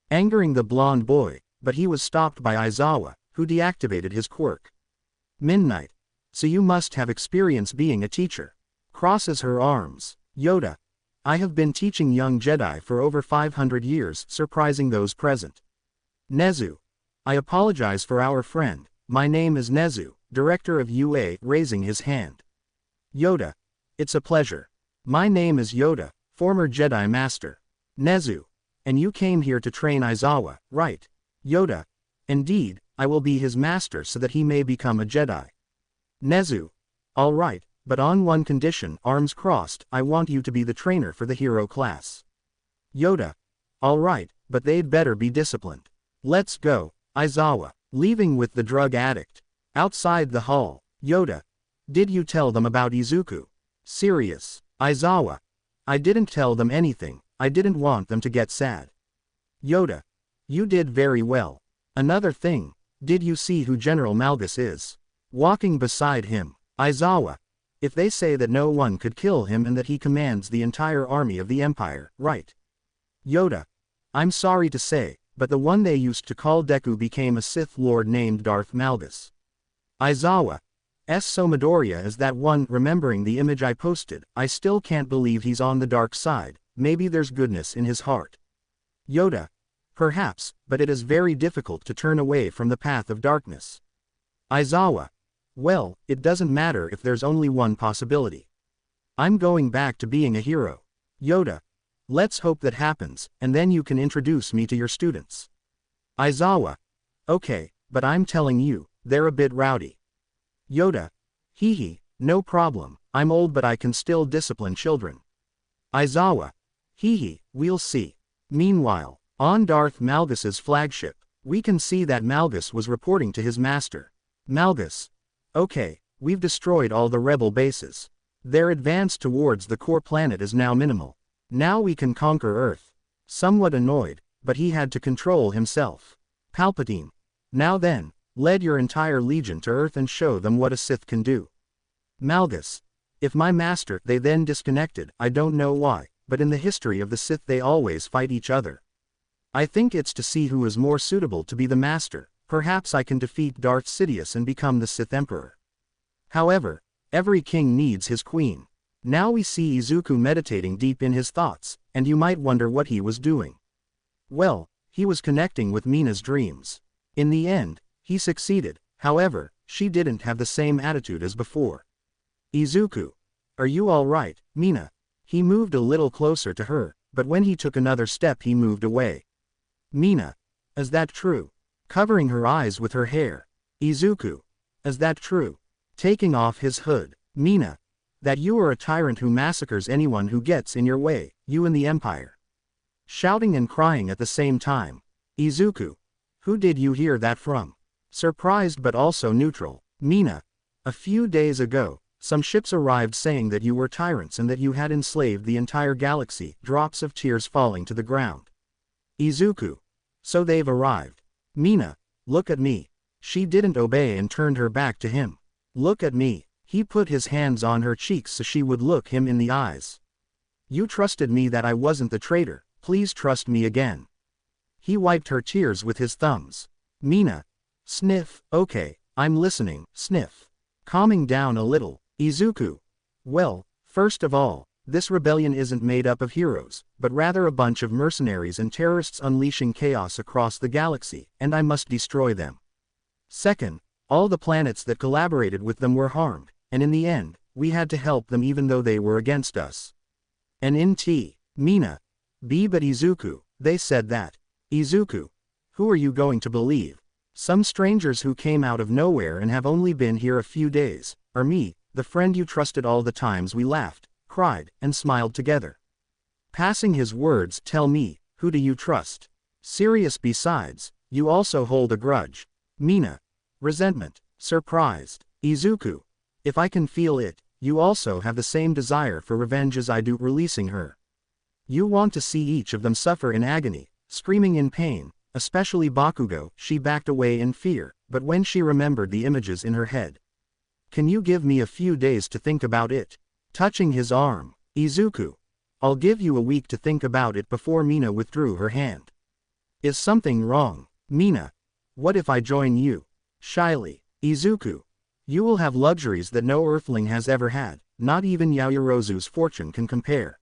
Angering the blonde boy, but he was stopped by Aizawa, who deactivated his quirk. Midnight. So you must have experience being a teacher. Crosses her arms. Yoda. I have been teaching young Jedi for over 500 years, surprising those present. Nezu. I apologize for our friend. My name is Nezu, director of UA, raising his hand. Yoda. It's a pleasure. My name is Yoda, former Jedi Master. Nezu. And you came here to train Aizawa, right? Yoda. Indeed, I will be his master so that he may become a Jedi. Nezu. All right, but on one condition, arms crossed, I want you to be the trainer for the hero class. Yoda. All right, but they'd better be disciplined. Let's go. Aizawa. Leaving with the drug addict. Outside the hall. Yoda. Did you tell them about Izuku? Serious. Aizawa. I didn't tell them anything, I didn't want them to get sad. Yoda. You did very well. Another thing, did you see who General Malgus is? Walking beside him. Aizawa. If they say that no one could kill him and that he commands the entire army of the Empire, right? Yoda. I'm sorry to say, but the one they used to call Deku became a Sith Lord named Darth Malgus. Aizawa. So Midoriya is that one. Remembering the image I posted, I still can't believe he's on the dark side, maybe there's goodness in his heart. Yoda. Perhaps, but it is very difficult to turn away from the path of darkness. Aizawa. Well, it doesn't matter if there's only one possibility. I'm going back to being a hero. Yoda. Let's hope that happens, and then you can introduce me to your students. Aizawa. Okay, but I'm telling you, they're a bit rowdy. Yoda. Hee, no problem, I'm old but I can still discipline children. Aizawa. Hee, we'll see. Meanwhile, on Darth Malgus's flagship, we can see that Malgus was reporting to his master. Malgus. Okay, we've destroyed all the rebel bases. Their advance towards the core planet is now minimal. Now we can conquer Earth. Somewhat annoyed, but he had to control himself. Palpatine. Now then, lead your entire legion to Earth and show them what a Sith can do. Malgus. If my master, they then disconnected, I don't know why, but in the history of the Sith they always fight each other. I think it's to see who is more suitable to be the master. Perhaps I can defeat Darth Sidious and become the Sith Emperor. However, every king needs his queen. Now we see Izuku meditating deep in his thoughts, and you might wonder what he was doing. Well, he was connecting with Mina's dreams. In the end, he succeeded, however, she didn't have the same attitude as before. Izuku. Are you alright, Mina? He moved a little closer to her, but when he took another step he moved away. Mina. Is that true? Covering her eyes with her hair. Izuku. Is that true? Taking off his hood. Mina. That you are a tyrant who massacres anyone who gets in your way, you and the Empire. Shouting and crying at the same time. Izuku. Who did you hear that from? Surprised but also neutral. Mina. A few days ago, some ships arrived saying that you were tyrants and that you had enslaved the entire galaxy, drops of tears falling to the ground. Izuku. So they've arrived. Mina. Look at me. She didn't obey and turned her back to him. Look at me. He put his hands on her cheeks so she would look him in the eyes. You trusted me that I wasn't the traitor, please trust me again. He wiped her tears with his thumbs. Mina. Sniff. Okay, I'm listening. Sniff. Calming down a little. Izuku. Well, first of all, this rebellion isn't made up of heroes, but rather a bunch of mercenaries and terrorists unleashing chaos across the galaxy, and I must destroy them. Second, all the planets that collaborated with them were harmed, and in the end, we had to help them even though they were against us. And Mina. But Izuku, they said that. Izuku. Who are you going to believe? Some strangers who came out of nowhere and have only been here a few days, or me, the friend you trusted all the times we laughed, cried, and smiled together. Passing his words, tell me, who do you trust? Serious. Besides, you also hold a grudge. Mina. Resentment. Surprised. Izuku. If I can feel it, you also have the same desire for revenge as I do. Releasing her. You want to see each of them suffer in agony, screaming in pain, especially Bakugo. She backed away in fear, but when she remembered the images in her head. Can you give me a few days to think about it? Touching his arm. Izuku. I'll give you a week to think about it before Mina withdrew her hand. Is something wrong? Mina. What if I join you? Shyly. Izuku. You will have luxuries that no earthling has ever had, not even Yaoyorozu's fortune can compare.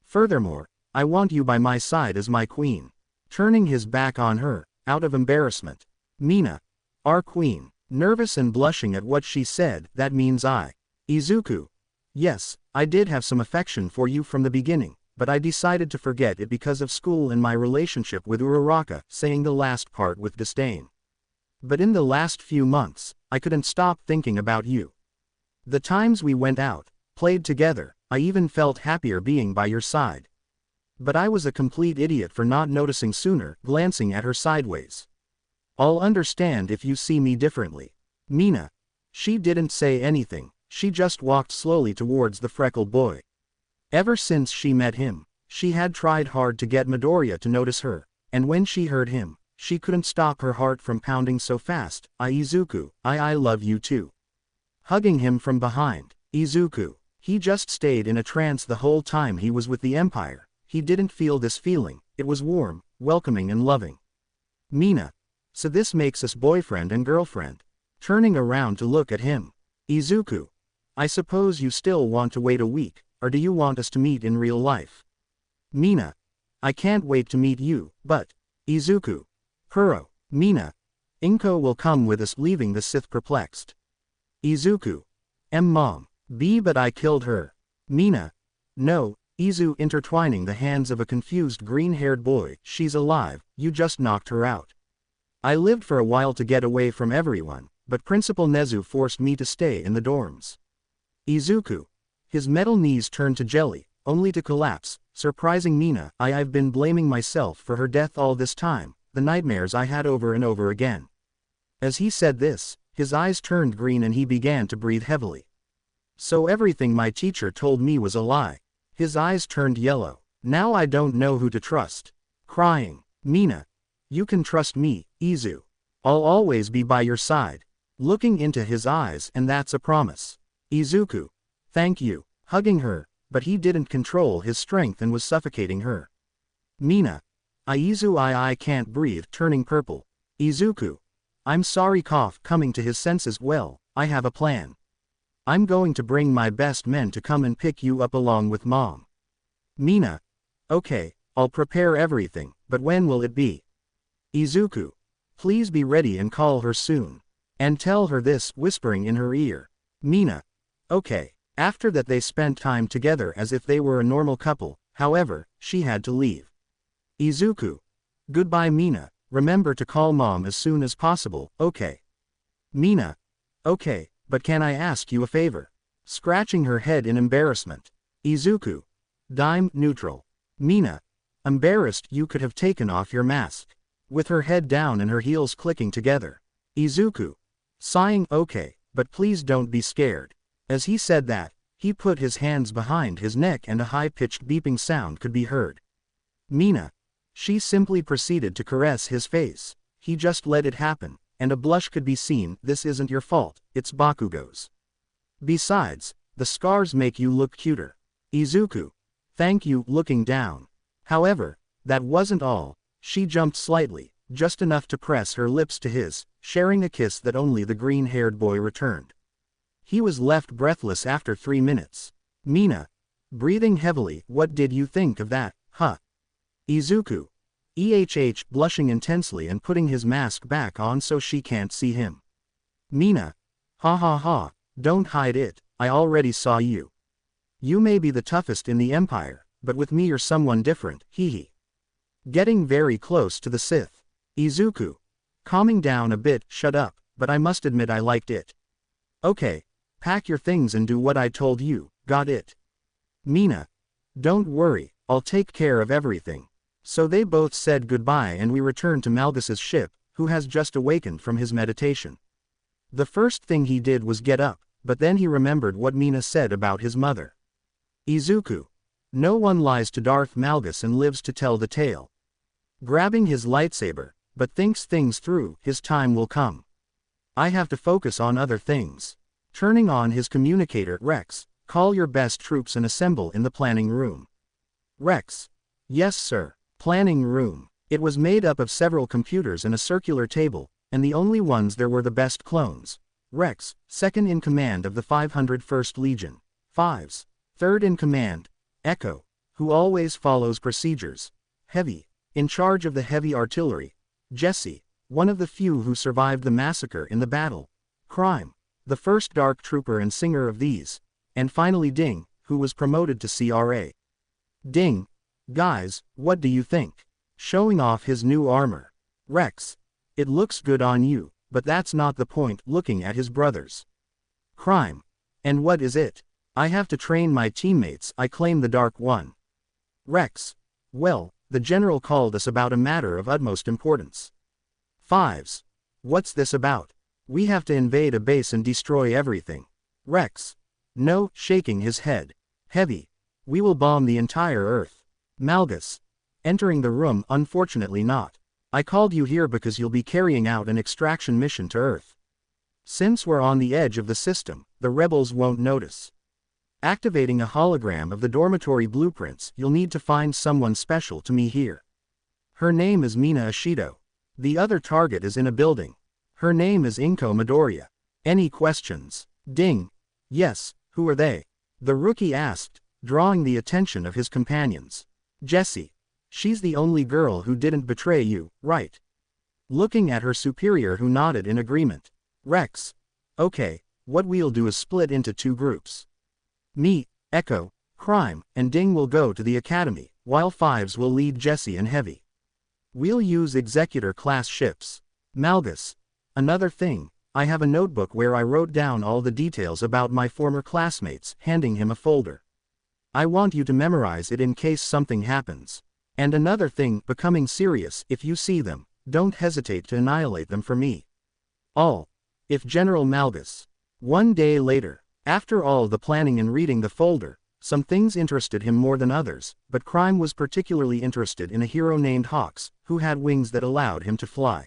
Furthermore, I want you by my side as my queen. Turning his back on her, out of embarrassment. Mina. Our queen. Nervous and blushing at what she said, that means I. Izuku. Yes, I did have some affection for you from the beginning, but I decided to forget it because of school and my relationship with Uraka, saying the last part with disdain. But in the last few months, I couldn't stop thinking about you. The times we went out, played together, I even felt happier being by your side. But I was a complete idiot for not noticing sooner, glancing at her sideways. I'll understand if you see me differently. Mina. She didn't say anything, she just walked slowly towards the freckled boy. Ever since she met him, she had tried hard to get Midoriya to notice her, and when she heard him, she couldn't stop her heart from pounding so fast. Izuku, I love you too. Hugging him from behind. Izuku. He just stayed in a trance the whole time he was with the Empire. He didn't feel this feeling, it was warm, welcoming and loving. Mina. So this makes us boyfriend and girlfriend. Turning around to look at him. Izuku. I suppose you still want to wait a week, or do you want us to meet in real life? Mina. I can't wait to meet you, but. Izuku. Kuro. Mina. Inko will come with us, leaving the Sith perplexed. Izuku. Mom. But I killed her. Mina. No. Izu intertwining the hands of a confused green-haired boy. She's alive, you just knocked her out. I lived for a while to get away from everyone, but Principal Nezu forced me to stay in the dorms. Izuku. His metal knees turned to jelly, only to collapse, surprising Mina. I've been blaming myself for her death all this time, the nightmares I had over and over again. As he said this, his eyes turned green and he began to breathe heavily. So everything my teacher told me was a lie. His eyes turned yellow. Now I don't know who to trust. Crying. Mina. You can trust me, Izu. I'll always be by your side. Looking into his eyes, and that's a promise. Izuku. Thank you. Hugging her, but he didn't control his strength and was suffocating her. Mina. Izu I can't breathe, turning purple. Izuku. I'm sorry. Cough, coming to his senses. Well, I have a plan. I'm going to bring my best men to come and pick you up along with Mom. Mina. Okay, I'll prepare everything, but when will it be? Izuku. Please be ready and call her soon. And tell her this, whispering in her ear. Mina. Okay. After that they spent time together as if they were a normal couple, however, she had to leave. Izuku. Goodbye Mina, remember to call Mom as soon as possible, okay? Mina. Okay. But can I ask you a favor? Scratching her head in embarrassment. Izuku. Dime neutral. Mina. Embarrassed. You could have taken off your mask. With her head down and her heels clicking together. Izuku. Sighing. Okay, but please don't be scared. As he said that, he put his hands behind his neck and a high-pitched beeping sound could be heard. Mina. She simply proceeded to caress his face. He just let it happen. And a blush could be seen. This isn't your fault, it's Bakugo's. Besides, the scars make you look cuter. Izuku. Thank you, looking down. However, that wasn't all. She jumped slightly, just enough to press her lips to his, sharing a kiss that only the green-haired boy returned. He was left breathless after 3 minutes. Mina. Breathing heavily. What did you think of that, huh? Izuku. Blushing intensely and putting his mask back on so she can't see him. Mina. Ha ha ha, don't hide it, I already saw you. You may be the toughest in the Empire, but with me you're someone different, hee. Getting very close to the Sith. Izuku. Calming down a bit. Shut up, but I must admit I liked it. Okay. Pack your things and do what I told you, got it? Mina. Don't worry, I'll take care of everything. So they both said goodbye and we returned to Malgus's ship, who has just awakened from his meditation. The first thing he did was get up, but then he remembered what Mina said about his mother. Izuku. No one lies to Darth Malgus and lives to tell the tale. Grabbing his lightsaber, but thinks things through, his time will come. I have to focus on other things. Turning on his communicator. Rex, call your best troops and assemble in the planning room. Rex. Yes sir. Planning room. It was made up of several computers and a circular table, and the only ones there were the best clones. Rex, second in command of the 501st Legion. Fives. Third in command. Echo, who always follows procedures. Heavy, in charge of the heavy artillery. Jesse, one of the few who survived the massacre in the battle. Crime, the first dark trooper and singer of these. And finally Ding, who was promoted to CRA. Ding. Guys, what do you think? Showing off his new armor. Rex. It looks good on you, but that's not the point. Looking at his brothers. Crime. And what is it? I have to train my teammates. I claim the Dark One. Rex. Well, the general called us about a matter of utmost importance. Fives. What's this about? We have to invade a base and destroy everything. Rex. No, shaking his head. Heavy. We will bomb the entire Earth. Malgus. Entering the room. Unfortunately not. I called you here because you'll be carrying out an extraction mission to Earth. Since we're on the edge of the system, the rebels won't notice. Activating a hologram of the dormitory blueprints, you'll need to find someone special to me here. Her name is Mina Ishido. The other target is in a building. Her name is Inko Midoriya. Any questions? Ding. Yes, who are they? The rookie asked, drawing the attention of his companions. Jessie. She's the only girl who didn't betray you, right? Looking at her superior who nodded in agreement. Rex. Okay, what we'll do is split into two groups. Me, Echo, Crime, and Ding will go to the academy, while Fives will lead Jessie and Heavy. We'll use executor-class ships. Malgus. Another thing, I have a notebook where I wrote down all the details about my former classmates, handing him a folder. I want you to memorize it in case something happens. And another thing, becoming serious, if you see them, don't hesitate to annihilate them for me. All. If General Malgus. One day later, after all the planning and reading the folder, some things interested him more than others, but Crime was particularly interested in a hero named Hawks, who had wings that allowed him to fly.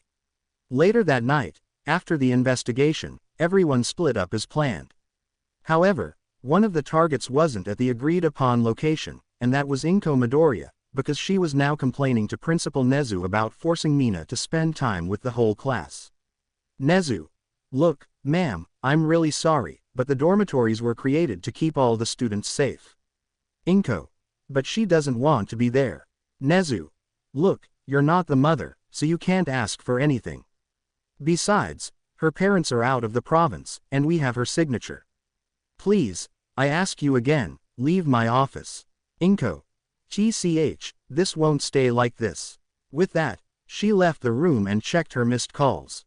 Later that night, after the investigation, everyone split up as planned. However, one of the targets wasn't at the agreed-upon location, and that was Inko Midoriya, because she was now complaining to Principal Nezu about forcing Mina to spend time with the whole class. Nezu. Look, ma'am, I'm really sorry, but the dormitories were created to keep all the students safe. Inko. But she doesn't want to be there. Nezu. Look, you're not the mother, so you can't ask for anything. Besides, her parents are out of the province, and we have her signature. Please, I ask you again, leave my office. Inko. TCH, this won't stay like this. With that, she left the room and checked her missed calls.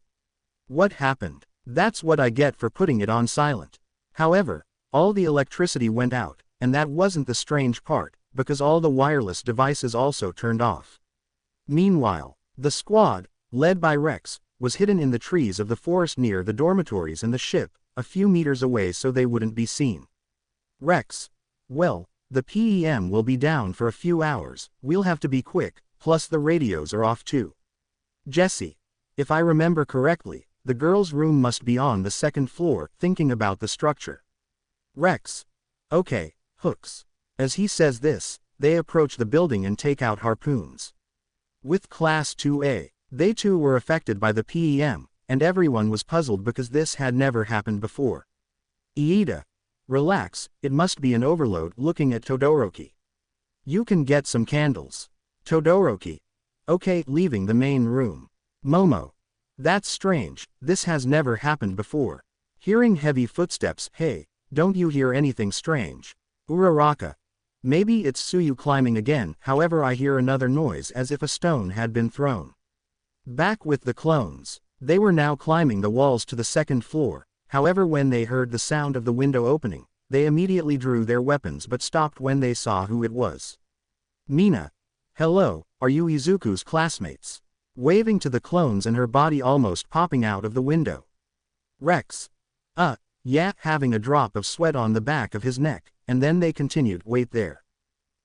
What happened? That's what I get for putting it on silent. However, all the electricity went out, and that wasn't the strange part, because all the wireless devices also turned off. Meanwhile, the squad, led by Rex, was hidden in the trees of the forest near the dormitories and the ship, a few meters away so they wouldn't be seen. Rex. Well, the PEM will be down for a few hours, we'll have to be quick, plus the radios are off too. Jessie. If I remember correctly, the girls' room must be on the second floor, thinking about the structure. Rex. Okay, hooks. As he says this, they approach the building and take out harpoons. With Class 2A, they too were affected by the PEM, and everyone was puzzled because this had never happened before. Iida. Relax, it must be an overload. Looking at Todoroki. You can get some candles. Todoroki. Okay, leaving the main room. Momo. That's strange, this has never happened before. Hearing heavy footsteps. Hey, don't you hear anything strange? Uraka. Maybe it's Suyu climbing again, however I hear another noise as if a stone had been thrown. Back with the clones. They were now climbing the walls to the second floor. However, when they heard the sound of the window opening, they immediately drew their weapons but stopped when they saw who it was. Mina. Hello, are you Izuku's classmates? Waving to the clones and her body almost popping out of the window. Rex. Yeah, having a drop of sweat on the back of his neck, and then they continued, wait there.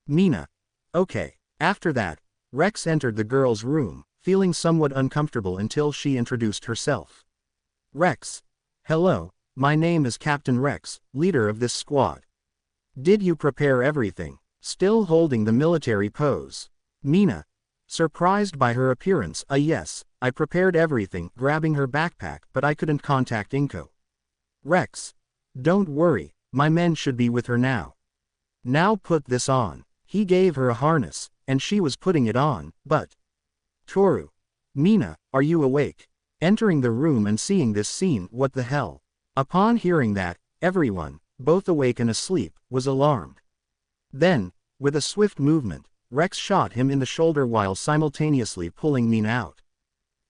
Mina. Okay. After that, Rex entered the girl's room, feeling somewhat uncomfortable until she introduced herself. Rex. Hello, my name is Captain Rex, leader of this squad. Did you prepare everything? still holding the military pose. Mina, surprised by her appearance, yes, I prepared everything, grabbing her backpack, but I couldn't contact Inko. Rex, don't worry, my men should be with her now. Now put this on. He gave her a harness, and she was putting it on, but... Toru. Mina, are you awake? Entering the room and seeing this scene, what the hell? Upon hearing that, everyone, both awake and asleep, was alarmed. Then, with a swift movement, Rex shot him in the shoulder while simultaneously pulling Mina out.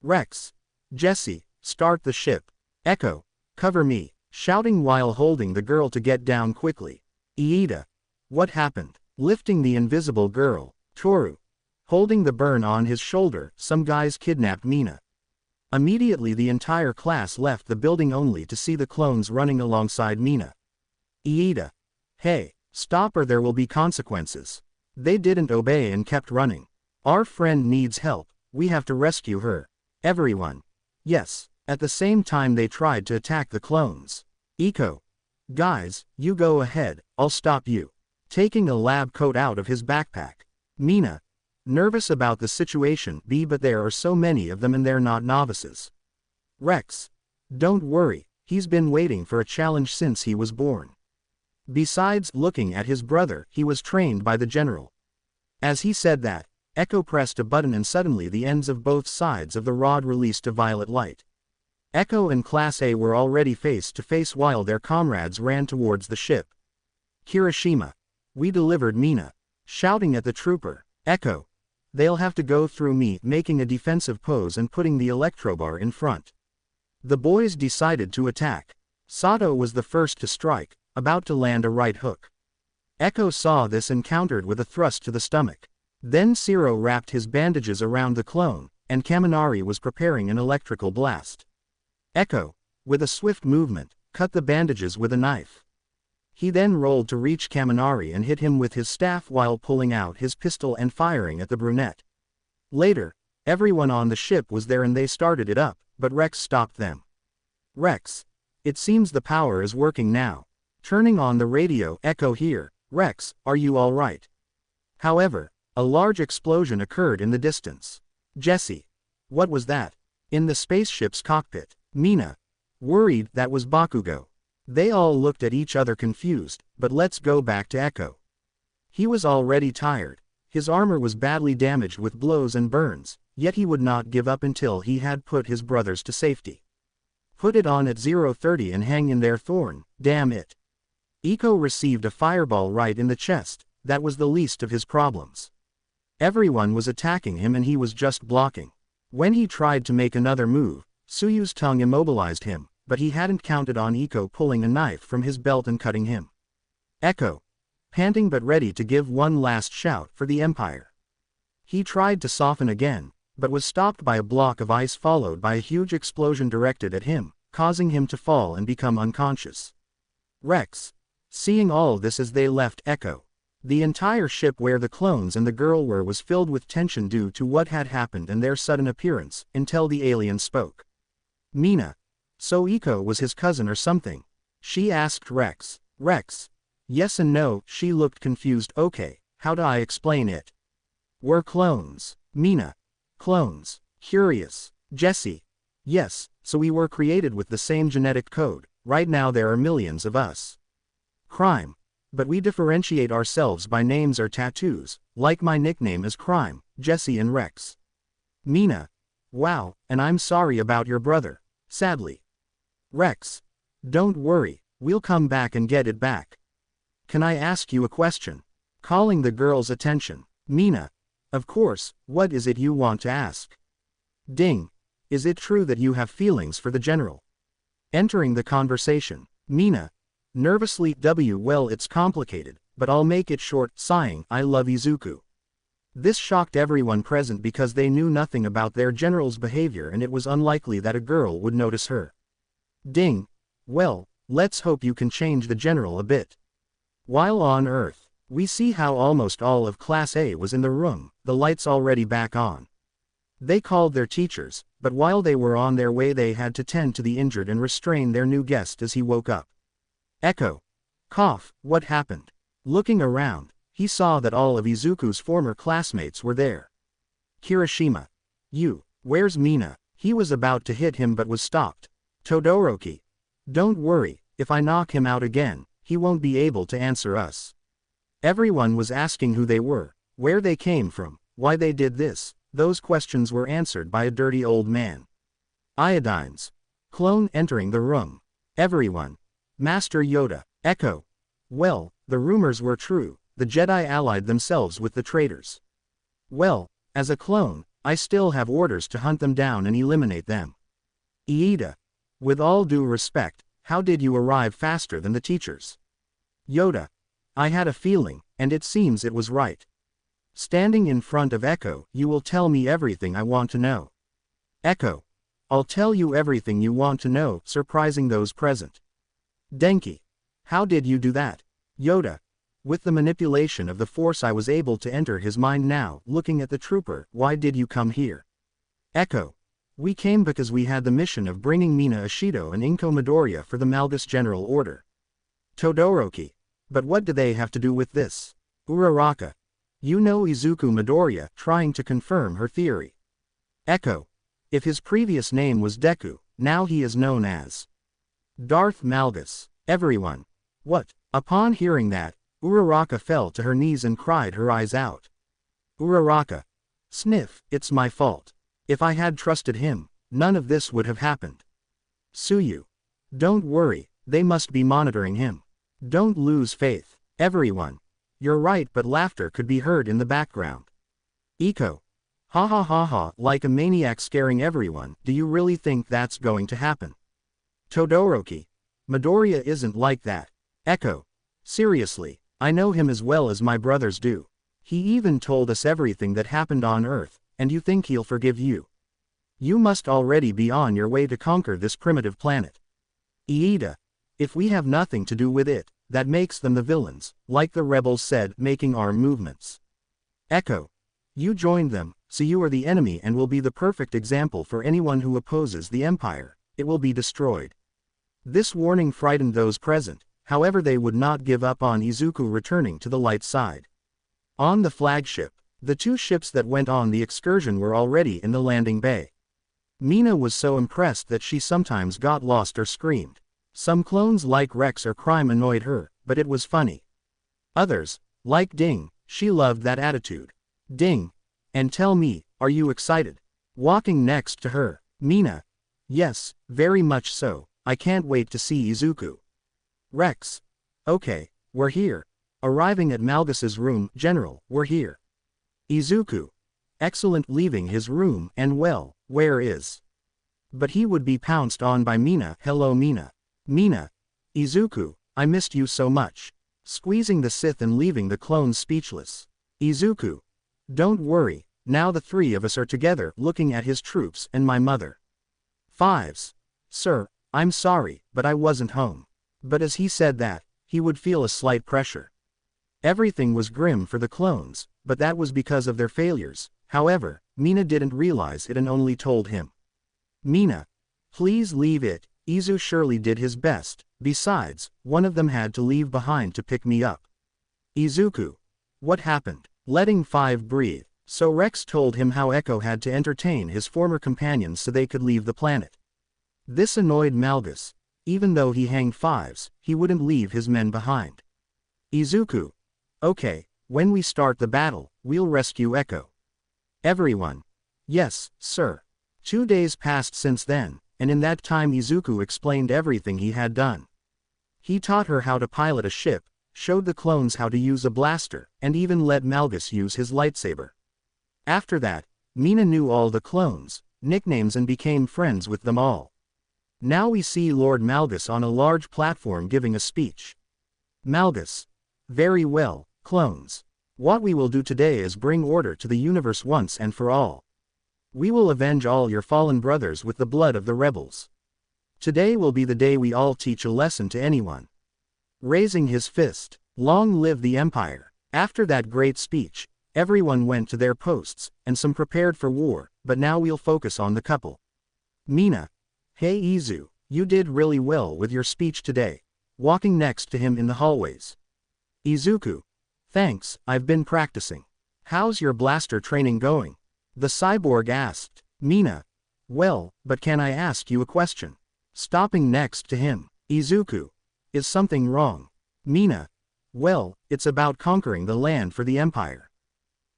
Rex. Jesse, start the ship. Echo, cover me, shouting while holding the girl to get down quickly. Iida. What happened? Lifting the invisible girl. Toru. Holding the burn on his shoulder, some guys kidnapped Mina. Immediately the entire class left the building only to see the clones running alongside Mina. Iida. Hey, stop or there will be consequences. They didn't obey and kept running. Our friend needs help, we have to rescue her. Everyone. Yes, at the same time they tried to attack the clones. Iko. Guys, you go ahead, I'll stop you. Taking a lab coat out of his backpack. Mina. Nervous about the situation, but there are so many of them and they're not novices. Rex. Don't worry, he's been waiting for a challenge since he was born. Besides, looking at his brother, he was trained by the general. As he said that, Echo pressed a button and suddenly the ends of both sides of the rod released a violet light. Echo and Class A were already face to face while their comrades ran towards the ship. Kirishima. We delivered Mina. Shouting at the trooper. Echo. They'll have to go through me, making a defensive pose and putting the electrobar in front. The boys decided to attack. Sato was the first to strike, about to land a right hook. Echo saw this and countered with a thrust to the stomach. Then Zero wrapped his bandages around the clone, and Kaminari was preparing an electrical blast. Echo, with a swift movement, cut the bandages with a knife. He then rolled to reach Kaminari and hit him with his staff while pulling out his pistol and firing at the brunette. Later, everyone on the ship was there and they started it up, but Rex stopped them. Rex. It seems the power is working now. Turning on the radio, Echo here. Rex, are you alright? However, a large explosion occurred in the distance. Jesse. What was that? In the spaceship's cockpit. Mina. Worried, that was Bakugo. They all looked at each other confused, but let's go back to Echo. He was already tired. His armor was badly damaged with blows and burns, yet he would not give up until he had put his brothers to safety. Put it on at 0:30 and hang in there, Thorn, damn it. Iko received a fireball right in the chest, that was the least of his problems. Everyone was attacking him and he was just blocking. When he tried to make another move, Suyu's tongue immobilized him, but he hadn't counted on Iko pulling a knife from his belt and cutting him. Echo. Panting but ready to give one last shout for the Empire. He tried to soften again, but was stopped by a block of ice followed by a huge explosion directed at him, causing him to fall and become unconscious. Rex. Seeing all this as they left Echo. The entire ship where the clones and the girl were was filled with tension due to what had happened and their sudden appearance, until the alien spoke. Mina. So Iko was his cousin or something? She asked Rex. Rex. Yes and no, she looked confused. Okay, how do I explain it? We're clones. Mina. Clones. Curious. Jesse. Yes, so we were created with the same genetic code, right now there are millions of us. Crime. But we differentiate ourselves by names or tattoos, like my nickname is Crime, Jesse and Rex. Mina. Wow, and I'm sorry about your brother. Sadly. Rex. Don't worry, we'll come back and get it back. Can I ask you a question? Calling the girl's attention. Mina. Of course, what is it you want to ask? Ding. Is it true that you have feelings for the general? Entering the conversation. Mina. Nervously, well, it's complicated, but I'll make it short, sighing, I love Izuku. This shocked everyone present because they knew nothing about their general's behavior and it was unlikely that a girl would notice her. Ding. Well, let's hope you can change the general a bit. While on Earth, we see how almost all of Class A was in the room, the lights already back on. They called their teachers, but while they were on their way they had to tend to the injured and restrain their new guest as he woke up. Echo. Cough, what happened? Looking around, He saw that all of Izuku's former classmates were there. Kirishima. Where's Mina? He was about to hit him but was stopped. Todoroki. Don't worry, if I knock him out again, he won't be able to answer us. Everyone was asking who they were, where they came from, why they did this. Those questions were answered by a dirty old man. Iodines. Clone entering the room. Everyone. Master Yoda. Echo. Well, the rumors were true, the Jedi allied themselves with the traitors. Well, as a clone, I still have orders to hunt them down and eliminate them. Iida. With all due respect, how did you arrive faster than the teachers? Yoda. I had a feeling, and it seems it was right. Standing in front of Echo, you will tell me everything I want to know. Echo. I'll tell you everything you want to know, surprising those present. Denki. How did you do that? Yoda. With the manipulation of the Force I was able to enter his mind now. Looking at the trooper, why did you come here? Echo. We came because we had the mission of bringing Mina Ishido and Inko Midoriya for the Malgus General Order. Todoroki. But what do they have to do with this? Uraka. You know Izuku Midoriya, trying to confirm her theory. Echo. If his previous name was Deku, now he is known as Darth Malgus. Everyone. What? Upon hearing that, Uraka fell to her knees and cried her eyes out. Uraka. Sniff, it's my fault. If I had trusted him, none of this would have happened. Suyu. Don't worry, they must be monitoring him. Don't lose faith. Everyone. You're right, but laughter could be heard in the background. Iko. Ha ha ha ha, like a maniac scaring everyone. Do you really think that's going to happen? Todoroki. Midoriya isn't like that. Echo. Seriously, I know him as well as my brothers do. He even told us everything that happened on Earth, and you think he'll forgive you? You must already be on your way to conquer this primitive planet. Iida. If we have nothing to do with it, that makes them the villains, like the rebels said, making arm movements. Echo. You joined them, so you are the enemy and will be the perfect example for anyone who opposes the Empire. It will be destroyed. This warning frightened those present, however they would not give up on Izuku returning to the light side. On the flagship, the two ships that went on the excursion were already in the landing bay. Mina was so impressed that she sometimes got lost or screamed. Some clones like Rex or Crime annoyed her, but it was funny. Others, like Ding, she loved that attitude. Ding. And tell me, are you excited? Walking next to her, Mina. Yes, very much so, I can't wait to see Izuku. Rex. Okay, we're here. Arriving at Malgus's room, General, we're here. Izuku. Excellent, leaving his room, and well, where is? But he would be pounced on by Mina. Hello Mina. Mina. Izuku, I missed you so much. Squeezing the Sith and leaving the clones speechless. Izuku. Don't worry, now the three of us are together, looking at his troops and my mother. Fives. Sir, I'm sorry, but I wasn't home. But as he said that, he would feel a slight pressure. Everything was grim for the clones, but that was because of their failures. However, Mina didn't realize it and only told him. Mina. Please leave it. Izu surely did his best, besides, one of them had to leave behind to pick me up. Izuku. What happened? Letting Five breathe, so Rex told him how Echo had to entertain his former companions so they could leave the planet. This annoyed Malgus. Even though he hanged Fives, he wouldn't leave his men behind. Izuku. Okay, when we start the battle, we'll rescue Echo. Everyone. Yes, sir. 2 days passed since then, and in that time Izuku explained everything he had done. He taught her how to pilot a ship, showed the clones how to use a blaster, and even let Malgus use his lightsaber. After that, Mina knew all the clones, nicknames and became friends with them all. Now we see Lord Malgus on a large platform giving a speech. Malgus. Very well, clones. What we will do today is bring order to the universe once and for all. We will avenge all your fallen brothers with the blood of the rebels. Today will be the day we all teach a lesson to anyone. Raising his fist. Long live the Empire. After that great speech, everyone went to their posts, and some prepared for war, but now we'll focus on the couple. Mina. Hey Izu, you did really well with your speech today. Walking next to him in the hallways. Izuku. Thanks, I've been practicing. How's your blaster training going? The cyborg asked. Mina. Well, but can I ask you a question? Stopping next to him. Izuku. Is something wrong? Mina. Well, it's about conquering the land for the Empire.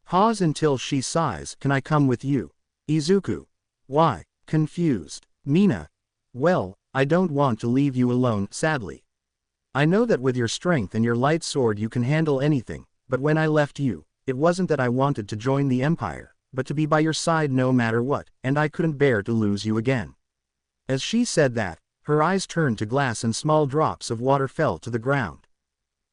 Pause until she sighs. Can I come with you? Izuku. Why? Confused. Mina. Well, I don't want to leave you alone, sadly. I know that with your strength and your light sword you can handle anything, but when I left you, it wasn't that I wanted to join the Empire, but to be by your side no matter what, and I couldn't bear to lose you again. As she said that, her eyes turned to glass and small drops of water fell to the ground.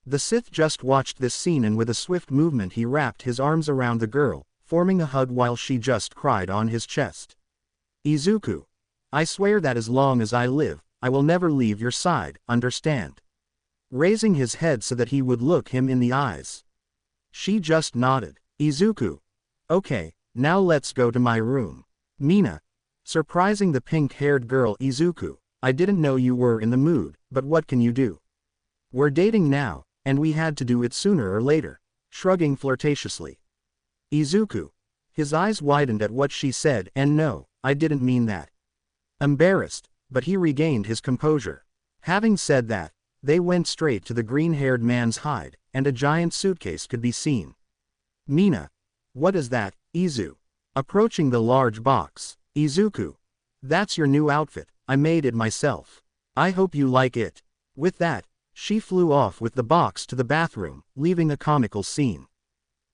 The Sith just watched this scene, and with a swift movement he wrapped his arms around the girl, forming a hug while she just cried on his chest. Izuku. I swear that as long as I live, I will never leave your side, understand? Raising his head so that he would look him in the eyes. She just nodded. Izuku. Okay, now let's go to my room. Mina. Surprising the pink-haired girl. Izuku. I didn't know you were in the mood, but what can you do? We're dating now, and we had to do it sooner or later. Shrugging flirtatiously. Izuku. His eyes widened at what she said. And no, I didn't mean that. Embarrassed, but he regained his composure. Having said that, they went straight to the green-haired man's hide, and a giant suitcase could be seen. Mina. What is that, Izu? Approaching the large box. Izuku. That's your new outfit, I made it myself. I hope you like it. With that, she flew off with the box to the bathroom, leaving a comical scene.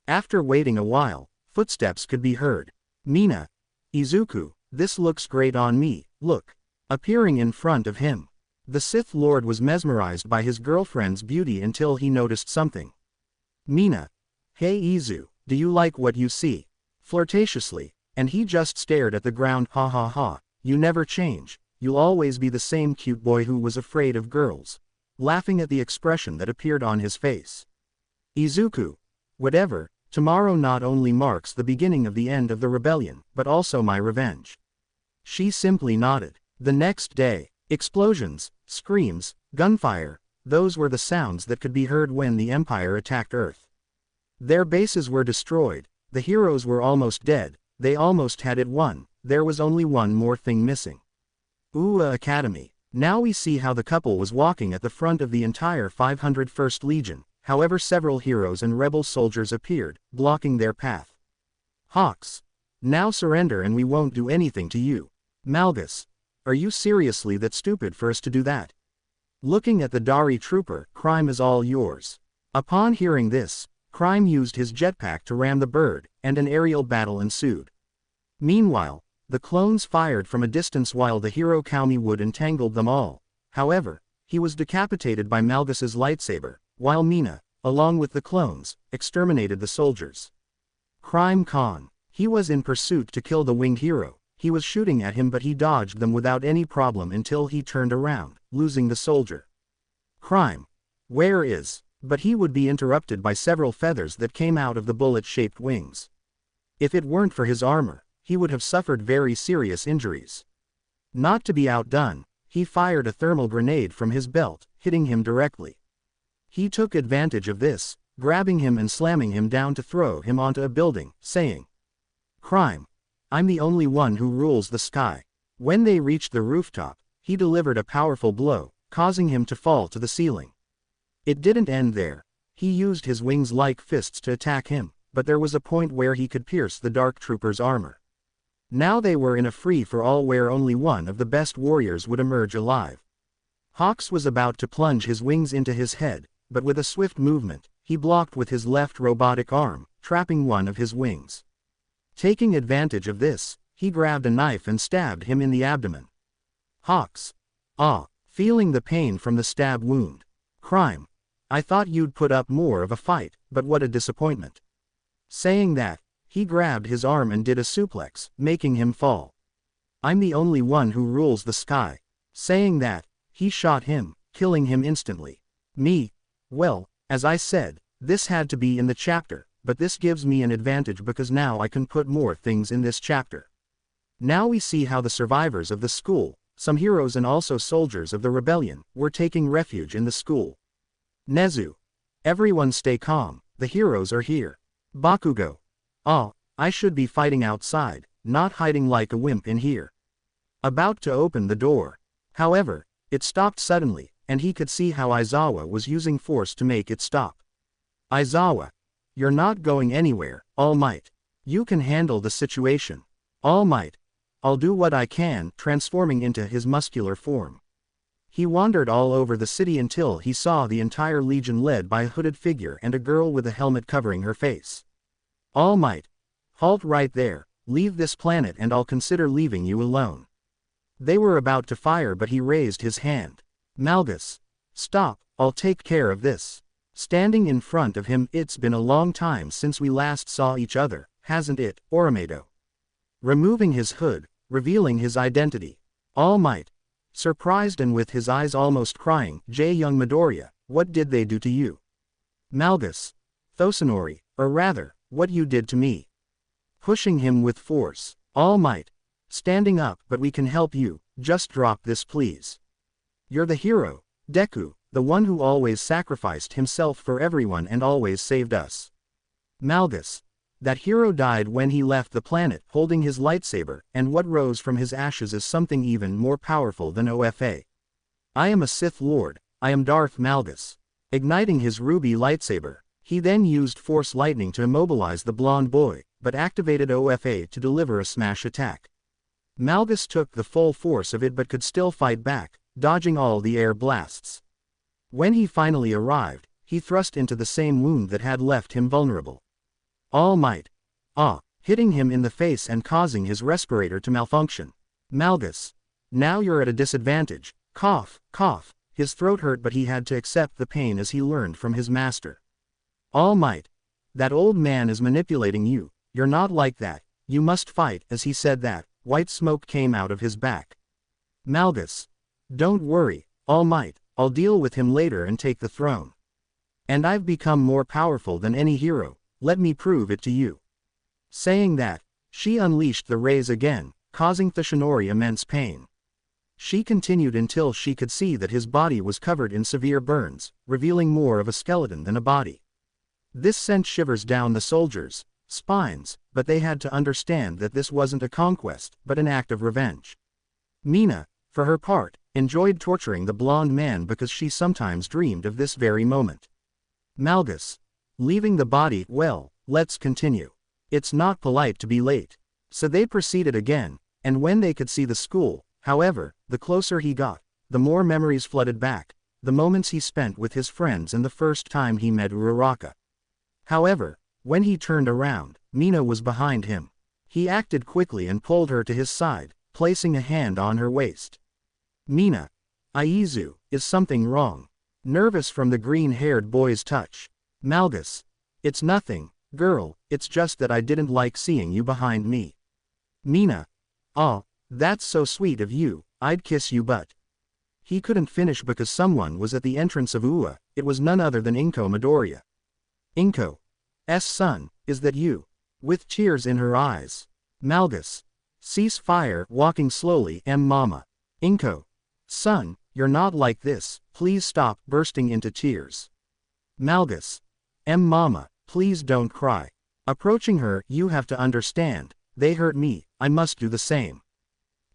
After waiting a while, footsteps could be heard. Mina. Izuku, this looks great on me, look. Appearing in front of him. The Sith Lord was mesmerized by his girlfriend's beauty until he noticed something. Mina. Hey Izu, do you like what you see? Flirtatiously, and he just stared at the ground. Ha ha ha, you never change, you'll always be the same cute boy who was afraid of girls. Laughing at the expression that appeared on his face. Izuku. Whatever, tomorrow not only marks the beginning of the end of the rebellion, but also my revenge. She simply nodded. The next day, explosions, screams, gunfire, those were the sounds that could be heard when the Empire attacked Earth. Their bases were destroyed, the heroes were almost dead, they almost had it won, there was only one more thing missing. Academy. Now we see how the couple was walking at the front of the entire 501st Legion, however several heroes and rebel soldiers appeared, blocking their path. Hawks. Now surrender and we won't do anything to you. Malgus. Are you seriously that stupid for us to do that? Looking at the Dari trooper, Crime is all yours. Upon hearing this, Crime used his jetpack to ram the bird, and an aerial battle ensued. Meanwhile, the clones fired from a distance while the hero Kaumi Wood entangled them all. However, he was decapitated by Malgus's lightsaber, while Mina, along with the clones, exterminated the soldiers. Crime Khan. He was in pursuit to kill the winged hero. He was shooting at him but he dodged them without any problem until he turned around, losing the soldier. Crime. Where is? But he would be interrupted by several feathers that came out of the bullet-shaped wings. If it weren't for his armor, he would have suffered very serious injuries. Not to be outdone, he fired a thermal grenade from his belt, hitting him directly. He took advantage of this, grabbing him and slamming him down to throw him onto a building, saying, Crime. I'm the only one who rules the sky. When they reached the rooftop, he delivered a powerful blow, causing him to fall to the ceiling. It didn't end there. He used his wings like fists to attack him, but there was a point where he could pierce the Dark Trooper's armor. Now they were in a free-for-all where only one of the best warriors would emerge alive. Hawks was about to plunge his wings into his head, but with a swift movement, he blocked with his left robotic arm, trapping one of his wings. Taking advantage of this, he grabbed a knife and stabbed him in the abdomen. Hawks. Feeling the pain from the stab wound. Crime. I thought you'd put up more of a fight, but what a disappointment. Saying that, he grabbed his arm and did a suplex, making him fall. I'm the only one who rules the sky. Saying that, he shot him, killing him instantly. Me? Well, as I said, this had to be in the chapter, but this gives me an advantage because now I can put more things in this chapter. Now we see how the survivors of the school, some heroes and also soldiers of the rebellion, were taking refuge in the school. Nezu. Everyone stay calm, the heroes are here. Bakugo. Oh, I should be fighting outside, not hiding like a wimp in here. About to open the door. However, it stopped suddenly, and he could see how Aizawa was using force to make it stop. Aizawa. You're not going anywhere, All Might. You can handle the situation. All Might. I'll do what I can, transforming into his muscular form. He wandered all over the city until he saw the entire legion led by a hooded figure and a girl with a helmet covering her face. All Might. Halt right there, leave this planet and I'll consider leaving you alone. They were about to fire but he raised his hand. Malgus. Stop, I'll take care of this. Standing in front of him, it's been a long time since we last saw each other, hasn't it, Oromedo? Removing his hood, revealing his identity. All Might. Surprised and with his eyes almost crying, young Midoriya, what did they do to you? Malgus. Thosanori, or rather, what you did to me. Pushing him with force. All Might. Standing up, but we can help you, just drop this please. You're the hero, Deku, the one who always sacrificed himself for everyone and always saved us. Malgus. That hero died when he left the planet holding his lightsaber, and what rose from his ashes is something even more powerful than OFA. I am a Sith Lord, I am Darth Malgus. Igniting his ruby lightsaber, he then used Force Lightning to immobilize the blonde boy, but activated OFA to deliver a smash attack. Malgus took the full force of it but could still fight back, dodging all the air blasts. When he finally arrived, he thrust into the same wound that had left him vulnerable. All Might. Hitting him in the face and causing his respirator to malfunction. Malgus. Now you're at a disadvantage. Cough, cough. His throat hurt but he had to accept the pain as he learned from his master. All Might. That old man is manipulating you, you're not like that, you must fight. As he said that, white smoke came out of his back. Malgus. Don't worry, All Might, I'll deal with him later and take the throne. And I've become more powerful than any hero, let me prove it to you. Saying that, she unleashed the rays again, causing Thosanori immense pain. She continued until she could see that his body was covered in severe burns, revealing more of a skeleton than a body. This sent shivers down the soldiers' spines, but they had to understand that this wasn't a conquest, but an act of revenge. Mina, for her part, enjoyed torturing the blonde man because she sometimes dreamed of this very moment. Malgus. Leaving the body, well, let's continue. It's not polite to be late. So they proceeded again, and when they could see the school, however, the closer he got, the more memories flooded back, the moments he spent with his friends and the first time he met Uraka. However, when he turned around, Mina was behind him. He acted quickly and pulled her to his side, placing a hand on her waist. Mina. Aizu, is something wrong? Nervous from the green-haired boy's touch. Malgus. It's nothing, girl, it's just that I didn't like seeing you behind me. Mina. Oh, that's so sweet of you, I'd kiss you but. He couldn't finish because someone was at the entrance of Ua, it was none other than Inko Midoriya. Inko. Son, is that you? With tears in her eyes. Malgus. Cease fire, walking slowly, Mama. Inko. Son, you're not like this, please stop, bursting into tears. Malgus. Mama, please don't cry. Approaching her, you have to understand, they hurt me, I must do the same.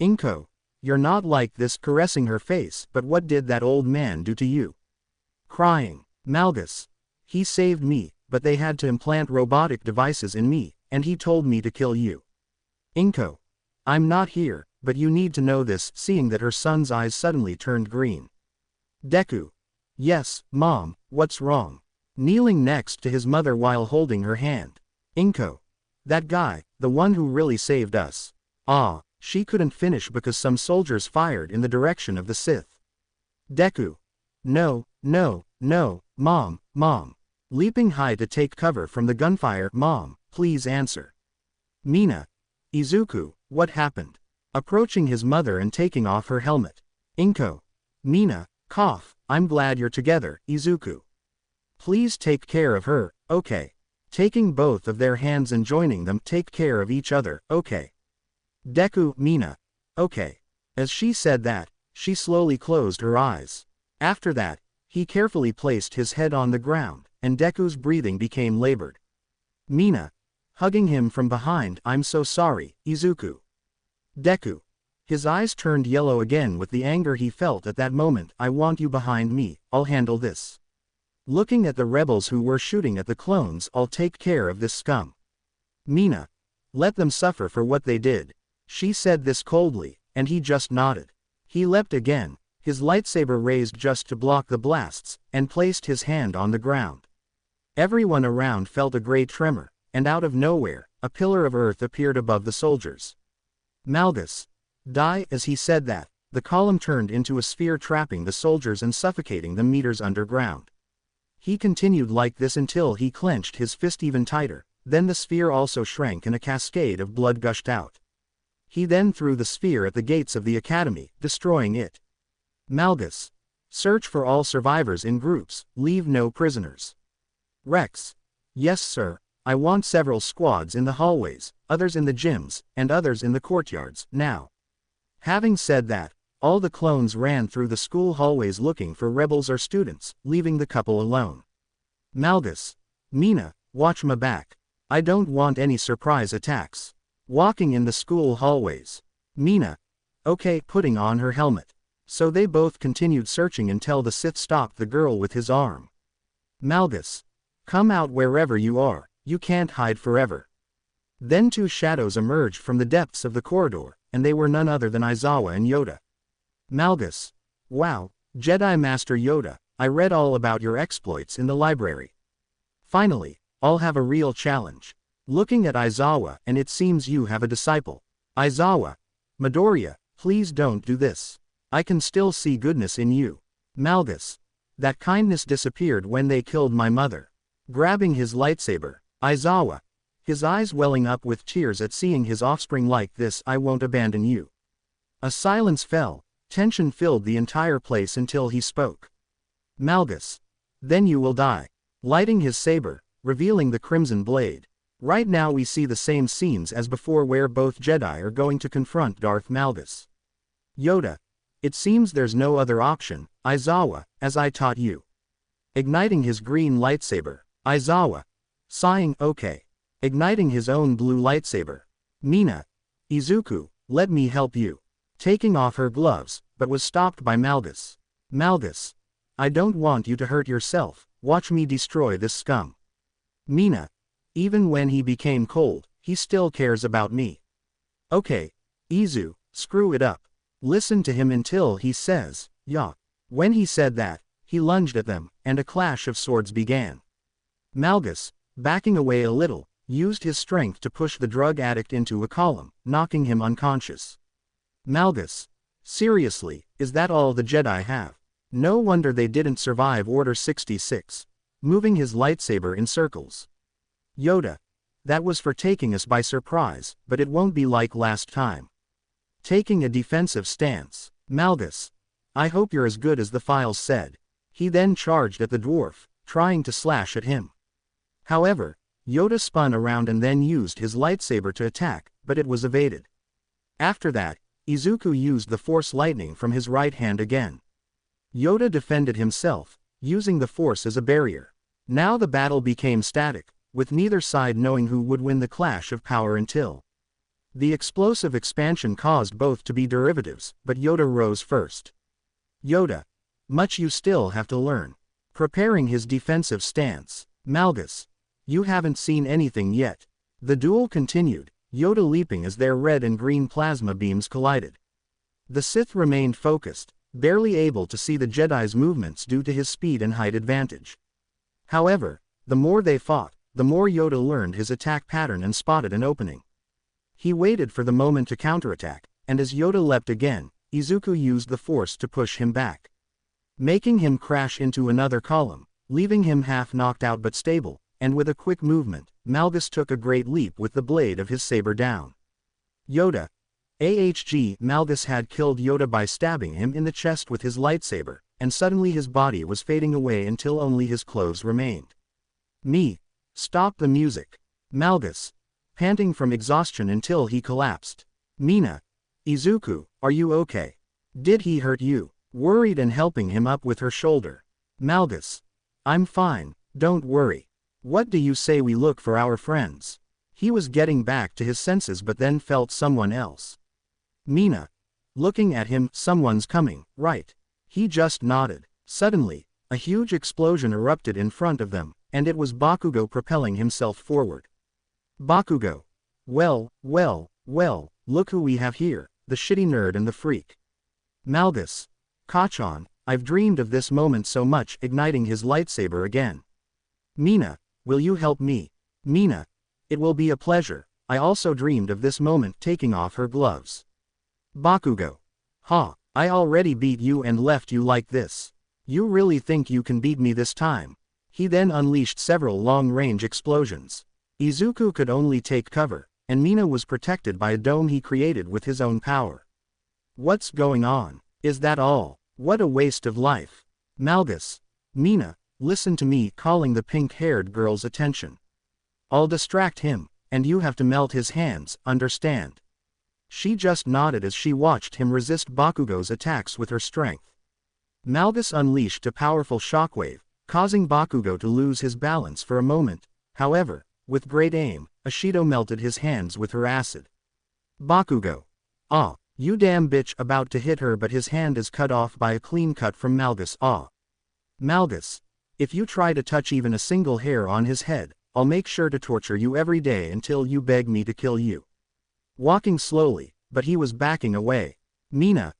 Inko. You're not like this, caressing her face, but what did that old man do to you? Crying. Malgus. He saved me, but they had to implant robotic devices in me, and he told me to kill you. Inko. I'm not here, but you need to know this, seeing that her son's eyes suddenly turned green. Deku. Yes, Mom, what's wrong? Kneeling next to his mother while holding her hand. Inko. That guy, the one who really saved us. She couldn't finish because some soldiers fired in the direction of the Sith. Deku. No, Mom. Leaping high to take cover from the gunfire, Mom, please answer. Mina. Izuku, what happened? Approaching his mother and taking off her helmet. Inko. Mina, cough, I'm glad you're together, Izuku. Please take care of her, okay. Taking both of their hands and joining them, take care of each other, okay. Deku. Mina. Okay. As she said that, she slowly closed her eyes. After that, he carefully placed his head on the ground, and Deku's breathing became labored. Mina, hugging him from behind, I'm so sorry, Izuku. Deku. His eyes turned yellow again with the anger he felt at that moment. I want you behind me, I'll handle this. Looking at the rebels who were shooting at the clones, I'll take care of this scum. Mina. Let them suffer for what they did. She said this coldly, and he just nodded. He leapt again, his lightsaber raised just to block the blasts, and placed his hand on the ground. Everyone around felt a great tremor, and out of nowhere, a pillar of earth appeared above the soldiers. Malgus. Die. As he said that, the column turned into a sphere trapping the soldiers and suffocating them meters underground. He continued like this until he clenched his fist even tighter, then the sphere also shrank and a cascade of blood gushed out. He then threw the sphere at the gates of the academy, destroying it. Malgus. Search for all survivors in groups, leave no prisoners. Rex. Yes sir, I want several squads in the hallways, others in the gyms, and others in the courtyards, now. Having said that, all the clones ran through the school hallways looking for rebels or students, leaving the couple alone. Malgus. Mina, watch my back. I don't want any surprise attacks. Walking in the school hallways. Mina. Okay, putting on her helmet. So they both continued searching until the Sith stopped the girl with his arm. Malgus. Come out wherever you are, you can't hide forever. Then two shadows emerged from the depths of the corridor, and they were none other than Aizawa and Yoda. Malgus. Wow, Jedi Master Yoda, I read all about your exploits in the library. Finally, I'll have a real challenge. Looking at Aizawa, and it seems you have a disciple. Aizawa. Midoriya, please don't do this. I can still see goodness in you. Malgus. That kindness disappeared when they killed my mother. Grabbing his lightsaber, Aizawa. His eyes welling up with tears at seeing his offspring like this. I won't abandon you. A silence fell, tension filled the entire place until he spoke. Malgus. Then you will die. Lighting his saber, revealing the crimson blade. Right now we see the same scenes as before where both Jedi are going to confront Darth Malgus. Yoda. It seems there's no other option, Aizawa, as I taught you. Igniting his green lightsaber, Aizawa. Sighing, okay. Igniting his own blue lightsaber. Mina. Izuku, let me help you. Taking off her gloves, but was stopped by Malgus. Malgus. I don't want you to hurt yourself, watch me destroy this scum. Mina. Even when he became cold, he still cares about me. Okay. Izu, screw it up. Listen to him until he says, yeah. When he said that, he lunged at them, and a clash of swords began. Malgus, backing away a little, used his strength to push the drug addict into a column, knocking him unconscious. Malgus. Seriously, is that all the Jedi have? No wonder they didn't survive Order 66. Moving his lightsaber in circles. Yoda. That was for taking us by surprise, but it won't be like last time. Taking a defensive stance. Malgus. I hope you're as good as the files said. He then charged at the dwarf, trying to slash at him. However, Yoda spun around and then used his lightsaber to attack, but it was evaded. After that, Izuku used the Force lightning from his right hand again. Yoda defended himself, using the Force as a barrier. Now the battle became static, with neither side knowing who would win the clash of power until the explosive expansion caused both to be derivatives, but Yoda rose first. Yoda. Much you still have to learn. Preparing his defensive stance. Malgus. You haven't seen anything yet. The duel continued, Yoda leaping as their red and green plasma beams collided. The Sith remained focused, barely able to see the Jedi's movements due to his speed and height advantage. However, the more they fought, the more Yoda learned his attack pattern and spotted an opening. He waited for the moment to counterattack, and as Yoda leapt again, Izuku used the Force to push him back, making him crash into another column, leaving him half knocked out but stable, and with a quick movement, Malgus took a great leap with the blade of his saber down. Yoda. Malgus had killed Yoda by stabbing him in the chest with his lightsaber, and suddenly his body was fading away until only his clothes remained. Me. Stop the music. Malgus. Panting from exhaustion until he collapsed. Mina. Izuku, are you okay? Did he hurt you? Worried and helping him up with her shoulder. Malgus. I'm fine, Don't worry. What do you say we look for our friends? He was getting back to his senses but then felt someone else. Mina. Looking at him, someone's coming, right? He just nodded. Suddenly, a huge explosion erupted in front of them, and it was Bakugo propelling himself forward. Bakugo. Well, look who we have here, the shitty nerd and the freak. Malgus. Kachan, I've dreamed of this moment so much, igniting his lightsaber again. Mina, will you help me? Mina. It will be a pleasure, I also dreamed of this moment, taking off her gloves. Bakugo. Ha, I already beat you and left you like this. You really think you can beat me this time? He then unleashed several long-range explosions. Izuku could only take cover, and Mina was protected by a dome he created with his own power. What's going on? Is that all? What a waste of life. Malgus. Mina, listen to me, calling the pink-haired girl's attention. I'll distract him, and you have to melt his hands, understand? She just nodded as she watched him resist Bakugo's attacks with her strength. Malgus unleashed a powerful shockwave, causing Bakugo to lose his balance for a moment. However, with great aim, Ashido melted his hands with her acid. Bakugo. Ah, you damn bitch, about to hit her but his hand is cut off by a clean cut from Malgus. Ah. Malgus. If you try to touch even a single hair on his head, I'll make sure to torture you every day until you beg me to kill you. Walking slowly, but he was backing away. Mina.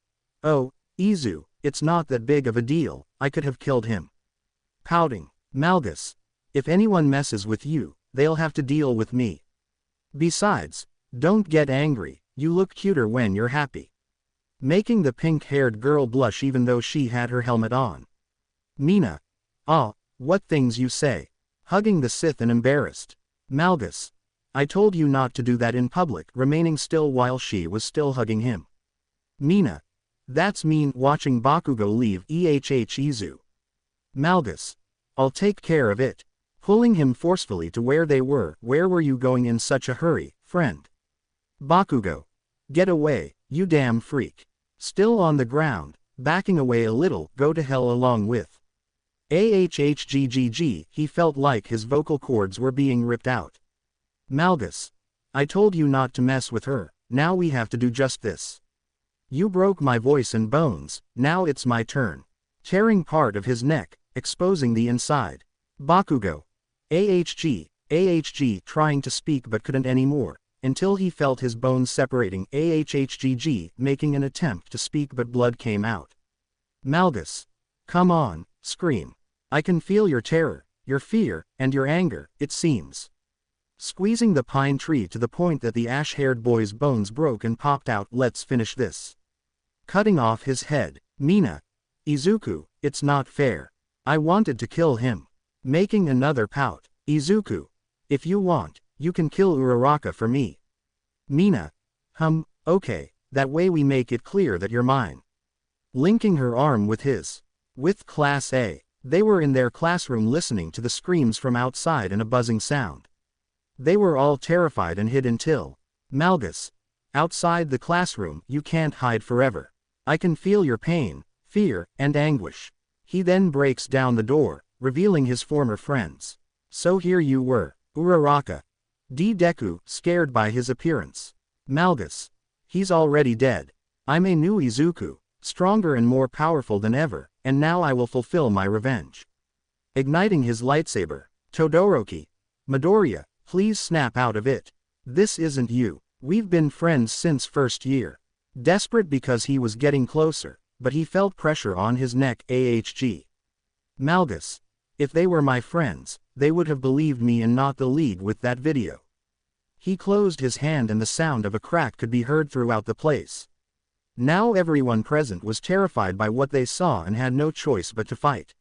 Oh, Izu, it's not that big of a deal, I could have killed him. Pouting. Malgus. If anyone messes with you, they'll have to deal with me. Besides, don't get angry, you look cuter when you're happy. Making the pink-haired girl blush even though she had her helmet on. Mina. Ah, what things you say. Hugging the Sith and embarrassed. Malgus. I told you not to do that in public, remaining still while she was still hugging him. Mina. That's mean, watching Bakugo leave Izu. Malgus. I'll take care of it. Pulling him forcefully to where they were. Where were you going in such a hurry, friend? Bakugo. Get away, you damn freak. Still on the ground, backing away a little, go to hell along with. AHHGGG, he felt like his vocal cords were being ripped out. Malgus. I told you not to mess with her, now we have to do just this. You broke my voice and bones, now it's my turn. Tearing part of his neck, exposing the inside. Bakugo. AHG, trying to speak but couldn't anymore, until he felt his bones separating. AHHGG, making an attempt to speak but blood came out. Malgus. Come on, scream. I can feel your terror, your fear, and your anger, it seems. Squeezing the pine tree to the point that the ash-haired boy's bones broke and popped out. Let's finish this. Cutting off his head. Mina. Izuku, it's not fair. I wanted to kill him. Making another pout. Izuku. If you want, you can kill Uraka for me. Mina. Okay, that way we make it clear that you're mine. Linking her arm with his. With Class A. They were in their classroom listening to the screams from outside and a buzzing sound. They were all terrified and hid until. Malgus. Outside the classroom, you can't hide forever. I can feel your pain, fear, and anguish. He then breaks down the door, revealing his former friends. So here you were, Uraka. Deku, scared by his appearance. Malgus. He's already dead. I'm a new Izuku, stronger and more powerful than ever, and now I will fulfill my revenge. Igniting his lightsaber. Todoroki. Midoriya, please snap out of it. This isn't you. We've been friends since first year. Desperate because he was getting closer, but he felt pressure on his neck. AHG. Malgus. If they were my friends, they would have believed me and not the league with that video. He closed his hand and the sound of a crack could be heard throughout the place. Now everyone present was terrified by what they saw and had no choice but to fight.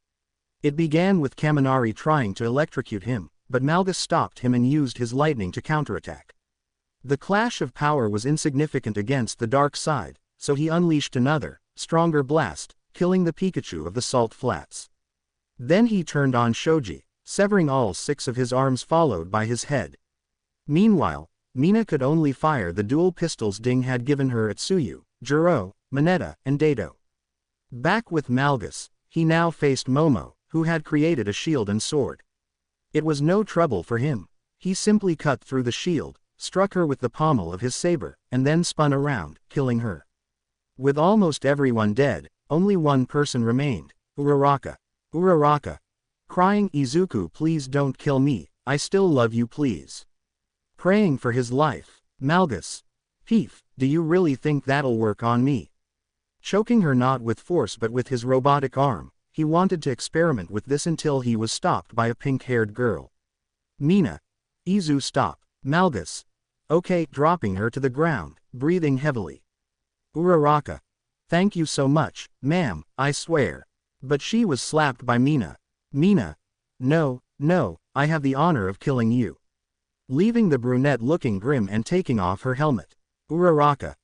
It began with Kaminari trying to electrocute him, but Malgus stopped him and used his lightning to counterattack. The clash of power was insignificant against the dark side, so he unleashed another, stronger blast, killing the Pikachu of the Salt Flats. Then he turned on Shoji, severing all 6 of his arms followed by his head. Meanwhile, Mina could only fire the dual pistols Ding had given her at Tsuyu, Juro, Mineta, and Dato. Back with Malgus, he now faced Momo, who had created a shield and sword. It was no trouble for him. He simply cut through the shield, struck her with the pommel of his saber, and then spun around, killing her. With almost everyone dead, only one person remained, Uraka. Uraka. Crying, Izuku, please don't kill me, I still love you, please. Praying for his life. Malgus. Peef, do you really think that'll work on me? Choking her not with force but with his robotic arm, he wanted to experiment with this until he was stopped by a pink-haired girl. Mina. Izu, stop. Malgus. Okay, dropping her to the ground, breathing heavily. Uraka. Thank you so much, ma'am, I swear. But she was slapped by Mina. Mina. No, no, I have the honor of killing you. Leaving the brunette looking grim and taking off her helmet. Uraka.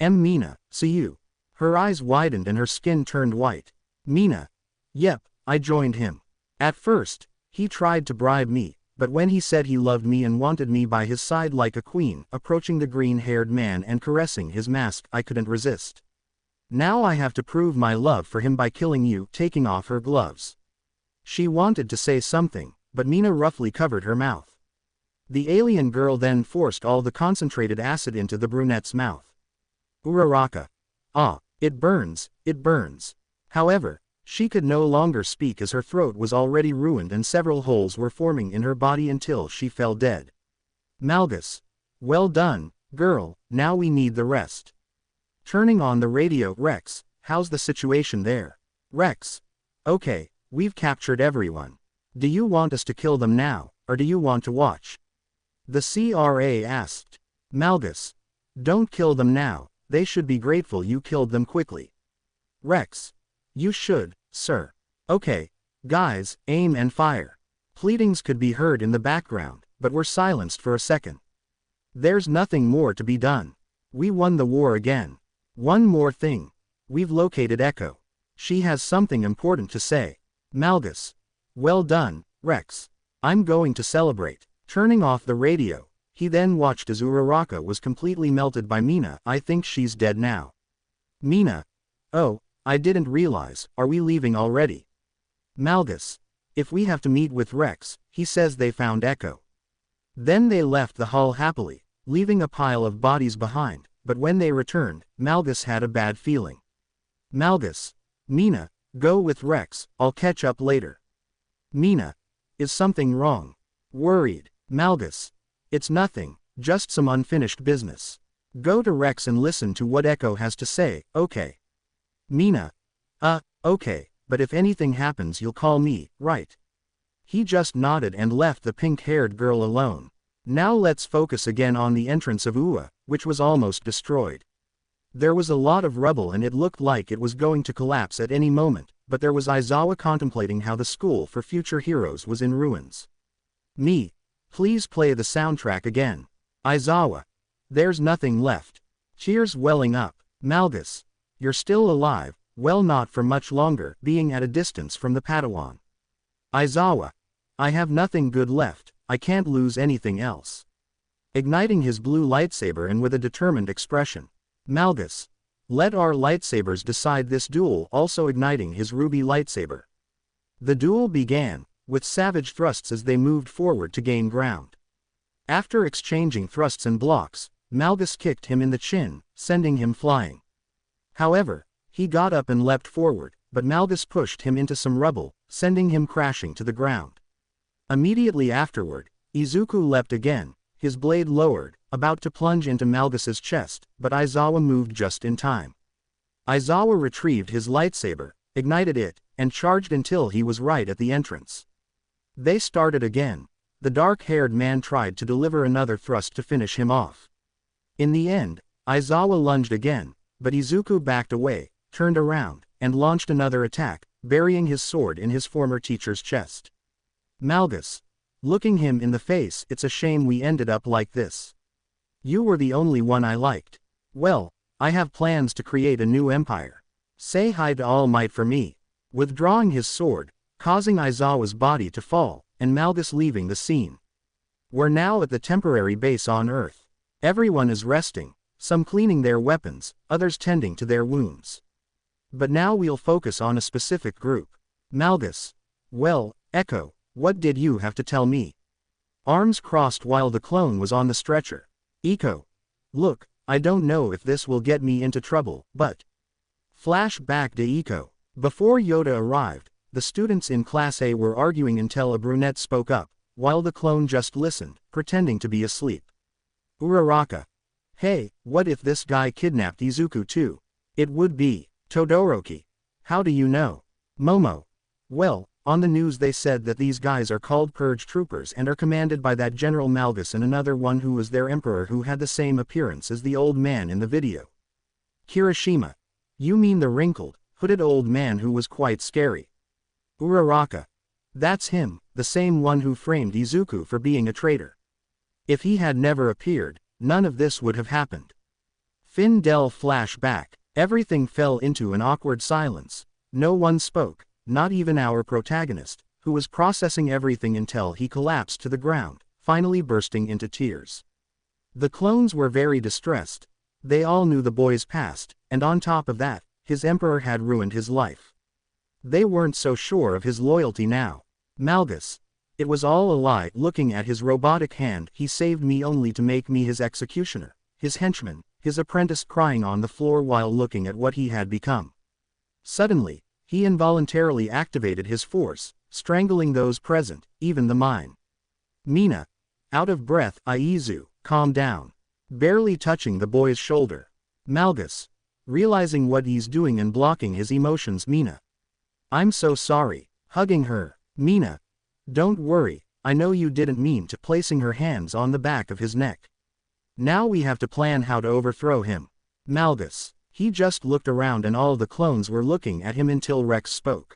Mina, see you. Her eyes widened and her skin turned white. Mina. Yep, I joined him. At first, he tried to bribe me, but when he said he loved me and wanted me by his side like a queen, approaching the green-haired man and caressing his mask, I couldn't resist. Now I have to prove my love for him by killing you, taking off her gloves. She wanted to say something, but Mina roughly covered her mouth. The alien girl then forced all the concentrated acid into the brunette's mouth. Uraka. Ah, it burns, it burns. However, she could no longer speak as her throat was already ruined and several holes were forming in her body until she fell dead. Malgus. Well done, girl, now we need the rest. Turning on the radio, Rex, how's the situation there? Rex. Okay, we've captured everyone. Do you want us to kill them now, or do you want to watch? The CRA asked. Malgus. Don't kill them now, they should be grateful you killed them quickly. Rex. You should, sir. Okay, guys, aim and fire. Pleadings could be heard in the background, but were silenced for a second. There's nothing more to be done. We won the war again. One more thing. We've located Echo. She has something important to say. Malgus. Well done, Rex. I'm going to celebrate. Turning off the radio, he then watched as Uraka was completely melted by Mina. I think she's dead now. Mina. Oh, I didn't realize, are we leaving already? Malgus. If we have to meet with Rex, he says they found Echo. Then they left the hall happily, leaving a pile of bodies behind, but when they returned, Malgus had a bad feeling. Malgus. Mina, go with Rex, I'll catch up later. Mina. Is something wrong? Worried. Malgus. It's nothing, just some unfinished business. Go to Rex and listen to what Echo has to say, okay? Mina. Okay, but if anything happens you'll call me, right? He just nodded and left the pink-haired girl alone. Now let's focus again on the entrance of Ua, which was almost destroyed. There was a lot of rubble and it looked like it was going to collapse at any moment, but there was Aizawa contemplating how the school for future heroes was in ruins. Me. Please play the soundtrack again. Aizawa. There's nothing left. Cheers welling up. Malgus. You're still alive, well not for much longer, being at a distance from the Padawan. Aizawa. I have nothing good left, I can't lose anything else. Igniting his blue lightsaber and with a determined expression. Malgus. Let our lightsabers decide this duel, also igniting his ruby lightsaber. The duel began, with savage thrusts as they moved forward to gain ground. After exchanging thrusts and blocks, Malgus kicked him in the chin, sending him flying. However, he got up and leapt forward, but Malgus pushed him into some rubble, sending him crashing to the ground. Immediately afterward, Izuku leapt again, his blade lowered, about to plunge into Malgus's chest, but Aizawa moved just in time. Aizawa retrieved his lightsaber, ignited it, and charged until he was right at the entrance. They started again. The dark-haired man tried to deliver another thrust to finish him off. In the end, Aizawa lunged again, but Izuku backed away, turned around, and launched another attack, burying his sword in his former teacher's chest. Malgus. Looking him in the face, it's a shame we ended up like this. You were the only one I liked. Well, I have plans to create a new empire. Say hi to All Might for me. Withdrawing his sword, causing Aizawa's body to fall, and Malgus leaving the scene. We're now at the temporary base on Earth. Everyone is resting, some cleaning their weapons, others tending to their wounds. But now we'll focus on a specific group. Malgus. Well, Echo, What did you have to tell me? Arms crossed while the clone was on the stretcher. Inko. Look, I don't know if this will get me into trouble, but... Flash back to Inko. Before Yoda arrived, the students in Class A were arguing until a brunette spoke up, while the clone just listened, pretending to be asleep. Uraka. Hey, what if this guy kidnapped Izuku too? It would be Todoroki. How do you know? Momo. Well, on the news they said that these guys are called Purge troopers and are commanded by that General Malgus and another one who was their emperor who had the same appearance as the old man in the video. Kirishima. You mean the wrinkled, hooded old man who was quite scary? Uraka. That's him, the same one who framed Izuku for being a traitor. If he had never appeared, none of this would have happened. Findel flashback. Everything fell into an awkward silence. No one spoke, not even our protagonist, who was processing everything until he collapsed to the ground, finally bursting into tears. The clones were very distressed. They all knew the boy's past, and on top of that, his emperor had ruined his life. They weren't so sure of his loyalty now. Malgus. It was all a lie. Looking at his robotic hand, he saved me only to make me his executioner, his henchman, his apprentice, crying on the floor while looking at what he had become. Suddenly, he involuntarily activated his force, strangling those present, even the mine. Mina. Out of breath. Aizu, calm down. Barely touching the boy's shoulder. Malgus. Realizing what he's doing and blocking his emotions. Mina. I'm so sorry. Hugging her. Mina. Don't worry, I know you didn't mean to, placing her hands on the back of his neck. Now we have to plan how to overthrow him. Malgus. He just looked around and all the clones were looking at him until Rex spoke.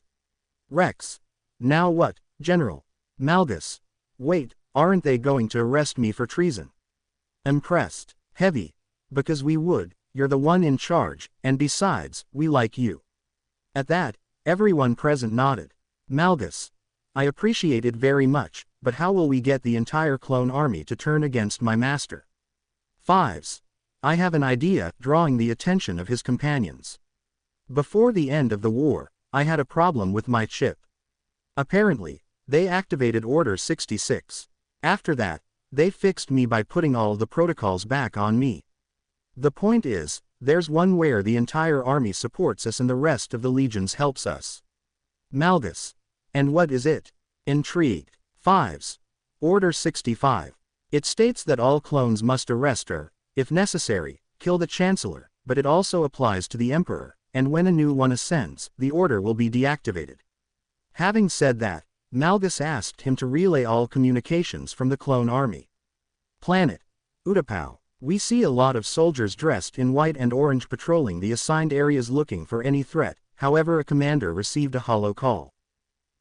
Rex. Now what, General? Malgus. Wait, aren't they going to arrest me for treason? Impressed. Heavy. Because we would, you're the one in charge, and besides, we like you. At that, everyone present nodded. Malgus. I appreciate it very much, but how will we get the entire clone army to turn against my master? Fives. I have an idea, drawing the attention of his companions. Before the end of the war, I had a problem with my chip. Apparently, they activated Order 66. After that, they fixed me by putting all the protocols back on me. The point is, there's one where the entire army supports us and the rest of the legions helps us. Malgus. And what is it? Intrigued. Fives. Order 65. It states that all clones must arrest or, if necessary, kill the Chancellor, but it also applies to the Emperor, and when a new one ascends, the order will be deactivated. Having said that, Malgus asked him to relay all communications from the clone army. Planet. Utapau. We see a lot of soldiers dressed in white and orange patrolling the assigned areas looking for any threat, however a commander received a hollow call.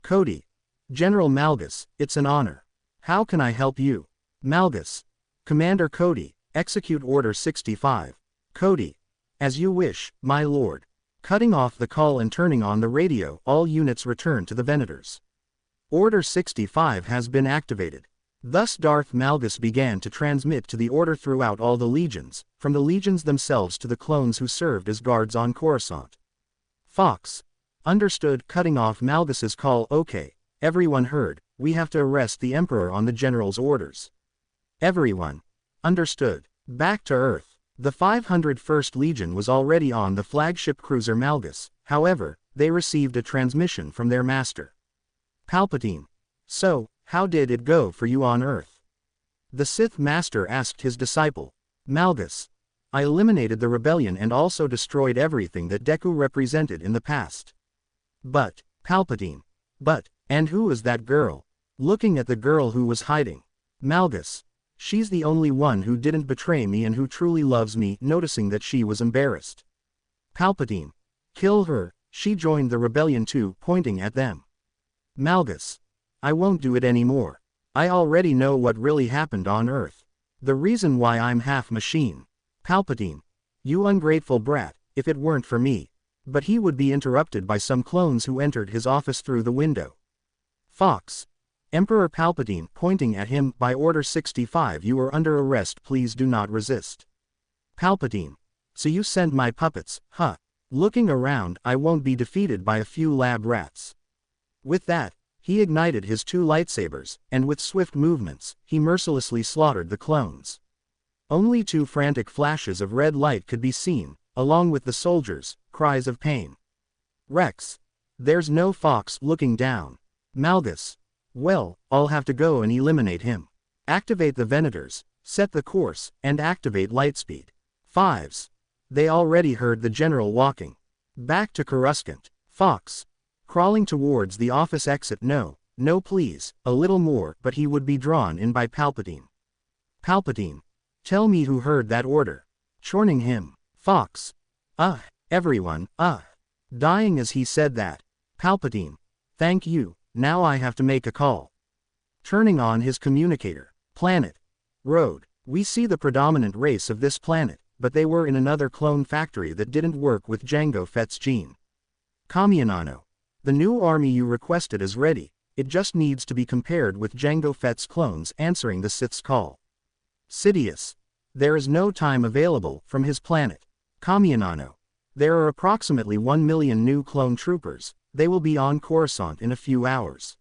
Cody. General Malgus, it's an honor. How can I help you? Malgus. Commander Cody, execute Order 65. Cody. As you wish, my lord. Cutting off the call and turning on the radio, all units return to the Venators. Order 65 has been activated. Thus Darth Malgus began to transmit to the order throughout all the legions, from the legions themselves to the clones who served as guards on Coruscant. Fox. Understood. Cutting off Malgus's call. Okay, everyone heard, we have to arrest the Emperor on the General's orders. Everyone. Understood. Back to Earth. The 501st Legion was already on the flagship cruiser Malgus, however, they received a transmission from their master. Palpatine. So, how did it go for you on Earth? The Sith Master asked his disciple. Malgus. I eliminated the rebellion and also destroyed everything that Deku represented in the past. But, Palpatine. But, and who is that girl? Looking at the girl who was hiding. Malgus. She's the only one who didn't betray me and who truly loves me. Noticing that she was embarrassed. Palpatine. Kill her, she joined the rebellion too, pointing at them. Malgus. I won't do it anymore. I already know what really happened on Earth. The reason why I'm half machine. Palpatine. You ungrateful brat, if it weren't for me. But he would be interrupted by some clones who entered his office through the window. Fox. Emperor Palpatine, pointing at him, by Order 65 you are under arrest, please do not resist. Palpatine. So you send my puppets, huh? Looking around, I won't be defeated by a few lab rats. With that, He ignited his 2 lightsabers, and with swift movements, he mercilessly slaughtered the clones. Only 2 frantic flashes of red light could be seen, along with the soldiers' cries of pain. Rex. There's no Fox looking down. Malgus. Well, I'll have to go and eliminate him. Activate the Venators, set the course, and activate lightspeed. Fives. They already heard the general walking back to Coruscant. Fox. Crawling towards the office exit. No please, a little more, but he would be drawn in by Palpatine. Palpatine. Tell me who heard that order. Chorning him. Fox. Everyone, dying as he said that. Palpatine. Thank you, now I have to make a call. Turning on his communicator. Planet. Road. We see the predominant race of this planet, but they were in another clone factory that didn't work with Jango Fett's gene. Kamianano. The new army you requested is ready, it just needs to be compared with Jango Fett's clones answering the Sith's call. Sidious. There is no time available from his planet. Kamianano. There are approximately 1 million new clone troopers, they will be on Coruscant in a few hours.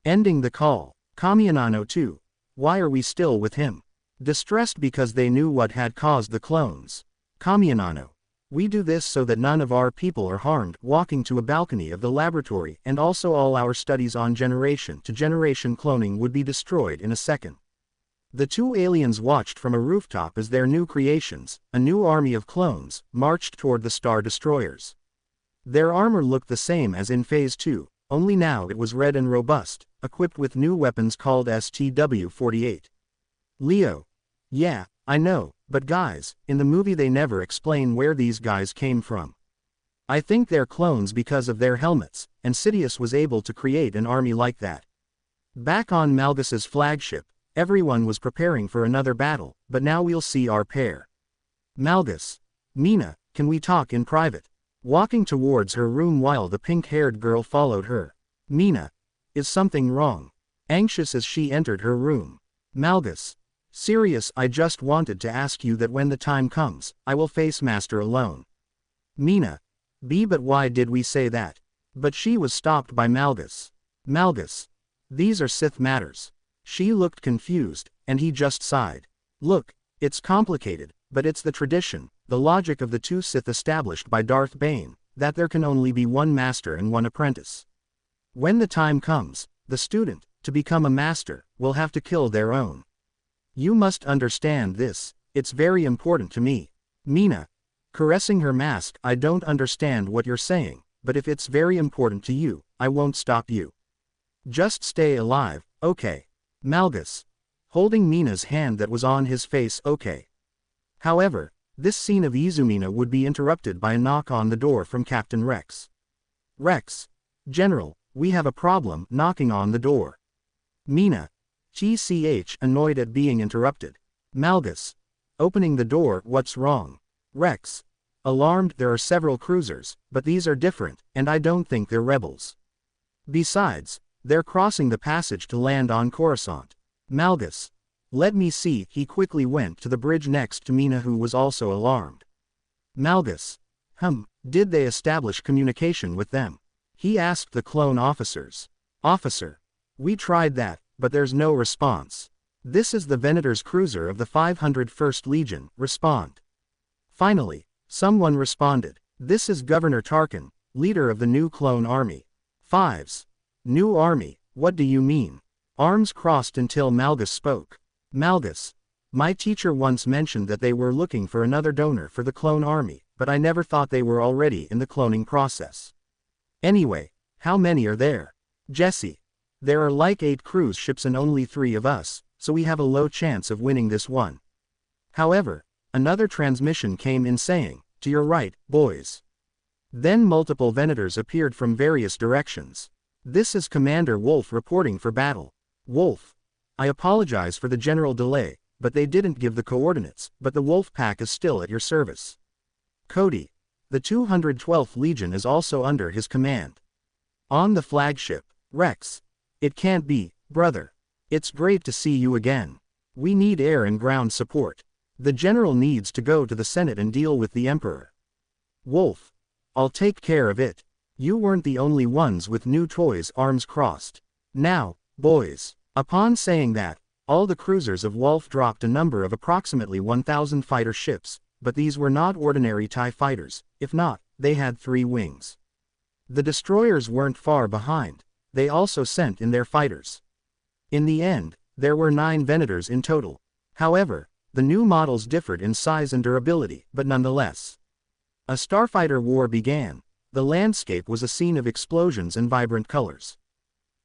Ending the call. Kamianano 2. Why are we still with him? Distressed because they knew what had caused the clones. Kamianano. We do this so that none of our people are harmed. Walking to a balcony of the laboratory, and also all our studies on generation-to-generation cloning would be destroyed in a second. The 2 aliens watched from a rooftop as their new creations, a new army of clones, marched toward the Star Destroyers. Their armor looked the same as in Phase 2, only now it was red and robust, equipped with new weapons called STW-48. Leo. Yeah, I know, but guys, in the movie they never explain where these guys came from. I think they're clones because of their helmets, and Sidious was able to create an army like that. Back on Malgus's flagship, everyone was preparing for another battle, but now we'll see our pair. Malgus. Mina, can we talk in private? Walking towards her room while the pink-haired girl followed her. Mina. Is something wrong? Anxious as she entered her room. Malgus. Serious, I just wanted to ask you that when the time comes, I will face Master alone. Mina. But why did we say that? But she was stopped by Malgus. Malgus. These are Sith matters. She looked confused, and he just sighed. Look, it's complicated, but it's the tradition, the logic of the 2 Sith established by Darth Bane, that there can only be one master and one apprentice. When the time comes, the student, to become a master, will have to kill their own. You must understand this, it's very important to me. Mina. Caressing her mask. I don't understand what you're saying, but if it's very important to you, I won't stop you. Just stay alive, okay? Malgus. Holding Mina's hand that was on his face. Okay. However, this scene of Izumina would be interrupted by a knock on the door from Captain Rex. Rex. General, we have a problem. Knocking on the door. Mina. GCH. Annoyed at being interrupted. Malgus. Opening the door. What's wrong? Rex. Alarmed. There are several cruisers, but these are different, and I don't think they're rebels. Besides, they're crossing the passage to land on Coruscant. Malgus. Let me see. He quickly went to the bridge next to Mina, who was also alarmed. Malgus. Did they establish communication with them? He asked the clone officers. Officer. We tried that, but there's no response. This is the Venator's cruiser of the 501st Legion. Respond. Finally, someone responded. This is Governor Tarkin, leader of the new clone army. Fives. New army, what do you mean? Arms crossed until Malgus spoke. Malgus. My teacher once mentioned that they were looking for another donor for the clone army, but I never thought they were already in the cloning process. Anyway, how many are there? Jesse. There are like 8 cruise ships and only 3 of us, so we have a low chance of winning this one. However, another transmission came in saying, to your right, boys. Then multiple Venators appeared from various directions. This is Commander Wolf reporting for battle. Wolf. I apologize for the general delay, but they didn't give the coordinates, but the Wolf Pack is still at your service. Cody. The 212th Legion is also under his command. On the flagship. Rex. It can't be, brother. It's great to see you again. We need air and ground support. The general needs to go to the Senate and deal with the Emperor. Wolf. I'll take care of it. You weren't the only ones with new toys. Arms crossed. Now, boys. Upon saying that, all the cruisers of Wolf dropped a number of approximately 1,000 fighter ships, but these were not ordinary TIE fighters. If not, they had 3 wings. The destroyers weren't far behind. They also sent in their fighters. In the end, there were 9 Venators in total. However, the new models differed in size and durability, but nonetheless. A starfighter war began. The landscape was a scene of explosions and vibrant colors.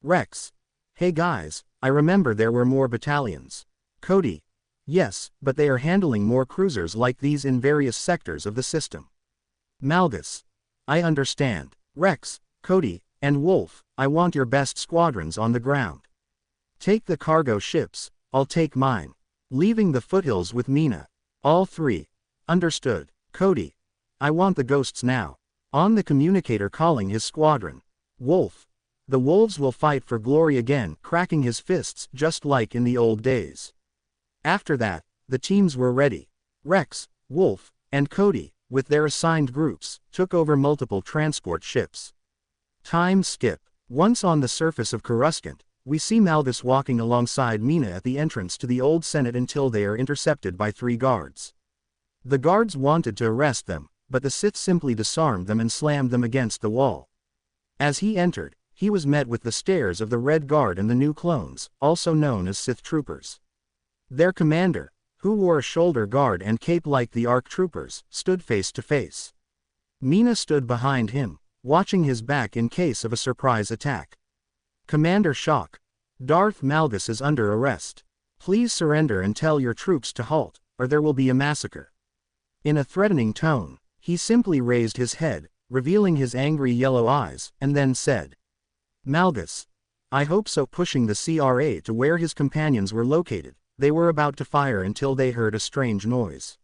Rex. Hey guys, I remember there were more battalions. Cody. Yes, but they are handling more cruisers like these in various sectors of the system. Malgus. I understand. Rex, Cody, and Wolf, I want your best squadrons on the ground. Take the cargo ships, I'll take mine. Leaving the foothills with Mina. All 3. Understood. Cody. I want the ghosts now. On the communicator calling his squadron. Wolf. The wolves will fight for glory again, cracking his fists just like in the old days. After that, the teams were ready. Rex, Wolf, and Cody, with their assigned groups, took over multiple transport ships. Time skip. Once on the surface of Coruscant, we see Malgus walking alongside Mina at the entrance to the old Senate until they are intercepted by 3 guards. The guards wanted to arrest them, but the Sith simply disarmed them and slammed them against the wall. As he entered, he was met with the stares of the Red Guard and the new clones, also known as Sith troopers. Their commander, who wore a shoulder guard and cape like the ARC troopers, stood face to face. Mina stood behind him, watching his back in case of a surprise attack. Commander Shock. Darth Malgus is under arrest. Please surrender and tell your troops to halt, or there will be a massacre. In a threatening tone, he simply raised his head, revealing his angry yellow eyes, and then said, Malgus. I hope so. Pushing the CRA to where his companions were located, they were about to fire until they heard a strange noise.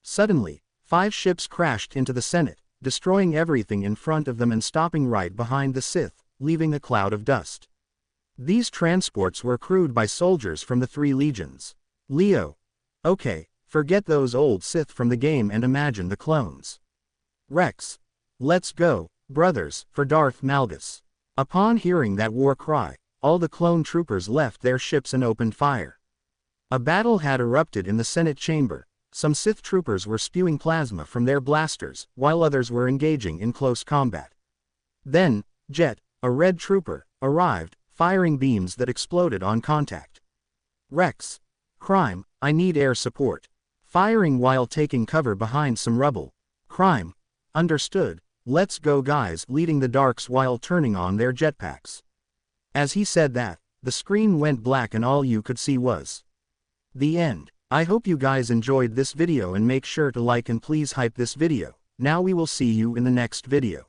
Suddenly, 5 ships crashed into the Senate, destroying everything in front of them and stopping right behind the Sith, leaving a cloud of dust. These transports were crewed by soldiers from the 3 legions. Leo. Okay, forget those old Sith from the game and imagine the clones. Rex. Let's go, brothers, for Darth Malgus. Upon hearing that war cry, all the clone troopers left their ships and opened fire. A battle had erupted in the Senate chamber. Some Sith troopers were spewing plasma from their blasters, while others were engaging in close combat. Then, Jet, a red trooper, arrived, firing beams that exploded on contact. Rex. Crime, I need air support. Firing while taking cover behind some rubble. Crime. Understood. Let's go guys, leading the darks while turning on their jetpacks. As he said that, the screen went black and all you could see was the end. I hope you guys enjoyed this video and make sure to like and please hype this video. Now we will see you in the next video.